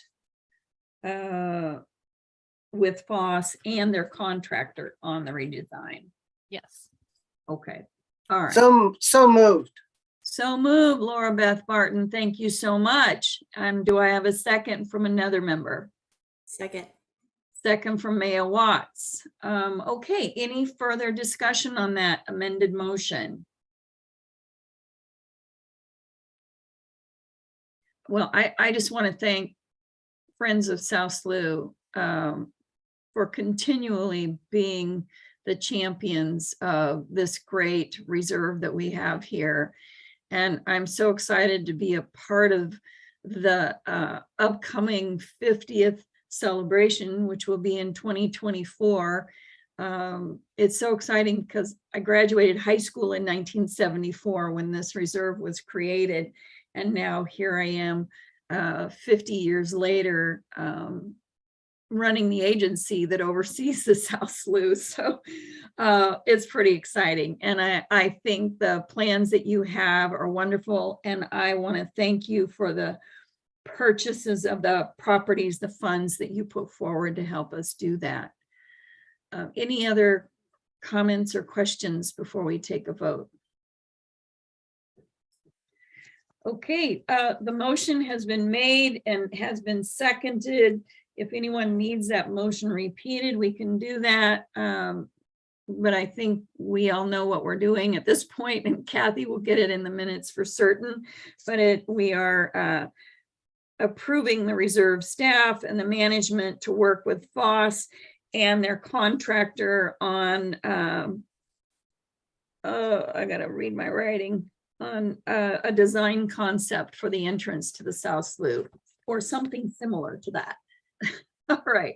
with Foss and their contractor on the redesign. Yes. Okay, all right. So moved. So moved, Laura Beth Barton. Thank you so much. And do I have a second from another member? Second. Second from Maya Watts. Okay, any further discussion on that amended motion? Well, I just want to thank Friends of South Slough for continually being the champions of this great reserve that we have here. And I'm so excited to be a part of the upcoming 50th celebration, which will be in 2024. It's so exciting because I graduated high school in 1974 when this reserve was created. And now here I am 50 years later, running the agency that oversees the South Slough. So it's pretty exciting. And I think the plans that you have are wonderful. And I want to thank you for the purchases of the properties, the funds that you put forward to help us do that. Any other comments or questions before we take a vote? Okay, the motion has been made and has been seconded. If anyone needs that motion repeated, we can do that. But I think we all know what we're doing at this point, and Kathy will get it in the minutes for certain. But we are approving the reserve staff and the management to work with Foss and their contractor on, I gotta read my writing, on a design concept for the entrance to the South Slough or something similar to that. All right.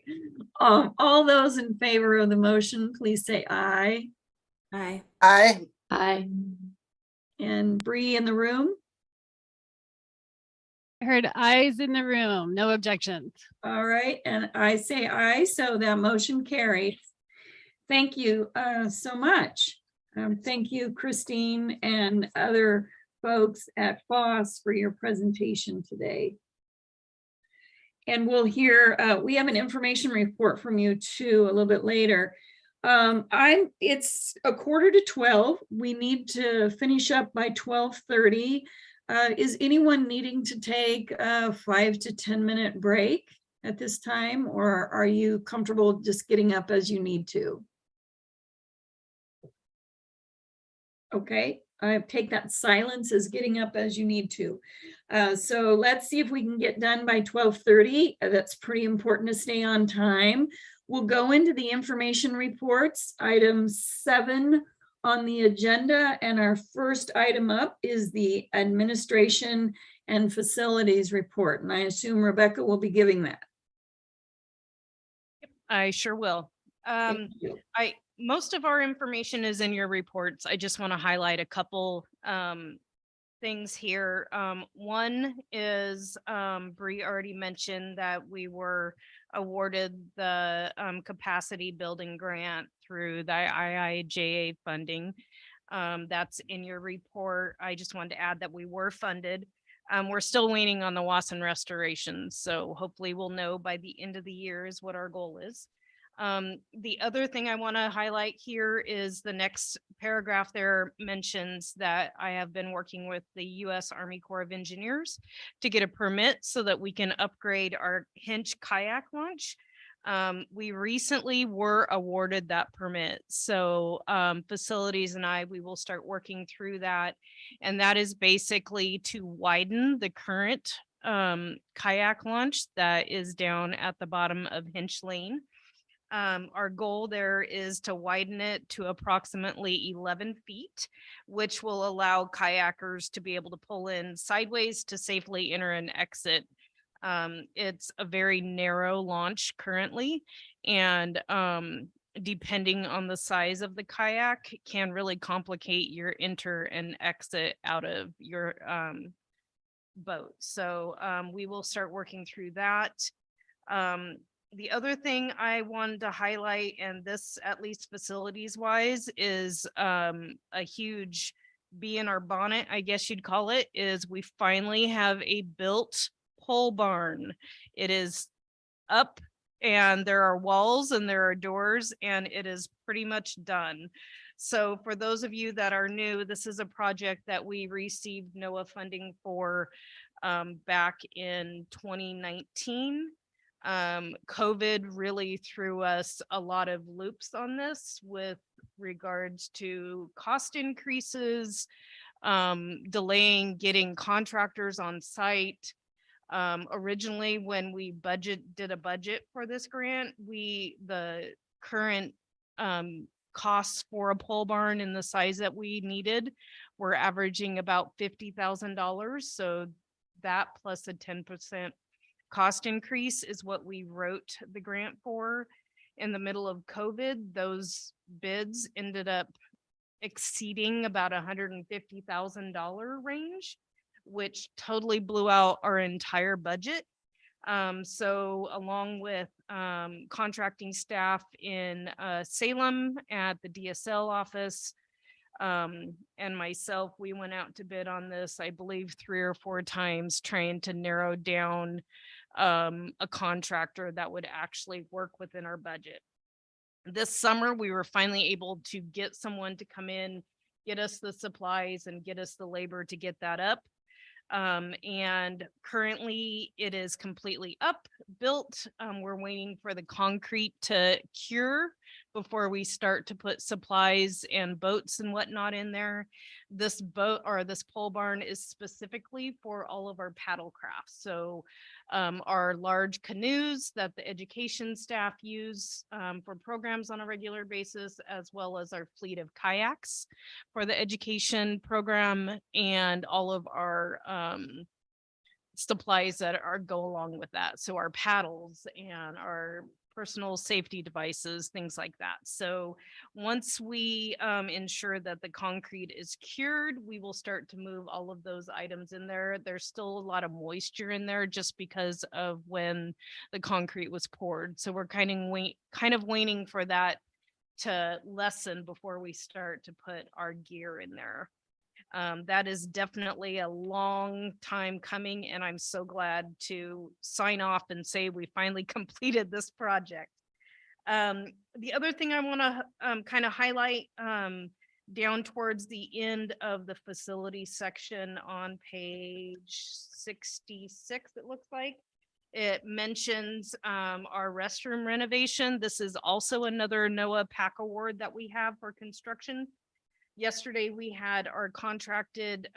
All those in favor of the motion, please say aye. Aye. Aye. Aye. And Bree in the room? I heard ayes in the room, no objections. All right, and I say aye, so that motion carries. Thank you so much. Thank you, Christine, and other folks at Foss for your presentation today. And we'll hear, we have an information report from you too a little bit later. It's 11:45. We need to finish up by 12:30. Is anyone needing to take a 5 to 10 minute break at this time, or are you comfortable just getting up as you need to? Okay, I take that silence as getting up as you need to. So let's see if we can get done by 12:30. That's pretty important to stay on time. We'll go into the information reports, item 7 on the agenda, and our first item up is the administration and facilities report. And I assume Rebecca will be giving that. I sure will. Thank you. Most of our information is in your reports. I just want to highlight a couple things here. One is Bree already mentioned that we were awarded the capacity building grant through the IIJA funding. That's in your report. I just wanted to add that we were funded. We're still waiting on the Wasson restoration, so hopefully we'll know by the end of the year is what our goal is. The other thing I want to highlight here is the next paragraph there mentions that I have been working with the U.S. Army Corps of Engineers to get a permit so that we can upgrade our Hinch kayak launch. We recently were awarded that permit. So facilities and we will start working through that. And that is basically to widen the current kayak launch that is down at the bottom of Hinch Lane. Our goal there is to widen it to approximately 11 feet, which will allow kayakers to be able to pull in sideways to safely enter and exit. It's a very narrow launch currently, and depending on the size of the kayak, can really complicate your enter and exit out of your boat. So we will start working through that. The other thing I wanted to highlight, and this at least facilities wise, is a huge bee in our bonnet, I guess you'd call it, is we finally have a built pole barn. It is up and there are walls and there are doors and it is pretty much done. So for those of you that are new, this is a project that we received NOAA funding for back in 2019. COVID really threw us a lot of loops on this with regards to cost increases, delaying getting contractors on site. Originally, when we did a budget for this grant, the current costs for a pole barn in the size that we needed were averaging about $50,000. So that plus a 10% cost increase is what we wrote the grant for. In the middle of COVID, those bids ended up exceeding about $150,000 range, which totally blew out our entire budget. So along with contracting staff in Salem at the DSL office, and myself, we went out to bid on this, I believe 3 or 4 times, trying to narrow down a contractor that would actually work within our budget. This summer, we were finally able to get someone to come in, get us the supplies and get us the labor to get that up. And currently it is completely up, built. We're waiting for the concrete to cure before we start to put supplies and boats and whatnot in there. This boat or this pole barn is specifically for all of our paddle crafts. So our large canoes that the education staff use for programs on a regular basis, as well as our fleet of kayaks for the education program, and all of our supplies that go along with that. So our paddles and our personal safety devices, things like that. So once we ensure that the concrete is cured, we will start to move all of those items in there. There's still a lot of moisture in there just because of when the concrete was poured. So we're kind of waiting for that to lessen before we start to put our gear in there. That is definitely a long time coming, and I'm so glad to sign off and say we finally completed this project. The other thing I want to kind of highlight down towards the end of the facility section on page 66, it looks like, it mentions our restroom renovation. This is also another NOAA PAC award that we have for construction. Yesterday, we had our contracted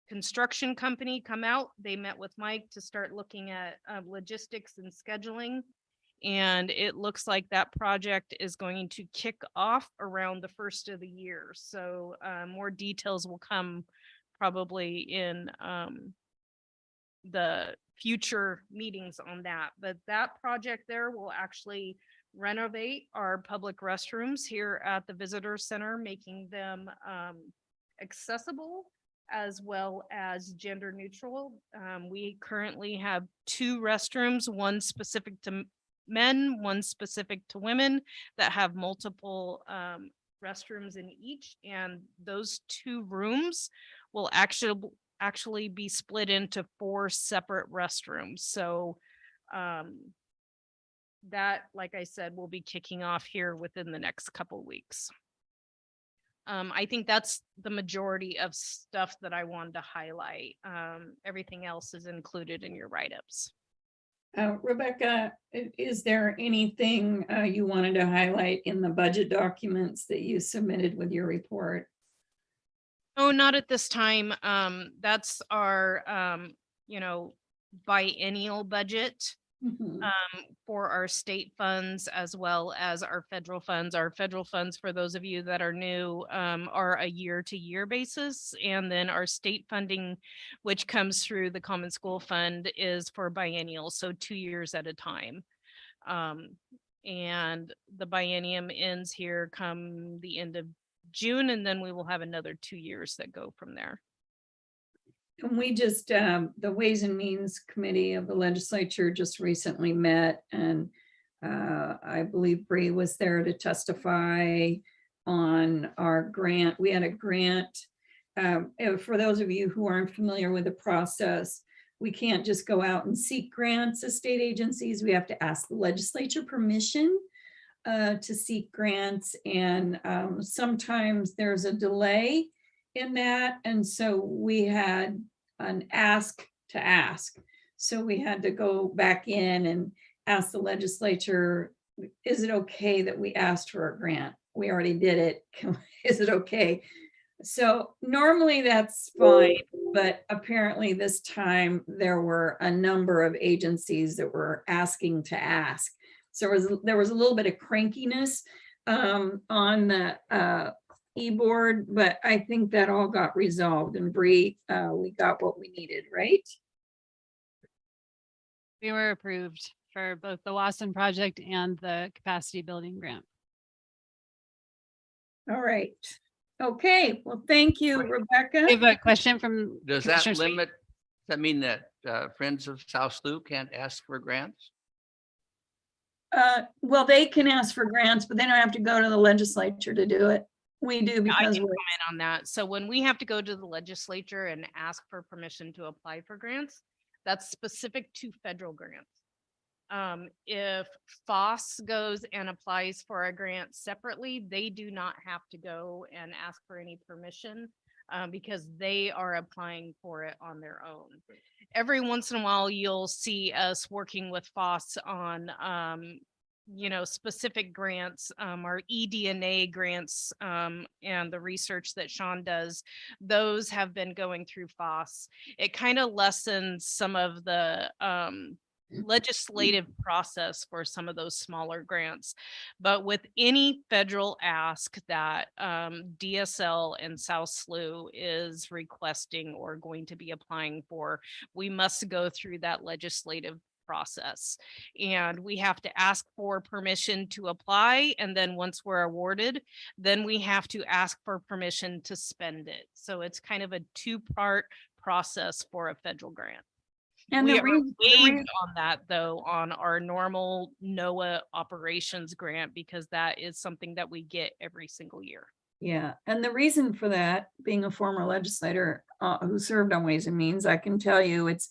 construction company come out. They met with Mike to start looking at logistics and scheduling. And it looks like that project is going to kick off around the first of the year. So more details will come probably in the future meetings on that. But that project there will actually renovate our public restrooms here at the visitor center, making them accessible as well as gender neutral. We currently have 2 restrooms, one specific to men, one specific to women, that have multiple restrooms in each, and those 2 rooms will actually be split into 4 separate restrooms. So that, like I said, will be kicking off here within the next couple weeks. I think that's the majority of stuff that I wanted to highlight. Everything else is included in your write-ups. Rebecca, is there anything you wanted to highlight in the budget documents that you submitted with your report? Oh, not at this time. That's our, biennial budget. For our state funds as well as our federal funds. Our federal funds, for those of you that are new, are a year-to-year basis. And then our state funding, which comes through the Common School Fund, is for biennial, so 2 years at a time. And the biennium ends here come the end of June, and then we will have another 2 years that go from there. And we just, the Ways and Means Committee of the legislature just recently met, and I believe Bree was there to testify on our grant. We had a grant. For those of you who aren't familiar with the process, we can't just go out and seek grants as state agencies. We have to ask the legislature permission to seek grants, and sometimes there's a delay in that. And so we had an ask to ask. So we had to go back in and ask the legislature, is it okay that we asked for a grant? We already did it. Is it okay? So normally that's fine, but apparently this time there were a number of agencies that were asking to ask. So there was a little bit of crankiness on the e-board, but I think that all got resolved, and Bree, we got what we needed, right? We were approved for both the Wasson project and the capacity building grant. All right. Okay. Well, thank you, Rebecca. I have a question from Does that Commissioner Sweet. limit, does that mean that Friends of South Slough can't ask for grants? Well, they can ask for grants, but they don't have to go to the legislature to do it. We do I because can we're comment on that. So when we have to go to the legislature and ask for permission to apply for grants, that's specific to federal grants. If FOSS goes and applies for a grant separately, they do not have to go and ask for any permission because they are applying for it on their own. Every once in a while, you'll see us working with FOSS on specific grants, our eDNA grants, and the research that Sean does. Those have been going through FOSS. It kind of lessens some of the legislative process for some of those smaller grants. But with any federal ask that DSL and South Slough is requesting or going to be applying for, we must go through that legislative process, and we have to ask for permission to apply, and then once we're awarded, then we have to ask for permission to spend it. So it's kind of a two-part process for a federal grant. And we the are reason- waived on that though on our normal NOAA operations grant, because that is something that we get every single year. Yeah, and the reason for that, being a former legislator who served on Ways and Means, I can tell you it's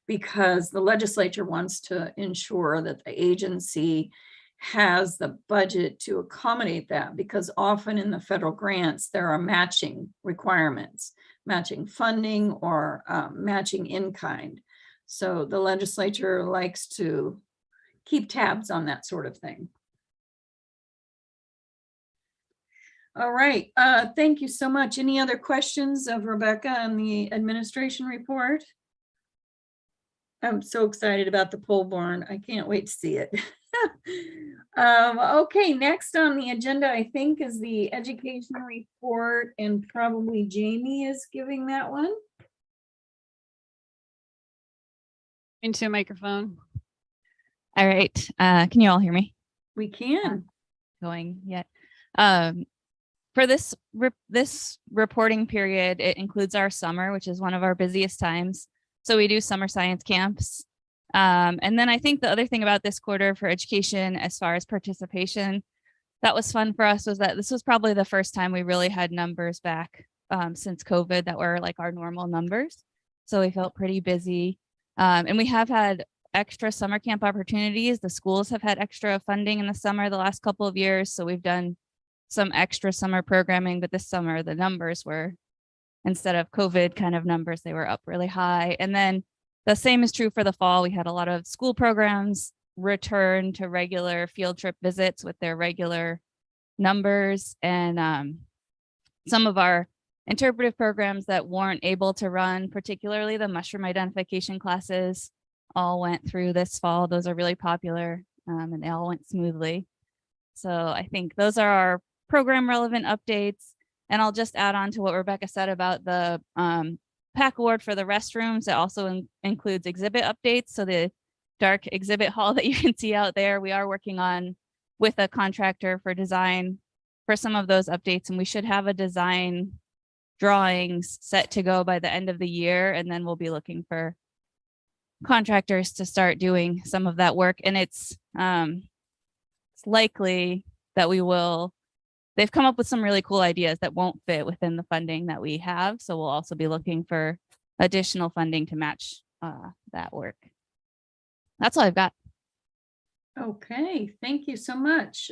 because the legislature wants to ensure that the agency has the budget to accommodate that, because often in the federal grants, there are matching requirements, matching funding or matching in kind. So the legislature likes to keep tabs on that sort of thing. All right, thank you so much. Any other questions of Rebecca on the administration report? I'm so excited about the pole barn. I can't wait to see it. Okay, next on the agenda, I think, is the education report, and probably Jamie is giving that one. Into a microphone. All right. Can you all hear me? We can. Going yet. For this reporting period, it includes our summer, which is one of our busiest times. So we do summer science camps. And then I think the other thing about this quarter for education, as far as participation, that was fun for us, was that this was probably the first time we really had numbers back since COVID that were like our normal numbers. So we felt pretty busy. And we have had extra summer camp opportunities. The schools have had extra funding in the summer the last couple of years. So we've done some extra summer programming, but this summer the numbers were, instead of COVID kind of numbers, they were up really high. And then the same is true for the fall. We had a lot of school programs return to regular field trip visits with their regular numbers. And some of our interpretive programs that weren't able to run, particularly the mushroom identification classes, all went through this fall. Those are really popular, and they all went smoothly. So I think those are our program relevant updates. And I'll just add on to what Rebecca said about the PAC award for the restrooms. It also includes exhibit updates. So the dark exhibit hall that you can see out there, we are working on with a contractor for design for some of those updates. And we should have a design drawings set to go by the end of the year. And then we'll be looking for contractors to start doing some of that work. And it's likely that they've come up with some really cool ideas that won't fit within the funding that we have. So we'll also be looking for additional funding to match that work. That's all I've got. Okay, thank you so much.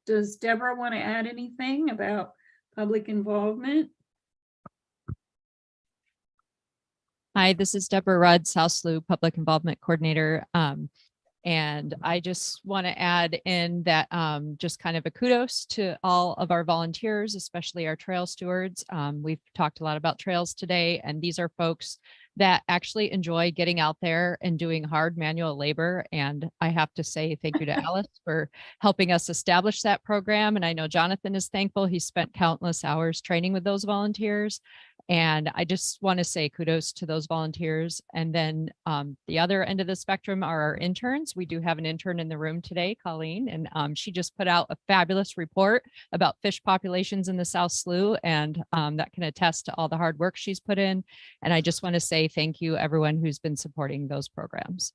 Does Deborah want to add anything about public involvement? Hi, this is Deborah Rudd, South SLU Public Involvement Coordinator. And I just want to add in that just kind of a kudos to all of our volunteers, especially our trail stewards. We've talked a lot about trails today, and these are folks that actually enjoy getting out there and doing hard manual labor. And I have to say thank you to Alice for helping us establish that program. And I know Jonathan is thankful. He spent countless hours training with those volunteers. And I just want to say kudos to those volunteers. And then the other end of the spectrum are our interns. We do have an intern in the room today, Colleen, and she just put out a fabulous report about fish populations in the South Slough, and that can attest to all the hard work she's put in. And I just want to say thank you, everyone who's been supporting those programs.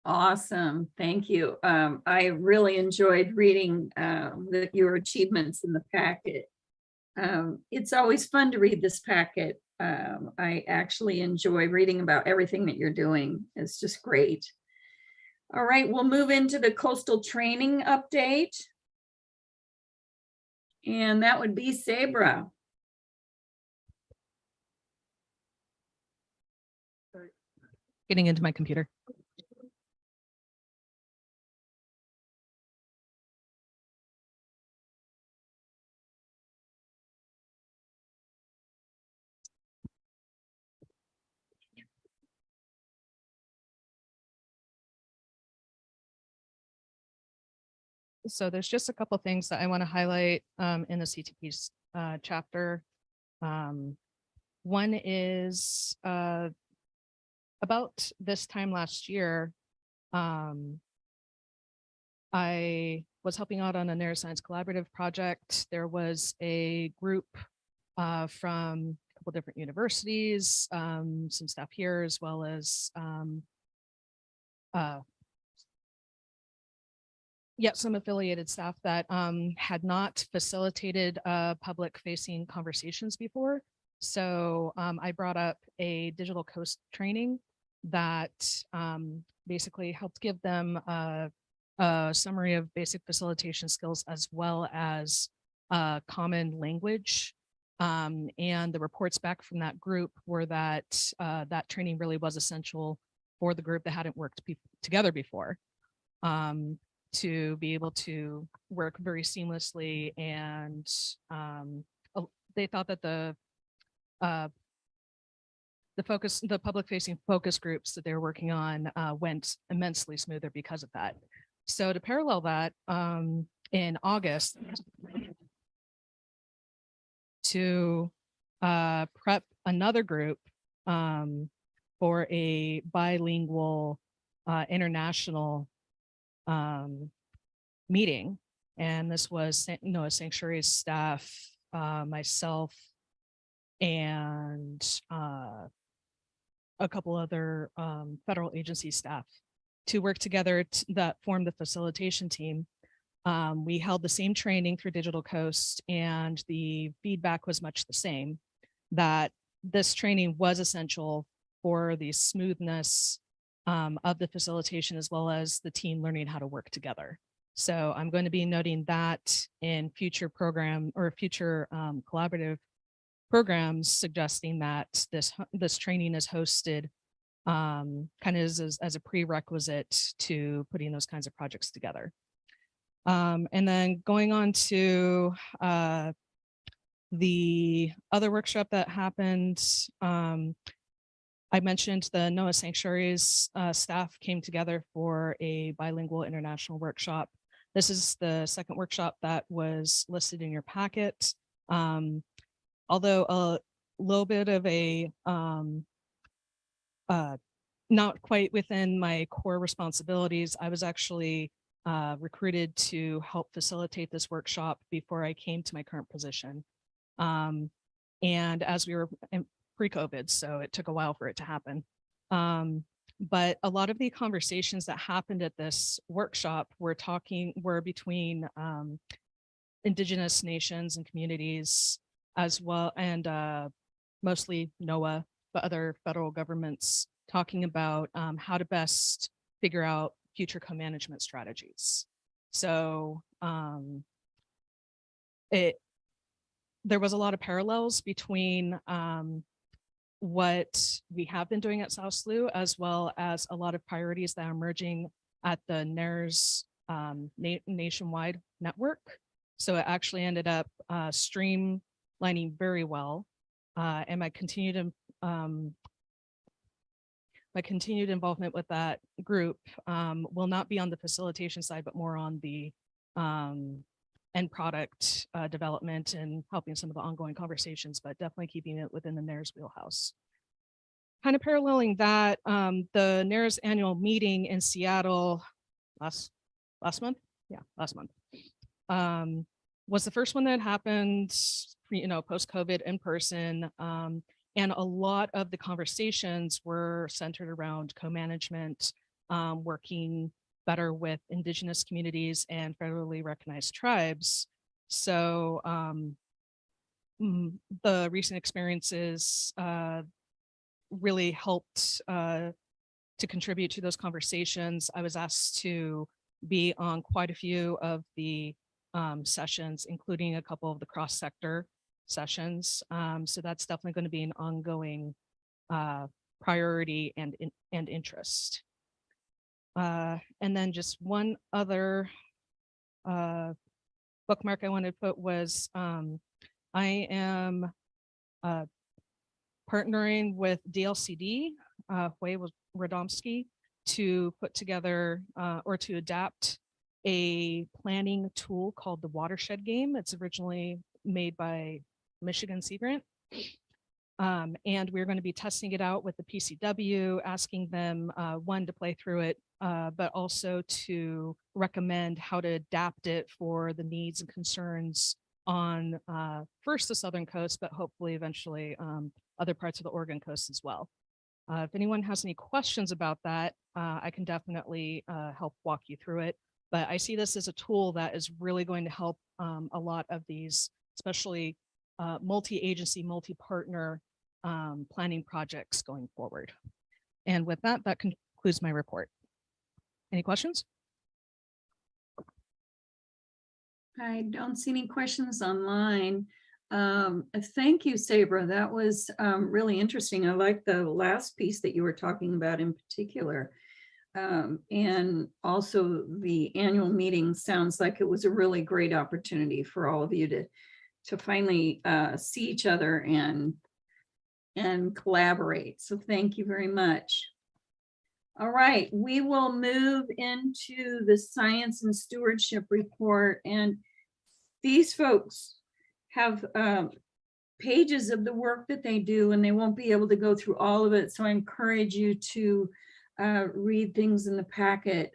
Awesome, thank you. I really enjoyed reading your achievements in the packet. It's always fun to read this packet. I actually enjoy reading about everything that you're doing. It's just great. All right, we'll move into the coastal training update. And that would be Sabra. Getting into my computer. So there's just a couple things that I want to highlight in the CTP chapter. One is about this time last year, I was helping out on a neuroscience collaborative project. There was a group from a couple different universities, some staff here, as well as some affiliated staff that had not facilitated public facing conversations before. So I brought up a digital coast training that basically helped give them a summary of basic facilitation skills as well as common language. And the reports back from that group were that that training really was essential for the group that hadn't worked together before. To be able to work very seamlessly, and they thought that the public facing focus groups that they were working on went immensely smoother because of that. So to parallel that, in August, to prep another group for a bilingual international meeting, and this was a sanctuary staff, myself, and a couple other federal agency staff to work together that formed the facilitation team. We held the same training through Digital Coast, and the feedback was much the same, that this training was essential for the smoothness of the facilitation, as well as the team learning how to work together. So I'm going to be noting that in future program or future collaborative programs, suggesting that this training is hosted kind of as a prerequisite to putting those kinds of projects together. And then going on to the other workshop that happened, I mentioned the NOAA Sanctuaries staff came together for a bilingual international workshop. This is the second workshop that was listed in your packet. Although a little bit of a not quite within my core responsibilities, I was actually recruited to help facilitate this workshop before I came to my current position. And as we were in pre-COVID, so it took a while for it to happen. But a lot of the conversations that happened at this workshop were between Indigenous nations and communities as well, and mostly NOAA, but other federal governments, talking about how to best figure out future co-management strategies. So there was a lot of parallels between what we have been doing at South SLU, as well as a lot of priorities that are emerging at the SSNERR's nationwide network. So it actually ended up streamlining very well. And my continued involvement with that group will not be on the facilitation side, but more on the end product development and helping some of the ongoing conversations, but definitely keeping it within the SSNERR's wheelhouse. Kind of paralleling that, the SSNERR's annual meeting in Seattle last month, was the first one that happened, post-COVID in person. And a lot of the conversations were centered around co-management, working better with Indigenous communities and federally recognized tribes. So the recent experiences really helped to contribute to those conversations. I was asked to be on quite a few of the sessions, including a couple of the cross-sector sessions. So that's definitely going to be an ongoing priority and interest. And then just one other bookmark I wanted to put was I am partnering with DLCD, Huey Radomski, to put together or to adapt a planning tool called the Watershed Game. It's originally made by Michigan Sea Grant. And we're going to be testing it out with the PCW, asking them, one, to play through it, but also to recommend how to adapt it for the needs and concerns on first the Southern coast, but hopefully eventually other parts of the Oregon coast as well. If anyone has any questions about that, I can definitely help walk you through it. But I see this as a tool that is really going to help a lot of these, especially multi-agency, multi-partner planning projects going forward. And with that, that concludes my report. Any questions? I don't see any questions online. Thank you, Sabra. That was really interesting. I like the last piece that you were talking about in particular. And also the annual meeting sounds like it was a really great opportunity for all of you to finally see each other and collaborate. So thank you very much. All right, we will move into the science and stewardship report. And these folks have pages of the work that they do, and they won't be able to go through all of it. So I encourage you to read things in the packet.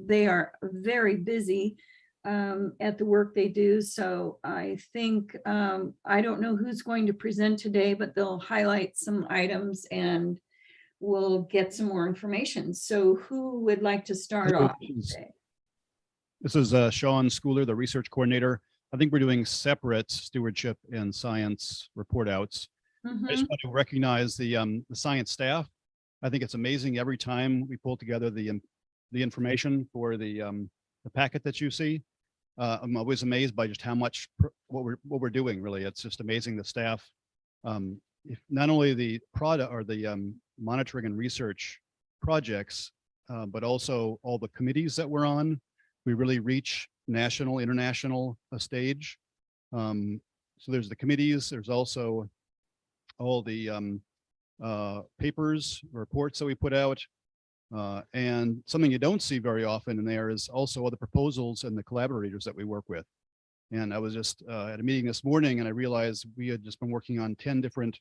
They are very busy at the work they do. So I think, I don't know who's going to present today, but they'll highlight some items and we'll get some more information. So who would like to start off today? This is Sean Schooler, the research coordinator. I think we're doing separate stewardship and science report outs. I just want to recognize the science staff. I think it's amazing every time we pull together the information for the packet that you see. I'm always amazed by just how much what we're doing. Really, it's just amazing. The staff, if not only the product or the monitoring and research projects, but also all the committees that we're on. We really reach national, international stage. So there's the committees. There's also all the papers, reports that we put out. And something you don't see very often in there is also all the proposals and the collaborators that we work with. And I was just at a meeting this morning and I realized we had just been working on 10 different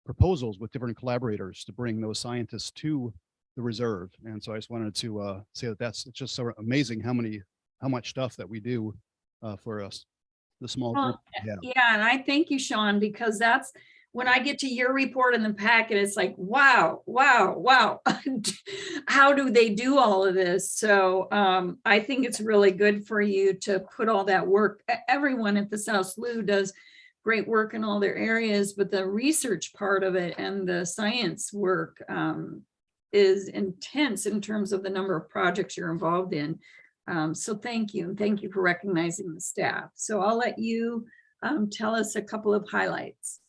proposals with different collaborators to bring those scientists to the reserve. And so I just wanted to say that it's just so amazing how much stuff that we do for us, the small group. Yeah, and I thank you, Sean, because that's when I get to your report in the packet, it's like, wow, wow, wow. How do they do all of this? So I think it's really good for you to put all that work. Everyone at the South SLU does great work in all their areas, but the research part of it and the science work is intense in terms of the number of projects you're involved in. So thank you. Thank you for recognizing the staff. So I'll let you tell us a couple of highlights.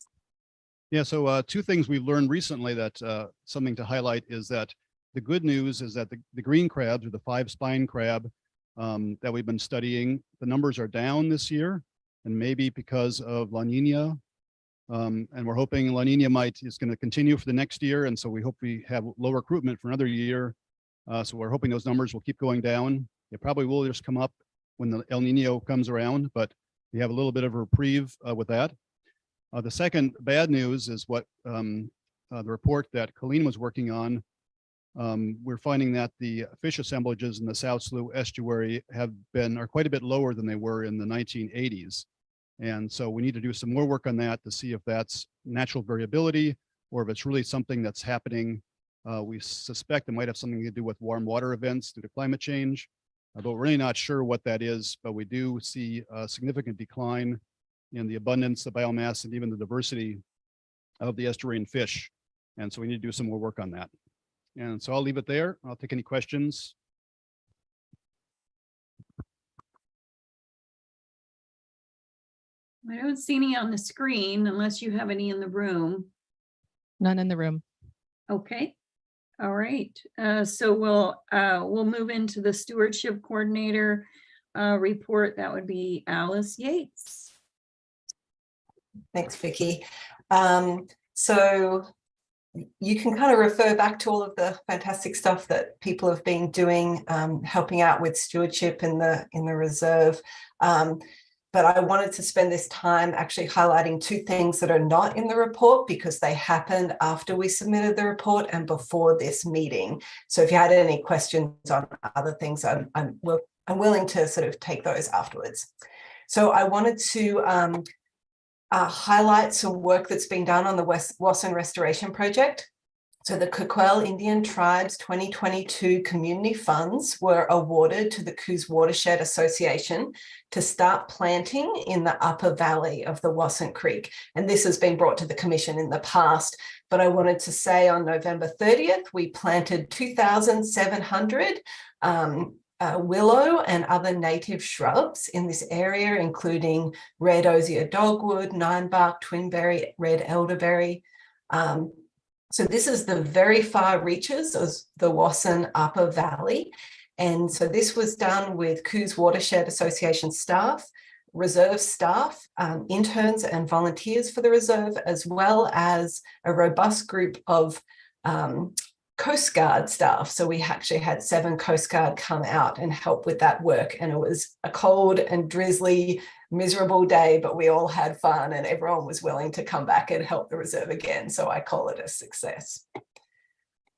Yeah, so two things we've learned recently that something to highlight is that the good news is that the green crabs, or the 5-spine crab that we've been studying, the numbers are down this year, and maybe because of La Nina. And we're hoping La Nina is going to continue for the next year, and so we hope we have low recruitment for another year. So we're hoping those numbers will keep going down. It probably will just come up when the El Nino comes around, but we have a little bit of a reprieve with that. The second bad news is what the report that Colleen was working on. We're finding that the fish assemblages in the South SLU estuary are quite a bit lower than they were in the 1980s. And so we need to do some more work on that to see if that's natural variability or if it's really something that's happening. We suspect it might have something to do with warm water events due to climate change, but we're really not sure what that is. But we do see a significant decline in the abundance, the biomass, and even the diversity of the estuarine fish. And so we need to do some more work on that. And so I'll leave it there. I'll take any questions. I don't see any on the screen unless you have any in the room. None in the room. Okay. All right. So we'll move into the stewardship coordinator report. That would be Alice Yates. Thanks, Vicki. So you can kind of refer back to all of the fantastic stuff that people have been doing, helping out with stewardship in the reserve. But I wanted to spend this time actually highlighting two things that are not in the report because they happened after we submitted the report and before this meeting. So if you had any questions on other things, I'm willing to sort of take those afterwards. So I wanted to highlight some work that's been done on the Wasson Restoration Project. So the Coquille Indian Tribes 2022 community funds were awarded to the Coos Watershed Association to start planting in the upper valley of the Wasson Creek. And this has been brought to the commission in the past, but I wanted to say on November 30th, we planted 2,700 willow and other native shrubs in this area, including red osier dogwood, ninebark, twinberry, red elderberry. So this is the very far reaches of the Wasson Upper Valley. And so this was done with Coos Watershed Association staff, reserve staff, interns and volunteers for the reserve, as well as a robust group of Coast Guard staff. So we actually had 7 Coast Guard come out and help with that work. And it was a cold and drizzly, miserable day, but we all had fun and everyone was willing to come back and help the reserve again. So I call it a success.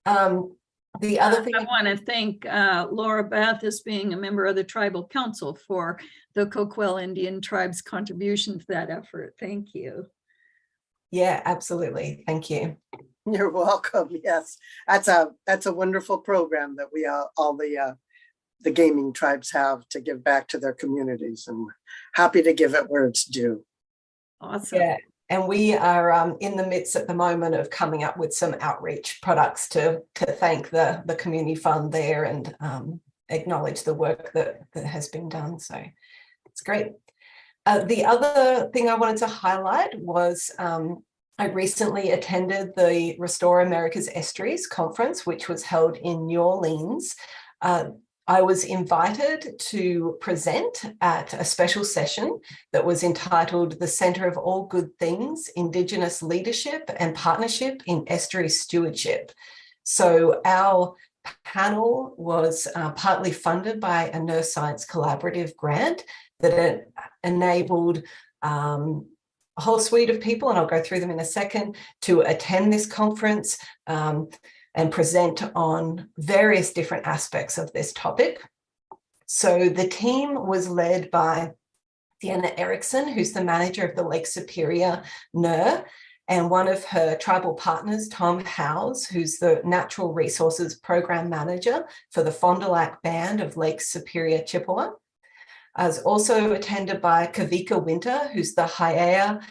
The other thing I want to thank Laura Beth as being a member of the Tribal Council for the Coquille Indian Tribes' contribution to that effort. Thank you. Yeah, absolutely. Thank you. You're welcome. Yes, that's a wonderful program that we all the gaming tribes have to give back to their communities, and happy to give it where it's due. Awesome. Yeah, And we are in the midst at the moment of coming up with some outreach products to thank the community fund there and acknowledge the work that has been done. So it's great. The other thing I wanted to highlight was I recently attended the Restore America's Estuaries conference, which was held in New Orleans. I was invited to present at a special session that was entitled The Center of All Good Things, Indigenous Leadership and Partnership in Estuary Stewardship. So our panel was partly funded by a Neuroscience Collaborative grant that enabled a whole suite of people, and I'll go through them in a second, to attend this conference and present on various different aspects of this topic. So the team was led by Deanna Erickson, who's the manager of the Lake Superior SSNERR, and one of her tribal partners, Tom Howes, who's the Natural Resources Program Manager for the Fond du Lac Band of Lake Superior, Chippewa. I was also attended by Kavika Winter, who's the Haiea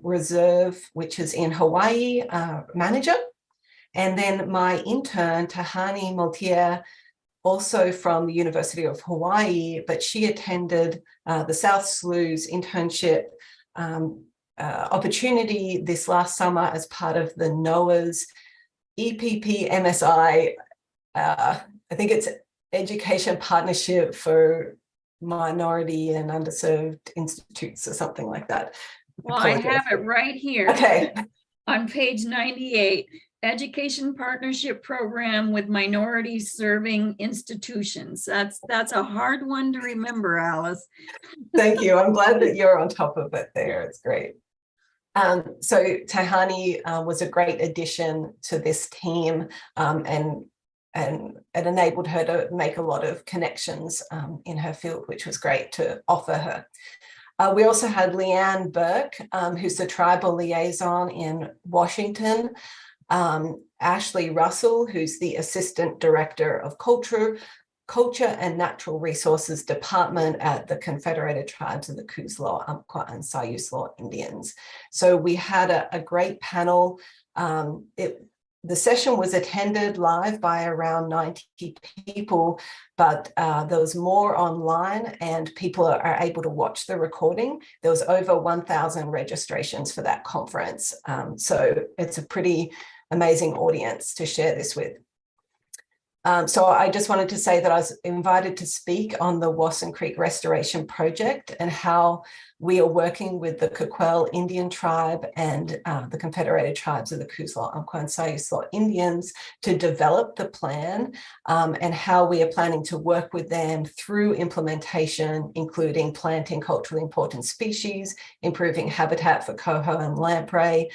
Reserve, which is in Hawaii, manager. And then my intern, Tahani Multier, also from the University of Hawaii, but she attended the South Slough's internship opportunity this last summer as part of the NOAA's EPP MSI, I think it's Education Partnership for Minority and Underserved Institutes or something like that. Well, I have it right here. Okay. On page 98, Education Partnership Program with Minorities Serving Institutions. That's a hard one to remember, Alice. Thank you. I'm glad that you're on top of it there. It's great. So Tahani was a great addition to this team, and it enabled her to make a lot of connections in her field, which was great to offer her. We also had Leanne Burke, who's the tribal liaison in Washington, Ashley Russell, who's the Assistant Director of Culture and Natural Resources Department at the Confederated Tribes of the Kuzlaw, Umpqua, and Sayuslaw Indians. So we had a great panel. The session was attended live by around 90 people, but there was more online and people are able to watch the recording. There was over 1,000 registrations for that conference. So it's a pretty amazing audience to share this with. So I just wanted to say that I was invited to speak on the Wasson Creek Restoration Project and how we are working with the Kukwel Indian tribe and the Confederated Tribes of the Kuzlaw, Umpqua, and Sayuslaw Indians to develop the plan, and how we are planning to work with them through implementation, including planting culturally important species, improving habitat for coho and lamprey,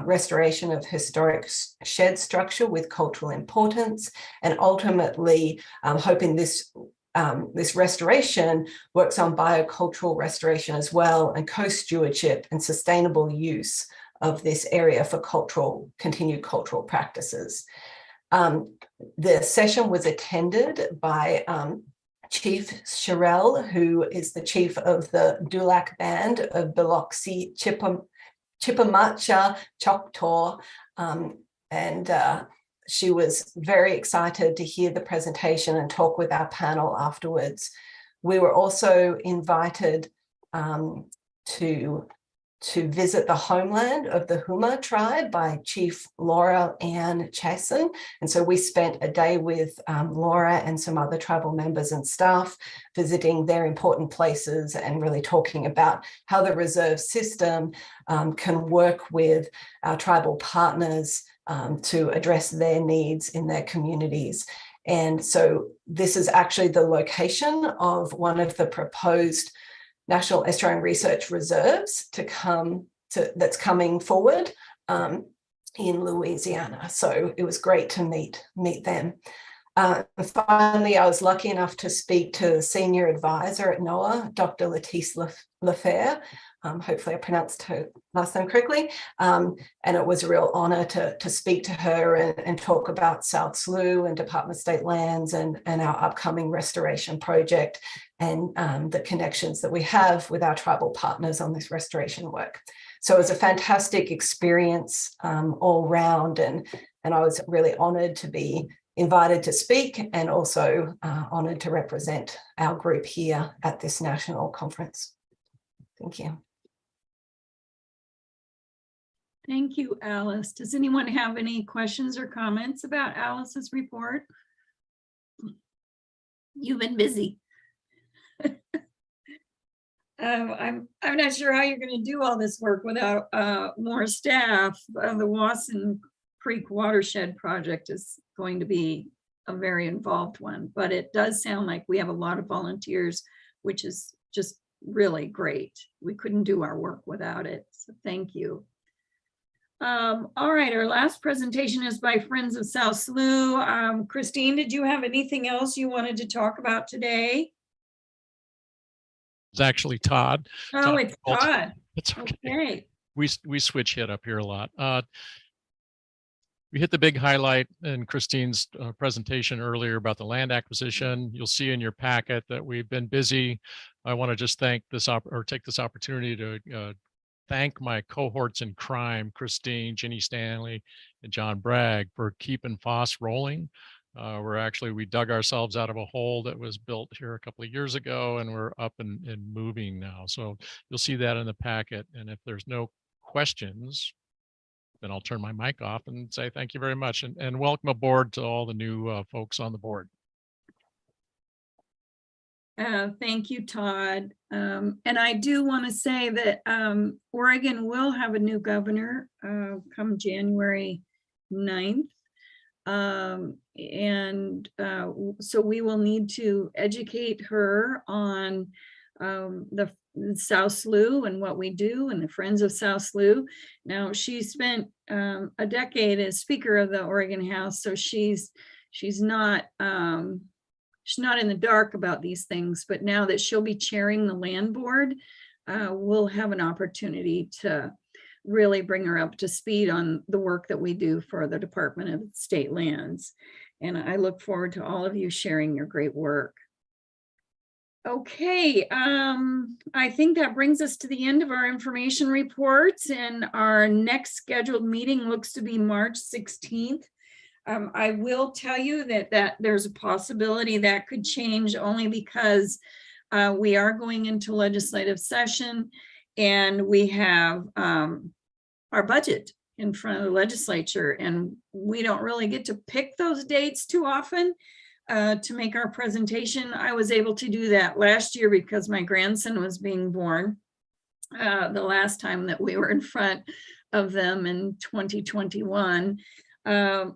restoration of historic shed structure with cultural importance, and ultimately hoping this restoration works on biocultural restoration as well, and co-stewardship and sustainable use of this area for continued cultural practices. The session was attended by Chief Sherelle, who is the chief of the Dulac Band of Biloxi Chippematcha Choctaw, and she was very excited to hear the presentation and talk with our panel afterwards. We were also invited to visit the homeland of the Huma tribe by Chief Laura Ann Chason. And so we spent a day with Laura and some other tribal members and staff visiting their important places and really talking about how the reserve system can work with our tribal partners to address their needs in their communities. And so this is actually the location of one of the proposed National Estuarine Research Reserves that's coming forward in Louisiana. So it was great to meet them. Finally, I was lucky enough to speak to the senior advisor at NOAA, Dr. Letice Lefebvre. Hopefully I pronounced her last name correctly. And it was a real honor to speak to her and talk about South Slough and Department of State Lands and our upcoming restoration project and the connections that we have with our tribal partners on this restoration work. So it was a fantastic experience all round, and I was really honoured to be invited to speak, and also honoured to represent our group here at this national conference. Thank you. Thank you, Alice. Does anyone have any questions or comments about Alice's report? You've been busy. I'm not sure how you're going to do all this work without more staff. The Wasson Creek Watershed Project is going to be a very involved one, but it does sound like we have a lot of volunteers, which is just really great. We couldn't do our work without it, so thank you. All right, our last presentation is by Friends of South Slough. Christine, did you have anything else you wanted to talk about today? It's actually Todd. Oh, it's Todd. It's okay. Okay. We switch hit up here a lot. We hit the big highlight in Christine's presentation earlier about the land acquisition. You'll see in your packet that we've been busy. I want to just take this opportunity to thank my cohorts in crime, Christine, Ginny Stanley, and John Bragg, for keeping FOSS rolling. We dug ourselves out of a hole that was built here a couple of years ago, and we're up and moving now. So you'll see that in the packet. And if there's no questions, then I'll turn my mic off and say thank you very much, and welcome aboard to all the new folks on the board. Thank you, Todd. And I do want to say that Oregon will have a new governor come January 9th. So we will need to educate her on the South Slough and what we do, and the Friends of South Slough. Now, she spent a decade as Speaker of the Oregon House, so she's not in the dark about these things, but now that she'll be chairing the land board, we'll have an opportunity to really bring her up to speed on the work that we do for the Department of State Lands. And I look forward to all of you sharing your great work. Okay, I think that brings us to the end of our information reports, and our next scheduled meeting looks to be March 16th. I will tell you that there's a possibility that could change, only because we are going into legislative session, and we have our budget in front of the legislature, and we don't really get to pick those dates too often to make our presentation. I was able to do that last year because my grandson was being born the last time that we were in front of them in 2021. I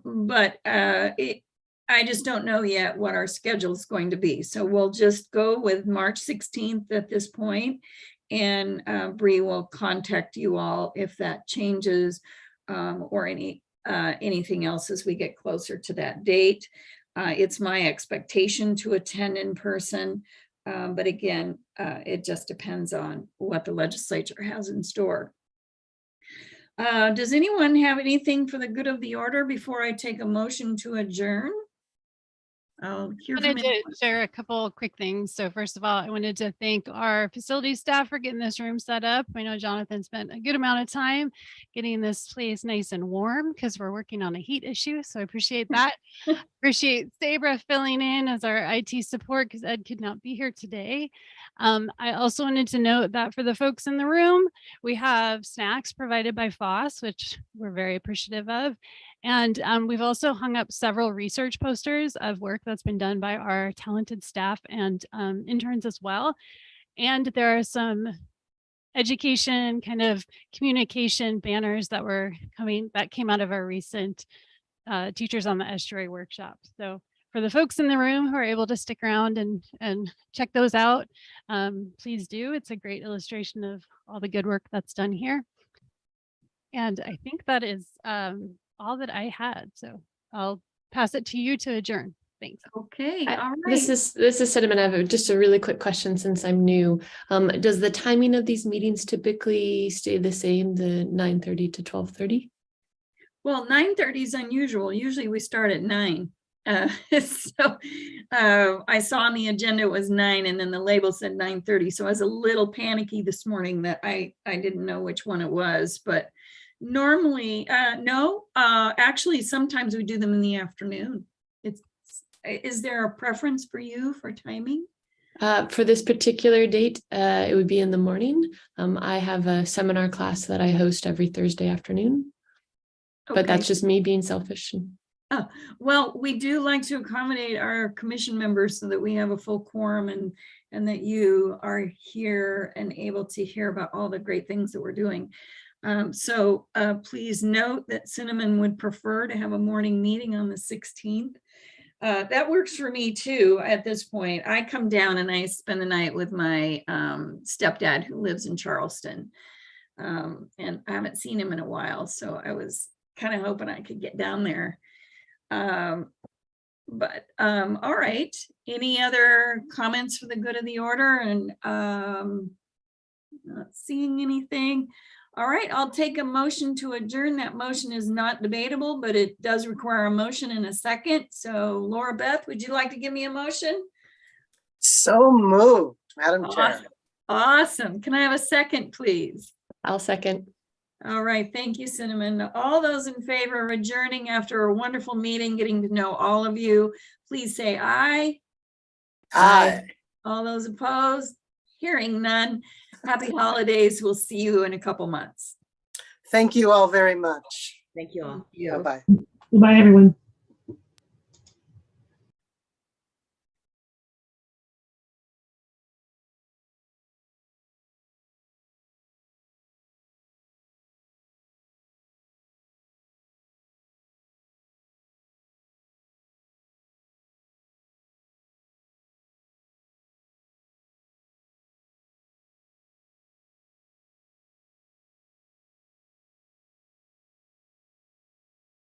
just don't know yet what our schedule is going to be. So we'll just go with March 16th at this point, and Bree will contact you all if that changes or anything else as we get closer to that date. It's my expectation to attend in person, but again, it just depends on what the legislature has in store. Does anyone have anything for the good of the order before I take a motion to adjourn? I'll hear from I wanted to share a couple of quick things. So first of all, I wanted to thank our facilities staff for getting this room set up. I know Jonathan spent a good amount of time getting this place nice and warm because we're working on a heat issue. So I appreciate that. Appreciate Sabra filling in as our IT support because Ed could not be here today. I also wanted to note that for the folks in the room, we have snacks provided by FOSS, which we're very appreciative of. And we've also hung up several research posters of work that's been done by our talented staff and interns as well. And there are some education kind of communication banners that came out of our recent Teachers on the Estuary workshop. So for the folks in the room who are able to stick around and check those out, please do. It's a great illustration of all the good work that's done here. And I think that is all that I had. So I'll pass it to you to adjourn. Thanks. Okay. All right. This is Cinnamon. I have just a really quick question since I'm new. Does the timing of these meetings typically stay the same, the 9:30 to 12:30? Well, 9:30 is unusual. Usually we start at 9. I saw on the agenda it was 9 and then the label said 9:30. So I was a little panicky this morning that I didn't know which one it was, but normally, no, actually, sometimes we do them in the afternoon. Is there a preference for you for timing? For this particular date, it would be in the morning. I have a seminar class that I host every Thursday afternoon, but that's just me being selfish. Well, we do like to accommodate our commission members so that we have a full quorum and that you are here and able to hear about all the great things that we're doing. So please note that Cinnamon would prefer to have a morning meeting on the 16th. That works for me too at this point. I come down and I spend the night with my stepdad who lives in Charleston. And I haven't seen him in a while, so I was kind of hoping I could get down there. All right. Any other comments for the good of the order? And not seeing anything. All right, I'll take a motion to adjourn. That motion is not debatable, but it does require a motion in a second. So Laura Beth, would you like to give me a motion? So moved, Madam Chair. Awesome. Can I have a second, please? I'll second. All right, thank you, Cinnamon. All those in favor of adjourning after a wonderful meeting, getting to know all of you, please say aye. Aye. All those opposed? Hearing none. Happy holidays. We'll see you in a couple months. Thank you all very much. Thank you all. Thank you. Bye-bye. Goodbye, everyone.